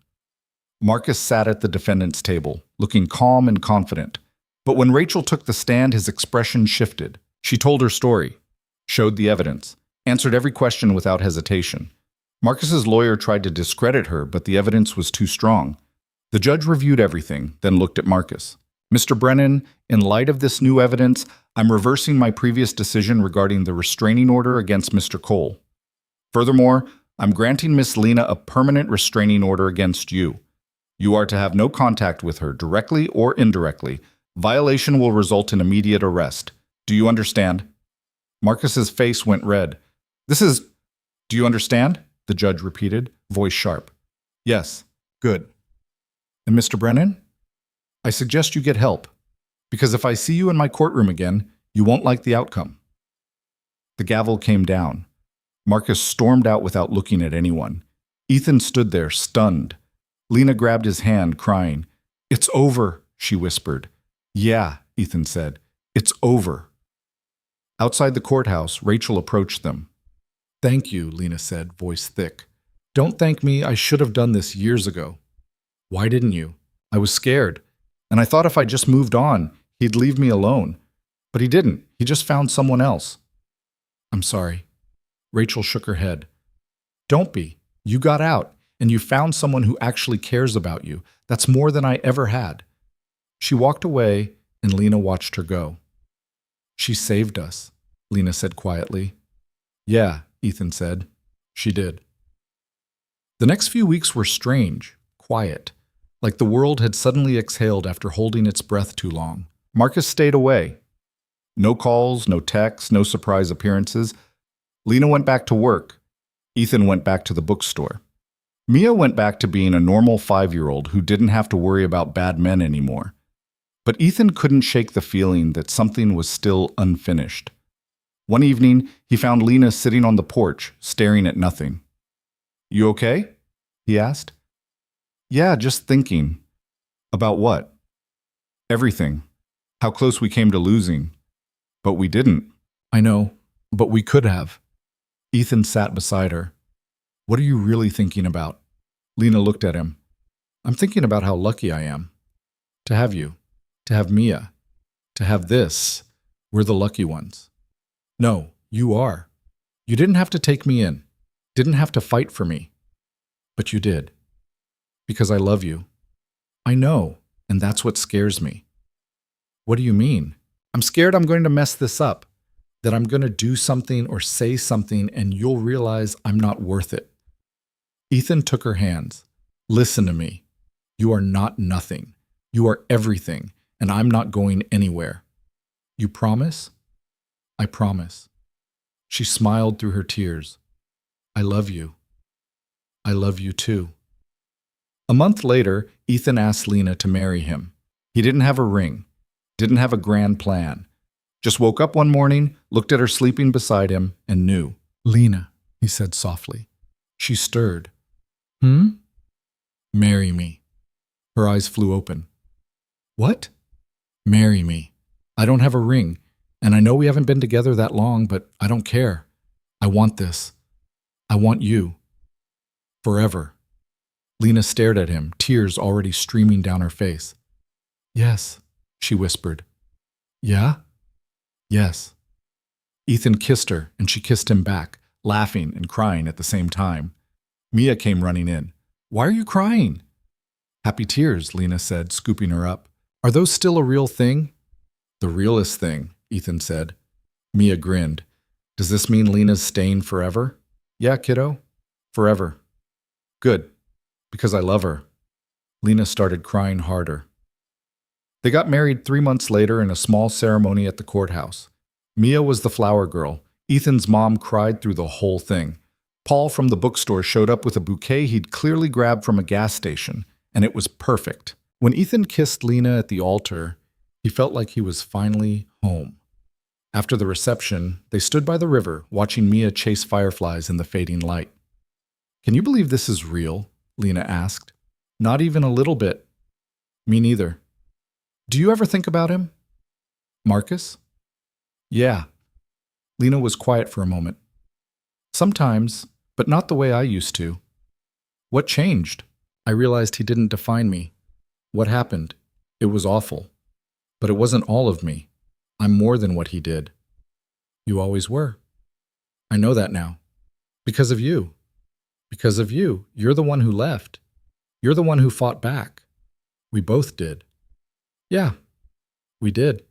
Marcus sat at the defendant's table, looking calm and confident. But when Rachel took the stand, his expression shifted. She told her story, showed the evidence, answered every question without hesitation. Marcus's lawyer tried to discredit her, but the evidence was too strong. The judge reviewed everything, then looked at Marcus. Mr. Brennan, in light of this new evidence, I'm reversing my previous decision regarding the restraining order against Mr. Cole. Furthermore, I'm granting Miss Lena a permanent restraining order against you. You are to have no contact with her, directly or indirectly. Violation will result in immediate arrest. Do you understand? Marcus's face went red. Do you understand? The judge repeated, voice sharp. Yes. Good. And Mr. Brennan? I suggest you get help, because if I see you in my courtroom again, you won't like the outcome. The gavel came down. Marcus stormed out without looking at anyone. Ethan stood there, stunned. Lena grabbed his hand, crying. It's over, she whispered. Yeah, Ethan said. It's over. Outside the courthouse, Rachel approached them. Thank you, Lena said, voice thick. Don't thank me. I should have done this years ago. Why didn't you? I was scared, and I thought if I just moved on, he'd leave me alone. But he didn't. He just found someone else. I'm sorry. Rachel shook her head. Don't be. You got out, and you found someone who actually cares about you. That's more than I ever had. She walked away, and Lena watched her go. She saved us, Lena said quietly. Yeah, Ethan said. She did. The next few weeks were strange, quiet, like the world had suddenly exhaled after holding its breath too long. Marcus stayed away. No calls, no texts, no surprise appearances. Lena went back to work. Ethan went back to the bookstore. Mia went back to being a normal 5-year-old who didn't have to worry about bad men anymore. But Ethan couldn't shake the feeling that something was still unfinished. One evening, he found Lena sitting on the porch, staring at nothing. You okay? He asked. Yeah, just thinking. About what? Everything. How close we came to losing. But we didn't. I know, but we could have. Ethan sat beside her. What are you really thinking about? Lena looked at him. I'm thinking about how lucky I am. To have you. To have Mia. To have this. We're the lucky ones. No, you are. You didn't have to take me in. Didn't have to fight for me. But you did. Because I love you. I know, and that's what scares me. What do you mean? I'm scared I'm going to mess this up. That I'm going to do something or say something and you'll realize I'm not worth it. Ethan took her hands. Listen to me. You are not nothing. You are everything, and I'm not going anywhere. You promise? I promise. She smiled through her tears. I love you. I love you too. A month later, Ethan asked Lena to marry him. He didn't have a ring, didn't have a grand plan. Just woke up one morning, looked at her sleeping beside him, and knew. Lena, he said softly. She stirred. Marry me. Her eyes flew open. What? Marry me. I don't have a ring, and I know we haven't been together that long, but I don't care. I want this. I want you. Forever. Lena stared at him, tears already streaming down her face. Yes, she whispered. Yeah? Yes. Ethan kissed her, and she kissed him back, laughing and crying at the same time. Mia came running in. Why are you crying? Happy tears, Lena said, scooping her up. Are those still a real thing? The realest thing, Ethan said. Mia grinned. Does this mean Lena's staying forever? Yeah, kiddo. Forever. Good. Because I love her. Lena started crying harder. They got married 3 months later in a small ceremony at the courthouse. Mia was the flower girl. Ethan's mom cried through the whole thing. Paul from the bookstore showed up with a bouquet he'd clearly grabbed from a gas station, and it was perfect. When Ethan kissed Lena at the altar, he felt like he was finally home. After the reception, they stood by the river, watching Mia chase fireflies in the fading light. Can you believe this is real? Lena asked. Not even a little bit. Me neither. Do you ever think about him? Marcus? Yeah. Lena was quiet for a moment. Sometimes, but not the way I used to. What changed? I realized he didn't define me. What happened? It was awful. But it wasn't all of me. I'm more than what he did. You always were. I know that now. Because of you. Because of you. You're the one who left. You're the one who fought back. We both did. Yeah, we did.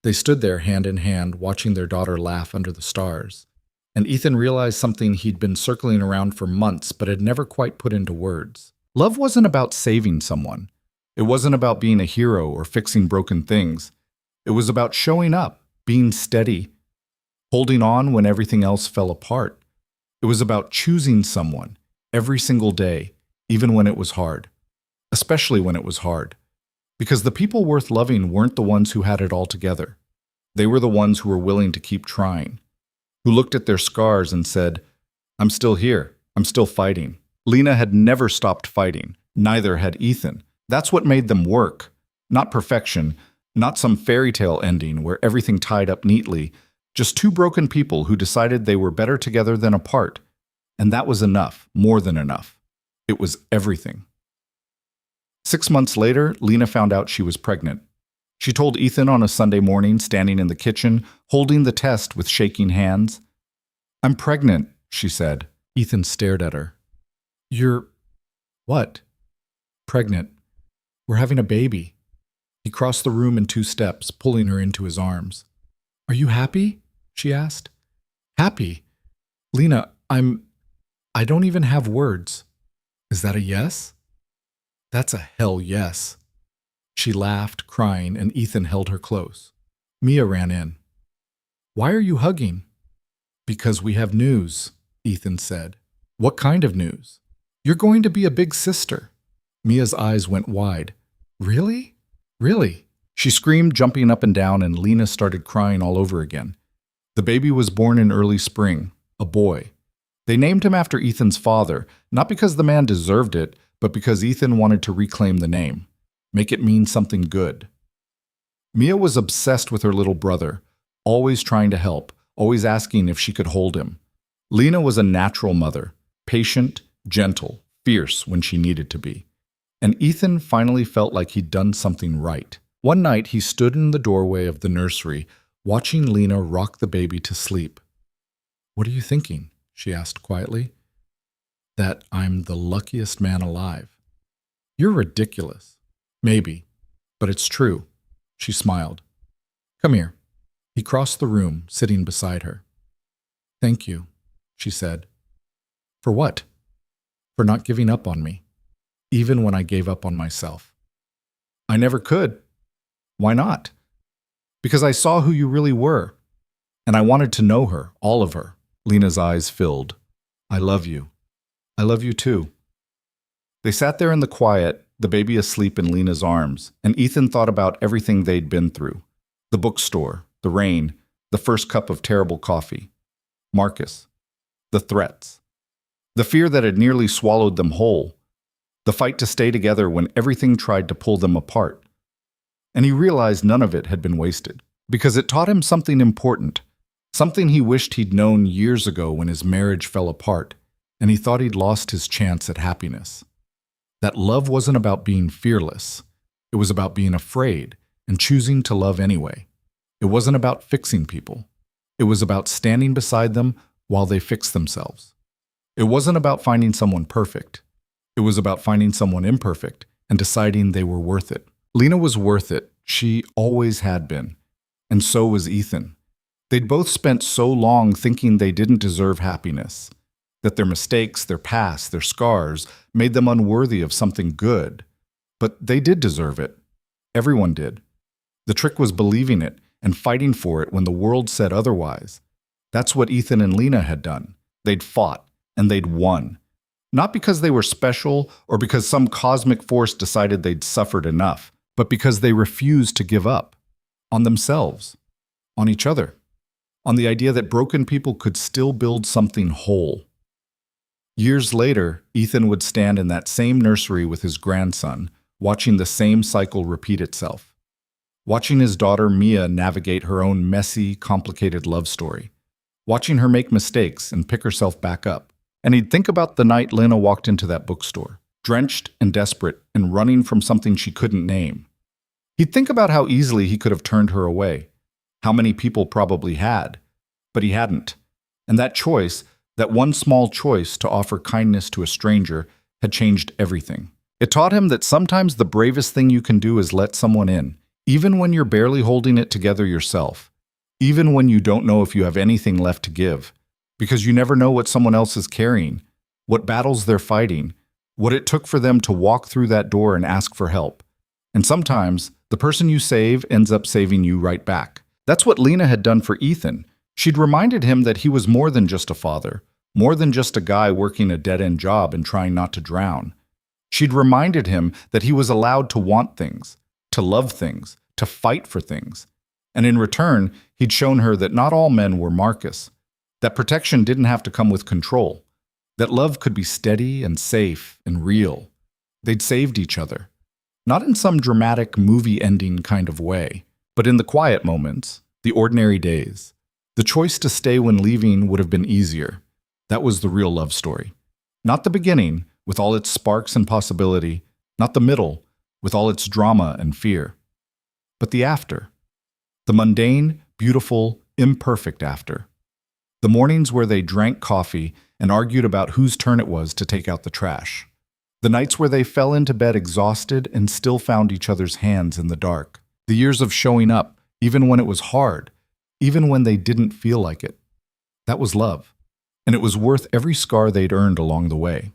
They stood there hand in hand, watching their daughter laugh under the stars. And Ethan realized something he'd been circling around for months but had never quite put into words. Love wasn't about saving someone. It wasn't about being a hero or fixing broken things. It was about showing up, being steady, holding on when everything else fell apart. It was about choosing someone every single day, even when it was hard. Especially when it was hard. Because the people worth loving weren't the ones who had it all together. They were the ones who were willing to keep trying, who looked at their scars and said, I'm still here, I'm still fighting. Lena had never stopped fighting, neither had Ethan. That's what made them work. Not perfection, not some fairy tale ending where everything tied up neatly, just two broken people who decided they were better together than apart. And that was enough, more than enough. It was everything. 6 months later, Lena found out she was pregnant. She told Ethan on a Sunday morning, standing in the kitchen, holding the test with shaking hands. I'm pregnant, she said. Ethan stared at her. You're... what? Pregnant. We're having a baby. He crossed the room in 2 steps, pulling her into his arms. Are you happy? She asked. Happy? Lena, I don't even have words. Is that a yes? That's a hell yes. She laughed, crying, and Ethan held her close. Mia ran in. Why are you hugging? Because we have news, Ethan said. What kind of news? You're going to be a big sister. Mia's eyes went wide. Really? Really? She screamed, jumping up and down, and Lena started crying all over again. The baby was born in early spring, a boy. They named him after Ethan's father, not because the man deserved it, but because Ethan wanted to reclaim the name, make it mean something good. Mia was obsessed with her little brother, always trying to help, always asking if she could hold him. Lena was a natural mother, patient, gentle, fierce when she needed to be. And Ethan finally felt like he'd done something right. One night he stood in the doorway of the nursery, watching Lena rock the baby to sleep. What are you thinking? She asked quietly. That I'm the luckiest man alive. You're ridiculous. Maybe, but it's true. She smiled. Come here. He crossed the room, sitting beside her. Thank you, she said. For what? For not giving up on me, even when I gave up on myself. I never could. Why not? Because I saw who you really were. And I wanted to know her, all of her. Lena's eyes filled. I love you. I love you too. They sat there in the quiet, the baby asleep in Lena's arms, and Ethan thought about everything they'd been through. The bookstore, the rain, the first cup of terrible coffee. Marcus. The threats. The fear that had nearly swallowed them whole. The fight to stay together when everything tried to pull them apart. And he realized none of it had been wasted, because it taught him something important, something he wished he'd known years ago when his marriage fell apart, and he thought he'd lost his chance at happiness. That love wasn't about being fearless. It was about being afraid and choosing to love anyway. It wasn't about fixing people. It was about standing beside them while they fix themselves. It wasn't about finding someone perfect. It was about finding someone imperfect and deciding they were worth it. Lena was worth it. She always had been. And so was Ethan. They'd both spent so long thinking they didn't deserve happiness, that their mistakes, their past, their scars made them unworthy of something good. But they did deserve it. Everyone did. The trick was believing it and fighting for it when the world said otherwise. That's what Ethan and Lena had done. They'd fought, and they'd won. Not because they were special or because some cosmic force decided they'd suffered enough, but because they refused to give up. On themselves. On each other. On the idea that broken people could still build something whole. Years later, Ethan would stand in that same nursery with his grandson, watching the same cycle repeat itself. Watching his daughter Mia navigate her own messy, complicated love story. Watching her make mistakes and pick herself back up. And he'd think about the night Lena walked into that bookstore, drenched and desperate and running from something she couldn't name. He'd think about how easily he could have turned her away, how many people probably had, but he hadn't. And that choice, that one small choice to offer kindness to a stranger, had changed everything. It taught him that sometimes the bravest thing you can do is let someone in, even when you're barely holding it together yourself, even when you don't know if you have anything left to give, because you never know what someone else is carrying, what battles they're fighting, what it took for them to walk through that door and ask for help. And sometimes, the person you save ends up saving you right back. That's what Lena had done for Ethan. She'd reminded him that he was more than just a father, more than just a guy working a dead-end job and trying not to drown. She'd reminded him that he was allowed to want things, to love things, to fight for things. And in return, he'd shown her that not all men were Marcus, that protection didn't have to come with control, that love could be steady and safe and real. They'd saved each other. Not in some dramatic movie-ending kind of way, but in the quiet moments, the ordinary days. The choice to stay when leaving would have been easier. That was the real love story. Not the beginning, with all its sparks and possibility, not the middle, with all its drama and fear, but the after. The mundane, beautiful, imperfect after. The mornings where they drank coffee and argued about whose turn it was to take out the trash. The nights where they fell into bed exhausted and still found each other's hands in the dark. The years of showing up, even when it was hard, even when they didn't feel like it. That was love. And it was worth every scar they'd earned along the way.